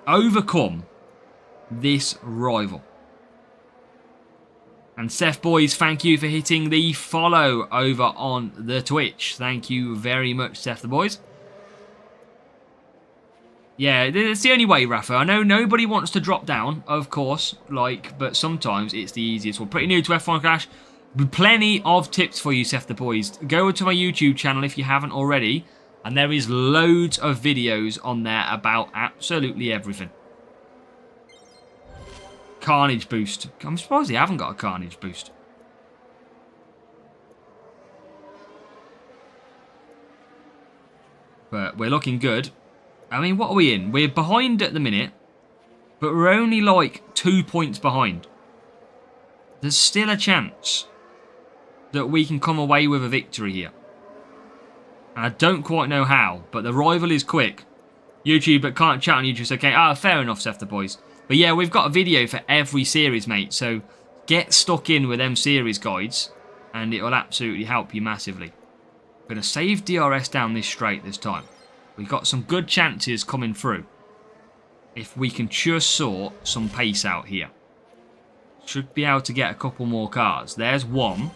overcome this rival? And Seth Boys, thank you for hitting the follow over on the Twitch. Thank you very much, Seth the Boys. Yeah, it's the only way, Rafa. I know nobody wants to drop down, of course, but sometimes it's the easiest. We're pretty new to F1 Clash. Plenty of tips for you, Seth the Boys. Go to my YouTube channel if you haven't already, and there is loads of videos on there about absolutely everything. Carnage boost. I'm surprised they haven't got a carnage boost. But we're looking good. I mean, what are we in? We're behind at the minute, but we're only like 2 points behind. There's still a chance that we can come away with a victory here. And I don't quite know how, but the rival is quick. YouTube, but can't chat on YouTube. Okay, fair enough, Seth the Boys. But yeah, we've got a video for every series, mate. So get stuck in with them series guides, and it will absolutely help you massively. I'm going to save DRS down this straight this time. We've got some good chances coming through. If we can just sort some pace out here. Should be able to get a couple more cars. There's 1.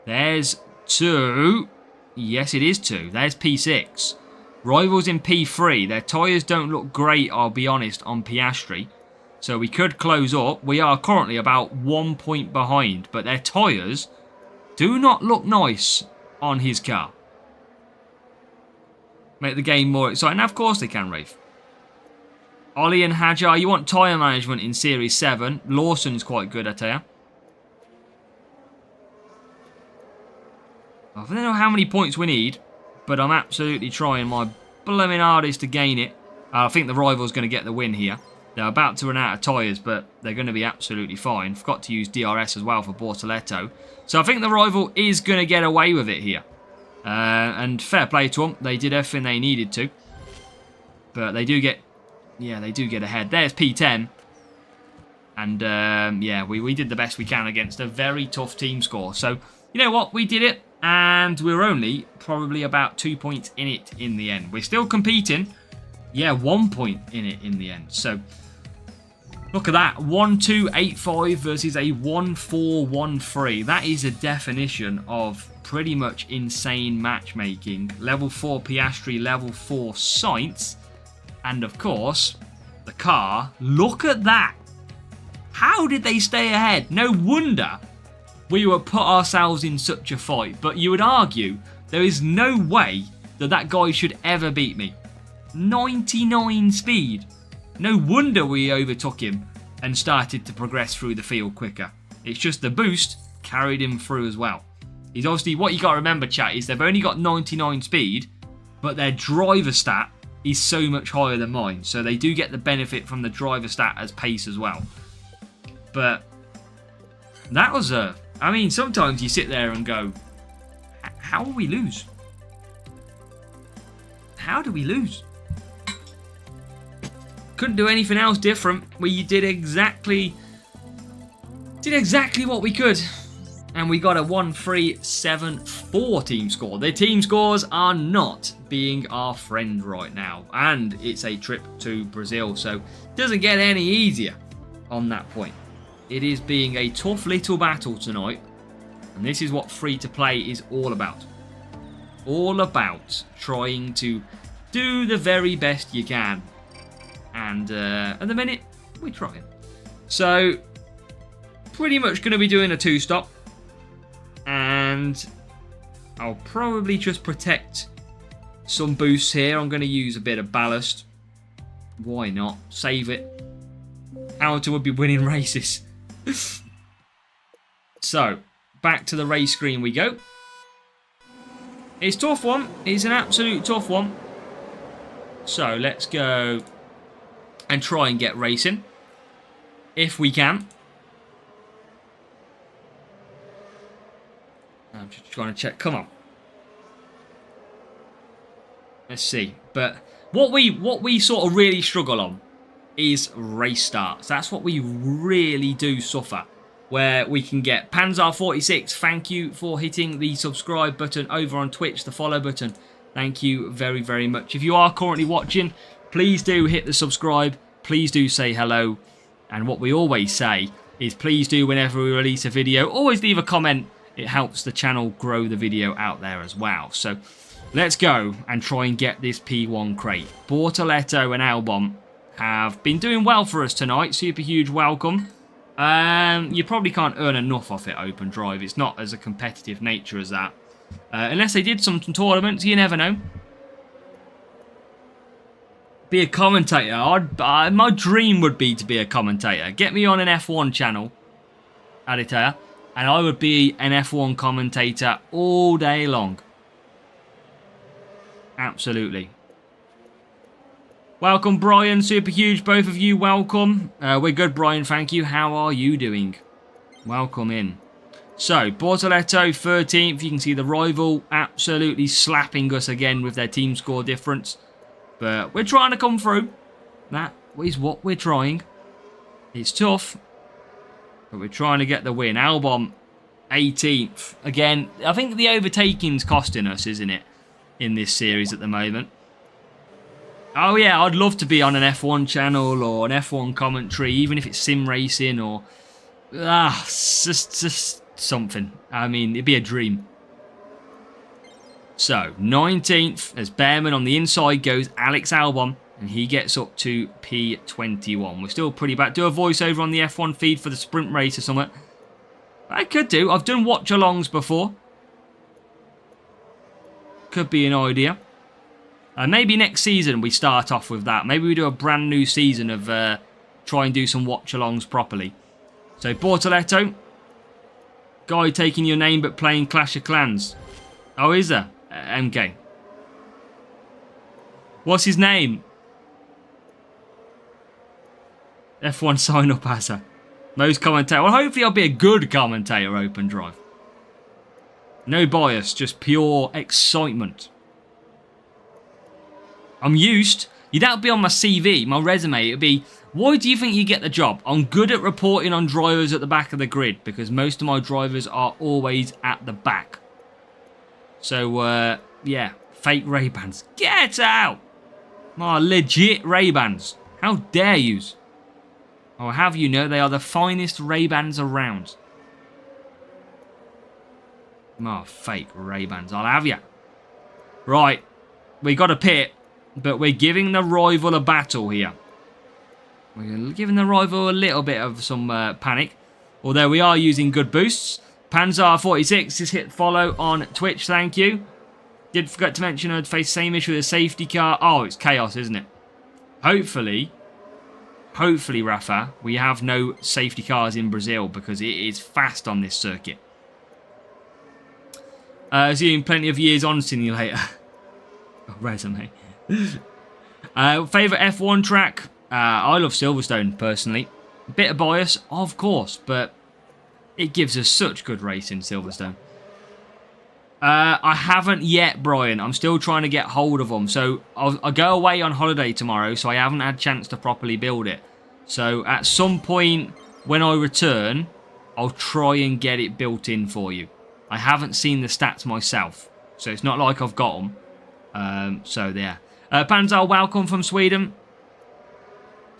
There's 2. Yes, it is 2. There's P6. Rivals in P3. Their tyres don't look great, I'll be honest, on Piastri. So we could close up. We are currently about 1 point behind. But their tyres do not look nice on his car. Make the game more exciting. Of course they can, Rafe. Ollie and Hajar, you want tyre management in Series 7. Lawson's quite good, I tell you. I don't know how many points we need, but I'm absolutely trying my blooming hardest to gain it. I think the rival's going to get the win here. They're about to run out of tyres, but they're going to be absolutely fine. Forgot to use DRS as well for Bortoleto. So I think the rival is going to get away with it here. And fair play to them. They did everything they needed to. But they do get... Yeah, they do get ahead. There's P10. And, yeah, we did the best we can against a very tough team score. So, you know what? We did it. And we're only probably about 2 points in it in the end. We're still competing. Yeah, 1 point in it in the end. So, look at that. 1-2-8-5 versus a 1-4-1-3. That is a definition of pretty much insane matchmaking. Level 4 Piastri, level 4 Sainz. And of course, the car. Look at that. How did they stay ahead? No wonder we would put ourselves in such a fight. But you would argue there is no way that that guy should ever beat me. 99 speed. No wonder we overtook him and started to progress through the field quicker. It's just the boost carried him through as well. He's obviously, what you got to remember, chat, is they've only got 99 speed, but their driver stat is so much higher than mine. So they do get the benefit from the driver stat as pace as well. But that was I mean, sometimes you sit there and go, how will we lose? How do we lose? Couldn't do anything else different. We did exactly what we could. And we got a 1-3-7-4 team score. The team scores are not being our friend right now. And it's a trip to Brazil, so it doesn't get any easier on that point. It is being a tough little battle tonight. And this is what free-to-play is all about. All about trying to do the very best you can. And at the minute, we're trying. So, pretty much going to be doing a 2-stop. And I'll probably just protect some boosts here. I'm going to use a bit of ballast. Why not? Save it. Hamilton would be winning races. So, back to the race screen we go. It's a tough one. It's an absolute tough one. So, let's go and try and get racing. If we can. I'm just trying to check. Come on. Let's see. But what we sort of really struggle on is race starts. That's what we really do suffer. Where we can get Panzar46. Thank you for hitting the subscribe button over on Twitch. The follow button. Thank you very, very much. If you are currently watching, please do hit the subscribe. Please do say hello. And what we always say is please do, whenever we release a video, always leave a comment. It helps the channel grow the video out there as well. So let's go and try and get this P1 crate. Bortoleto and Albon have been doing well for us tonight. Super huge welcome. You probably can't earn enough off it, Open Drive. It's not as a competitive nature as that. Unless they did some tournaments, you never know. Be a commentator. My dream would be to be a commentator. Get me on an F1 channel, Aditya, and I would be an F1 commentator all day long. Absolutely. Welcome, Brian. Super huge. Both of you, welcome. We're good, Brian. Thank you. How are you doing? Welcome in. So, Bortoleto, 13th. You can see the rival absolutely slapping us again with their team score difference. But we're trying to come through. That is what we're trying. It's tough. But we're trying to get the win. Albon, 18th. Again, I think the overtaking's costing us, isn't it? In this series at the moment. Oh yeah, I'd love to be on an F1 channel or an F1 commentary, even if it's sim racing or... just something. I mean, it'd be a dream. So, 19th, as Behrman on the inside goes Alex Albon, and he gets up to P21. We're still pretty bad. Do a voiceover on the F1 feed for the sprint race or something. I could do. I've done watch-alongs before. Could be an idea. Maybe next season we start off with that. Maybe we do a brand new season of try and do some watch-alongs properly. So, Bortoleto. Guy taking your name but playing Clash of Clans. Oh, is there? MK. What's his name? F1 sign up as a most commentator. Well, hopefully I'll be a good commentator, Open Drive. No bias, just pure excitement. I'm used. That would be on my CV, my resume. It would be, why do you think you get the job? I'm good at reporting on drivers at the back of the grid because most of my drivers are always at the back. So, yeah, fake Ray-Bans. Get out! My legit Ray-Bans. How dare yous? I'll have you know they are the finest Ray-Bans around. My fake Ray-Bans. I'll have ya. Right. We got a pit, but we're giving the rival a battle here. We're giving the rival a little bit of some panic. Although we are using good boosts. Panzar46 has hit follow on Twitch. Thank you. Did forget to mention I'd face the same issue with a safety car. Oh, it's chaos, isn't it? Hopefully, Rafa, we have no safety cars in Brazil because it is fast on this circuit. Assuming plenty of years on simulator. Oh, resume. Favourite F1 track? I love Silverstone, personally. A bit of bias, of course, but it gives us such good racing, Silverstone. I haven't yet, Brian. I'm still trying to get hold of them. So I'll go away on holiday tomorrow, so I haven't had a chance to properly build it. So at some point when I return, I'll try and get it built in for you. I haven't seen the stats myself, so it's not like I've got them. So there. Panzer, welcome from Sweden.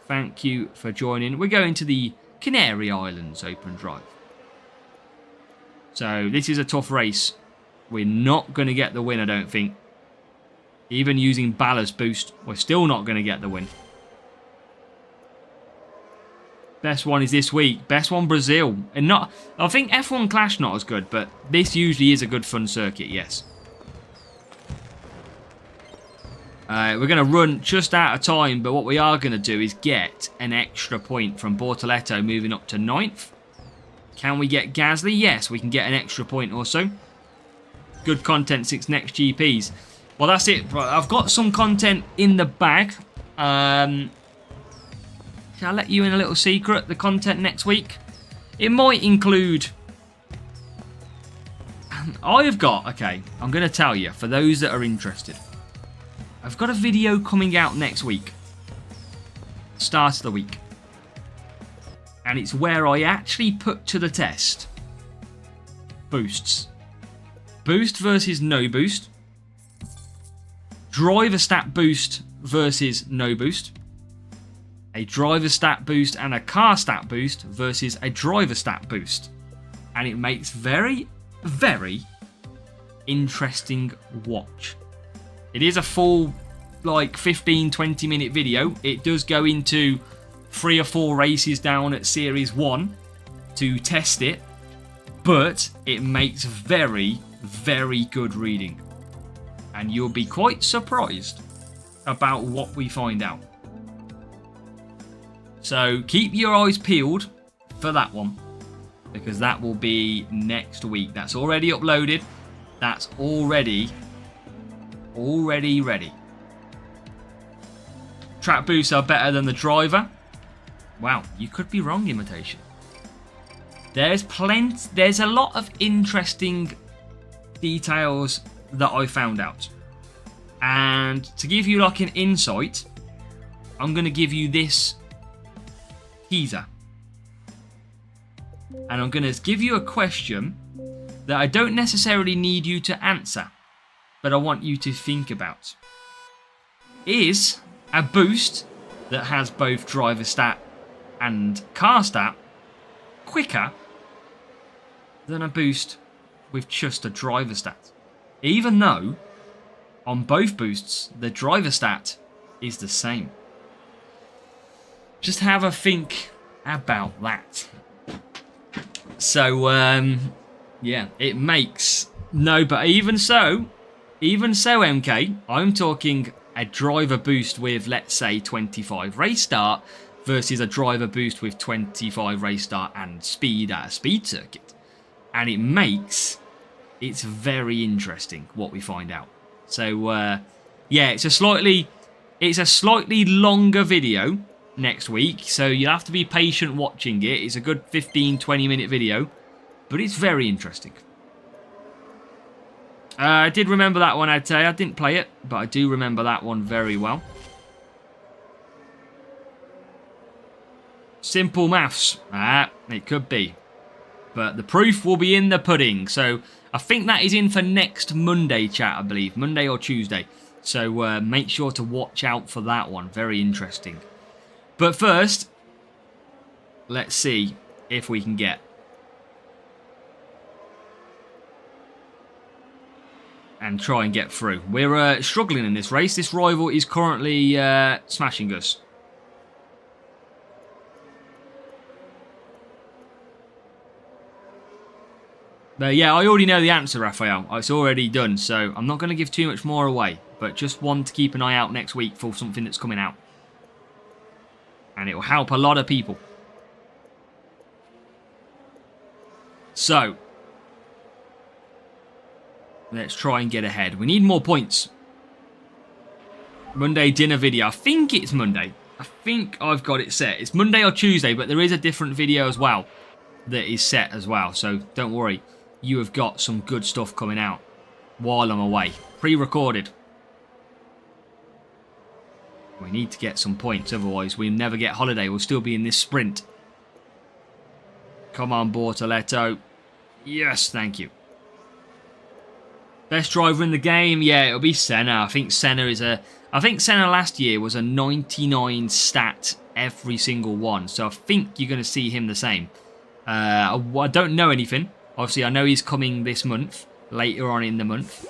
Thank you for joining. We're going to the Canary Islands Open Drive. So this is a tough race. We're not going to get the win, I don't think. Even using ballast boost, we're still not going to get the win. Best one is this week. Best one, Brazil. And not, I think F1 Clash not as good, but this usually is a good fun circuit, yes. We're going to run just out of time, but what we are going to do is get an extra point from Bortoleto moving up to 9th. Can we get Gasly? Yes, we can get an extra point also. Good content 6 next GPs. Well, that's it. I've got some content in the bag. Shall I let you in a little secret? The content next week? It might include... I've got... Okay, I'm going to tell you, for those that are interested. I've got a video coming out next week. Start of the week. And it's where I actually put to the test boosts. Boost versus no boost. Driver stat boost versus no boost. A driver stat boost and a car stat boost versus a driver stat boost. And it makes very, very interesting watch. It is a full, like, 15-20 minute video. It does go into 3 or 4 races down at Series 1 to test it. But it makes very, very good reading. And you'll be quite surprised about what we find out. So keep your eyes peeled for that one, because that will be next week. That's already uploaded. That's already ready. Track boosts are better than the driver. Wow, you could be wrong, Imitation. There's a lot of interesting details that I found out. And to give you like an insight, I'm going to give you this teaser. And I'm going to give you a question that I don't necessarily need you to answer, but I want you to think about. Is a boost that has both driver stat and car stat quicker than a boost with just a driver stat? Even though on both boosts the driver stat is the same. Just have a think about that. So, yeah, it makes... No, but even so, MK, I'm talking a driver boost with, let's say, 25 race start versus a driver boost with 25 race start and speed at a speed circuit. And it's very interesting what we find out. So, yeah, it's a slightly longer video next week, so you'll have to be patient watching it. It's a good 15-20 minute video, but it's very interesting. I did remember that one, I'd say. I didn't play it, but I do remember that one very well. Simple maths. It could be. But the proof will be in the pudding. So I think that is in for next Monday, chat, I believe. Monday or Tuesday. So make sure to watch out for that one. Very interesting. But first, let's see if we can get... and try and get through. We're struggling in this race. This rival is currently smashing us. But yeah, I already know the answer, Raphael. It's already done, so I'm not going to give too much more away. But just one to keep an eye out next week for something that's coming out. And it will help a lot of people. So, let's try and get ahead. We need more points. Monday dinner video. I think it's Monday. I think I've got it set. It's Monday or Tuesday, but there is a different video as well that is set as well. So don't worry. You have got some good stuff coming out while I'm away. Pre-recorded. We need to get some points, otherwise we'll never get holiday. We'll still be in this sprint. Come on, Bortoletto. Yes, thank you. Best driver in the game? Yeah, it'll be Senna. I think Senna last year was a 99 stat every single one. So I think you're going to see him the same. I don't know anything. Obviously, I know he's coming this month, later on in the month.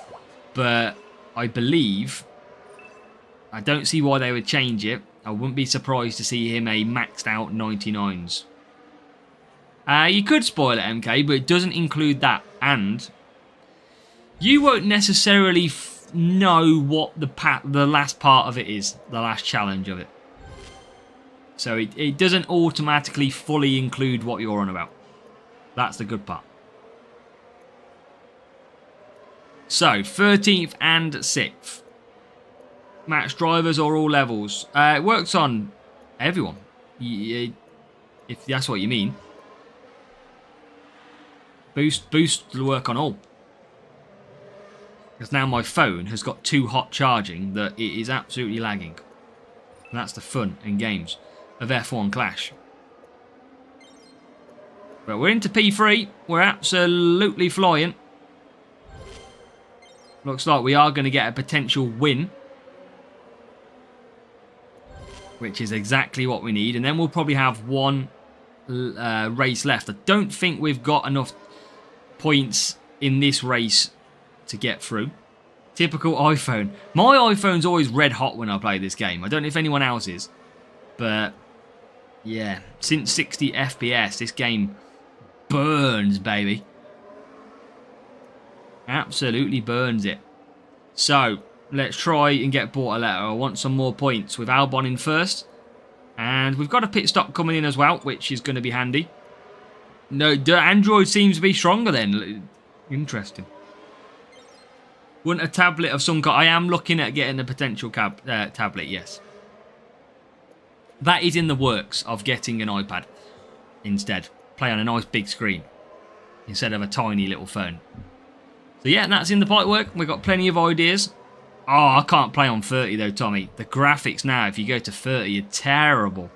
But I believe... I don't see why they would change it. I wouldn't be surprised to see him a maxed out 99s. You could spoil it, MK, but it doesn't include that. And you won't necessarily know what the last part of it is, the last challenge of it. So it doesn't automatically fully include what you're on about. That's the good part. So, 13th and 6th. Match drivers or all levels. It works on everyone, if that's what you mean. Boost will work on all. Because now my phone has got too hot charging that it is absolutely lagging. And that's the fun and games of F1 Clash. But we're into P3. We're absolutely flying. Looks like we are going to get a potential win. Which is exactly what we need. And then we'll probably have one race left. I don't think we've got enough points in this race to get through. Typical iPhone. My iPhone's always red hot when I play this game. I don't know if anyone else is. But, yeah. Since 60 FPS, this game burns, baby. Absolutely burns it. So, let's try and get Bortoletto. I want some more points with Albon in first. And we've got a pit stop coming in as well, which is going to be handy. No, the Android seems to be stronger then. Interesting. Want a tablet of some kind? I am looking at getting a potential tablet, yes. That is in the works of getting an iPad instead. Play on a nice big screen instead of a tiny little phone. So yeah, that's in the pipe work. We've got plenty of ideas. Oh, I can't play on 30 though, Tommy. The graphics now, if you go to 30, are terrible.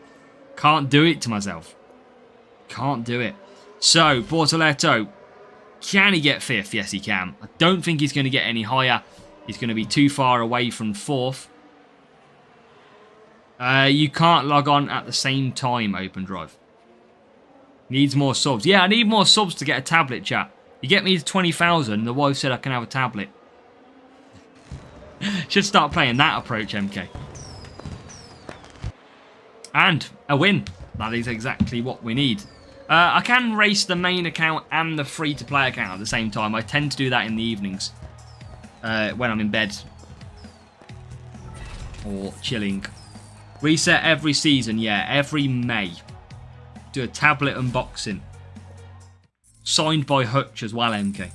Can't do it to myself. Can't do it. So, Bortoletto, can he get 5th? Yes, he can. I don't think he's going to get any higher. He's going to be too far away from 4th. You can't log on at the same time, Open Drive. Needs more subs. Yeah, I need more subs to get a tablet, chat. You get me to 20,000, the wife said I can have a tablet. Should start playing that approach, MK. And a win. That is exactly what we need. I can race the main account and the free-to-play account at the same time. I tend to do that in the evenings. When I'm in bed. Or chilling. Reset every season, yeah. Every May. Do a tablet unboxing. Signed by Hutch as well, MK.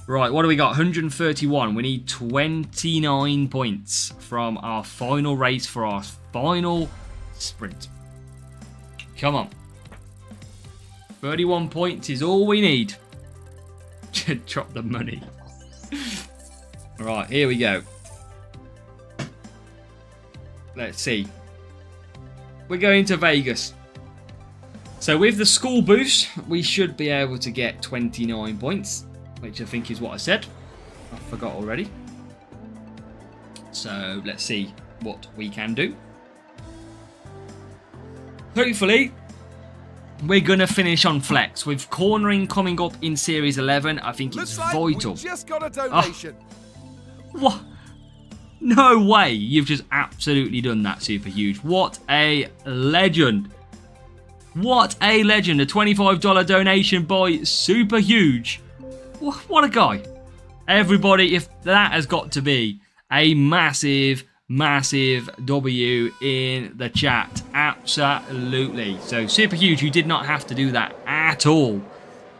Right, what do we got? 131. We need 29 points from our final race for our final sprint. Come on. 31 points is all we need. Drop the money. Right, here we go. Let's see. We're going to Vegas. So with the school boost, we should be able to get 29 points. which I think is what I said. I forgot already. So let's see what we can do. Hopefully, we're going to finish on flex. With cornering coming up in Series 11, I think it's Looks like vital. we just got a donation. What? No way. You've just absolutely done that, Super Huge. What a legend. What a legend. A $25 donation by Super Huge. What a guy. Everybody, if that has got to be a massive, massive W in the chat. Absolutely. So, Super Huge, you did not have to do that at all.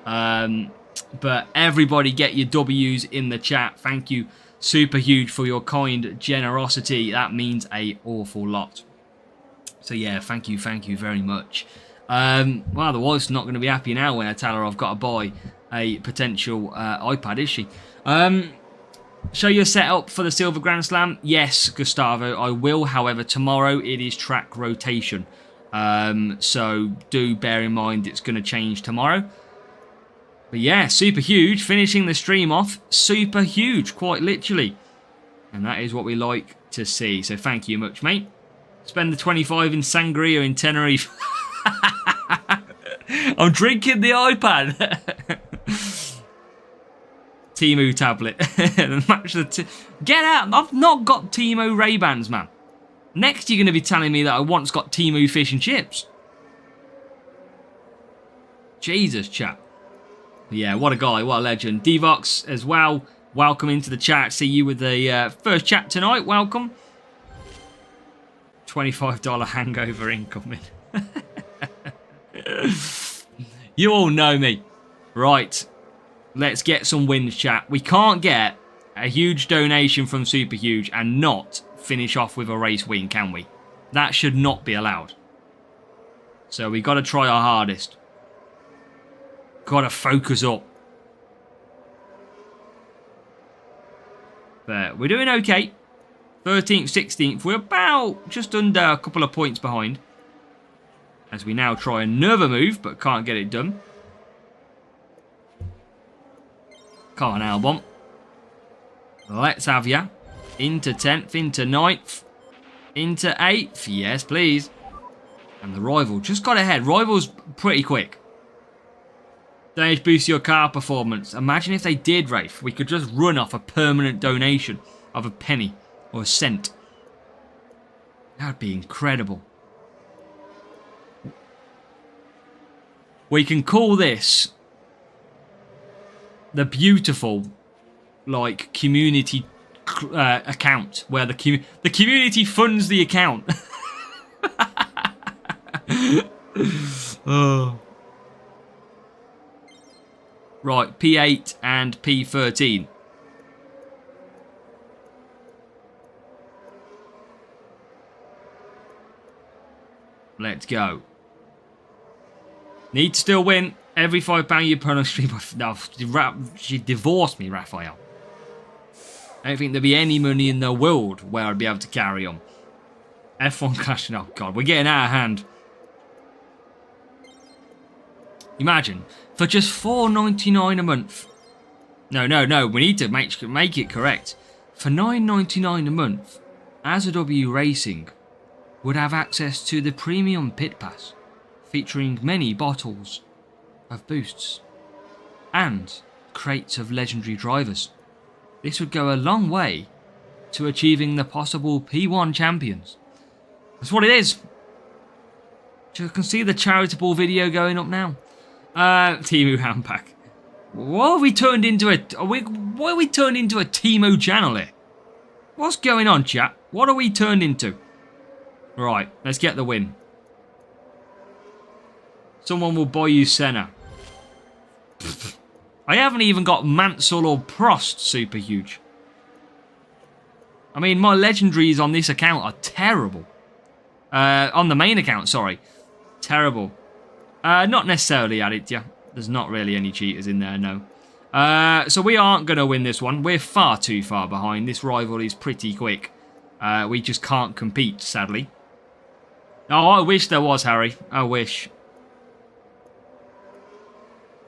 But everybody get your W's in the chat. Thank you, Super Huge, for your kind generosity. That means an awful lot. So, yeah, thank you very much. Well, the wife's not going to be happy now when I tell her I've got to buy a potential iPad, is she? Show your setup for the Silver Grand Slam. Yes, Gustavo, I will. However, tomorrow it is track rotation. So do bear in mind it's going to change tomorrow. But yeah, Super Huge, finishing the stream off. Super huge, quite literally. And that is what we like to see. So thank you much, mate. Spend the 25 in Sangria in Tenerife. I'm drinking the iPad. Temu tablet. Get out. I've not got Temu Ray-Bans, man. Next, you're going to be telling me that I once got Temu fish and chips. Jesus, chap. Yeah, what a guy. What a legend. Devox as well. Welcome into the chat. See you with the first chat tonight. Welcome. $25 hangover incoming. You all know me. Right. Let's get some wins, chat. We can't get a huge donation from Super Huge and not finish off with a race win, can we? That should not be allowed. So we got to try our hardest. Got to focus up. But we're doing okay. 13th, 16th. We're about just under a couple of points behind. As we now try another move, but can't get it done. Come on, Albon. Let's have ya. Into 10th, into 9th, into 8th. Yes, please. And the rival just got ahead. Rival's pretty quick. Damage boost your car performance. Imagine if they did, Rafe. We could just run off a permanent donation of a penny or a cent. That would be incredible. We can call this the beautiful, like, community account where the community funds the account. Oh. Right, P8 and P13. Let's go. Need to still win. Every £5 you put on a stream. No, she divorced me, Raphael. I don't think there'd be any money in the world where I'd be able to carry on. F1 clashing. Oh, God. We're getting out of hand. Imagine. For just $4.99 a month. No. We need to make it correct. For $9.99 a month, AZW Racing would have access to the Premium Pit Pass, featuring many bottles of boosts and crates of legendary drivers. This would go a long way to achieving the possible P1 champions. That's what it is. You can see the charitable video going up now. Temu Handpack. What have we turned into a... What are we turned into a Temu channel here? What's going on, chat? What are we turned into? Right, let's get the win. Someone will buy you Senna. I haven't even got Mansell or Prost Super Huge. I mean, my legendaries on this account are terrible. On the main account, sorry. Terrible. Not necessarily, Aditya. There's not really any cheaters in there, no. So we aren't going to win this one. We're far too far behind. This rival is pretty quick. We just can't compete, sadly. Oh, I wish there was, Harry. I wish.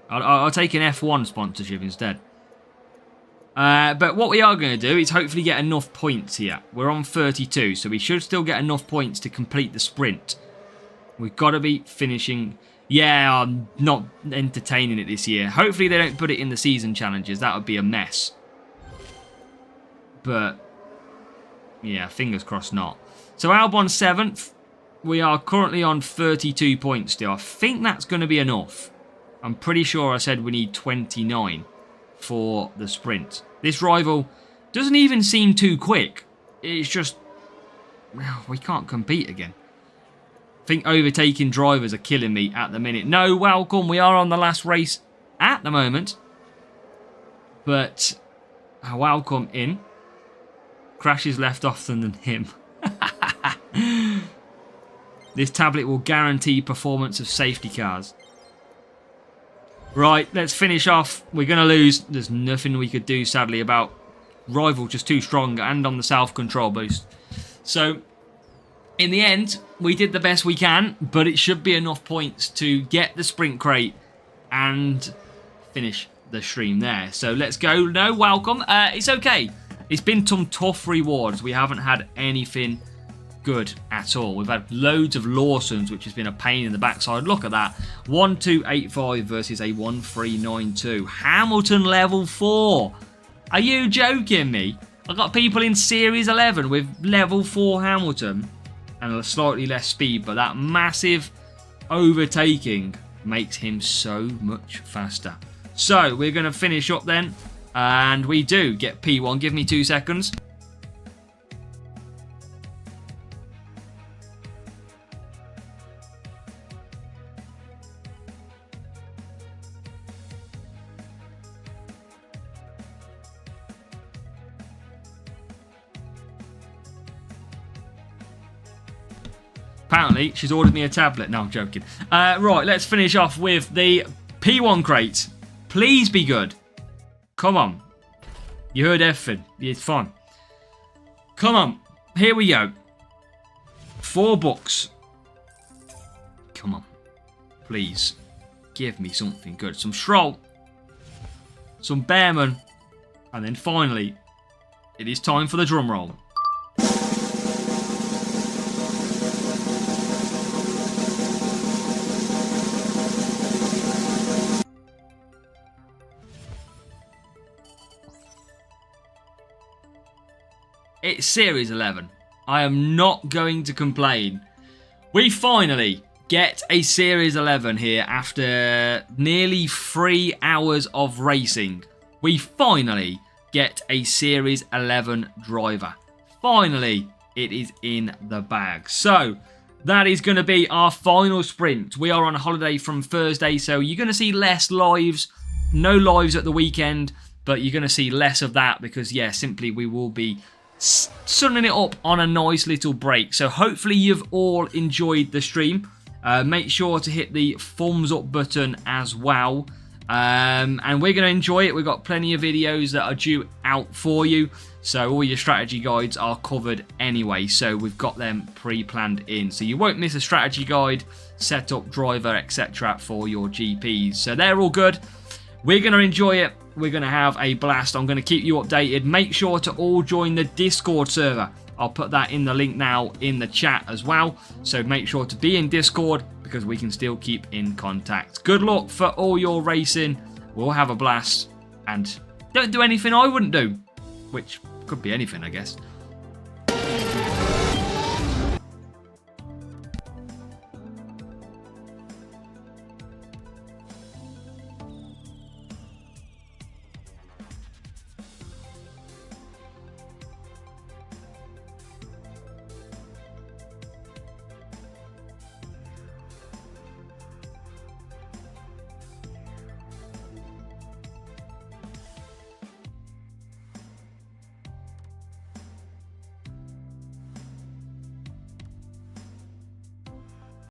I'll take an F1 sponsorship instead. But what we are going to do is hopefully get enough points here. We're on 32, so we should still get enough points to complete the sprint. We've got to be finishing... Yeah, I'm not entertaining it this year. Hopefully they don't put it in the season challenges. That would be a mess. But, yeah, fingers crossed not. So Albon 7th. We are currently on 32 points still. I think that's going to be enough. I'm pretty sure I said we need 29 for the sprint. This rival doesn't even seem too quick. It's just... well, we can't compete again. I think overtaking drivers are killing me at the minute. No, welcome. We are on the last race at the moment. But welcome in. Crashes left often than him. This tablet will guarantee performance of safety cars. Right, let's finish off. We're going to lose. There's nothing we could do, sadly, about rival just too strong and on the self-control boost. So, in the end, we did the best we can, but it should be enough points to get the sprint crate and finish the stream there. So, let's go. No, welcome. It's okay. It's been some tough rewards. We haven't had anything good at all. We've had loads of Lawsons, which has been a pain in the backside. Look at that. 1285 versus a 1392. Hamilton level 4. Are you joking me? I've got people in Series 11 with level 4 Hamilton and a slightly less speed, but that massive overtaking makes him so much faster. So we're going to finish up then, and we do get P1. Give me 2 seconds. Apparently, she's ordered me a tablet. No, I'm joking. Right, let's finish off with the P1 crate. Please be good. Come on. You heard everything. It's fine. Come on. Here we go. 4 books. Come on. Please. Give me something good. Some Stroll. Some Bearman. And then finally, it is time for the drum roll. It's Series 11. I am not going to complain. We finally get a Series 11 here after nearly 3 hours of racing. We finally get a Series 11 driver. Finally, it is in the bag. So, that is going to be our final sprint. We are on holiday from Thursday, so you're going to see less lives. No lives at the weekend, but you're going to see less of that because, yeah, simply we will be sunning it up on a nice little break. So hopefully you've all enjoyed the stream. Make sure to hit the thumbs up button as well. And we're going to enjoy it. We've got plenty of videos that are due out for you. So all your strategy guides are covered anyway. So we've got them pre-planned in. So you won't miss a strategy guide, setup, driver, etc. for your GPs. So they're all good. We're going to enjoy it. We're going to have a blast. I'm going to keep you updated. Make sure to all join the Discord server. I'll put that in the link now in the chat as well. So make sure to be in Discord because we can still keep in contact. Good luck for all your racing. We'll have a blast. And don't do anything I wouldn't do. Which could be anything, I guess.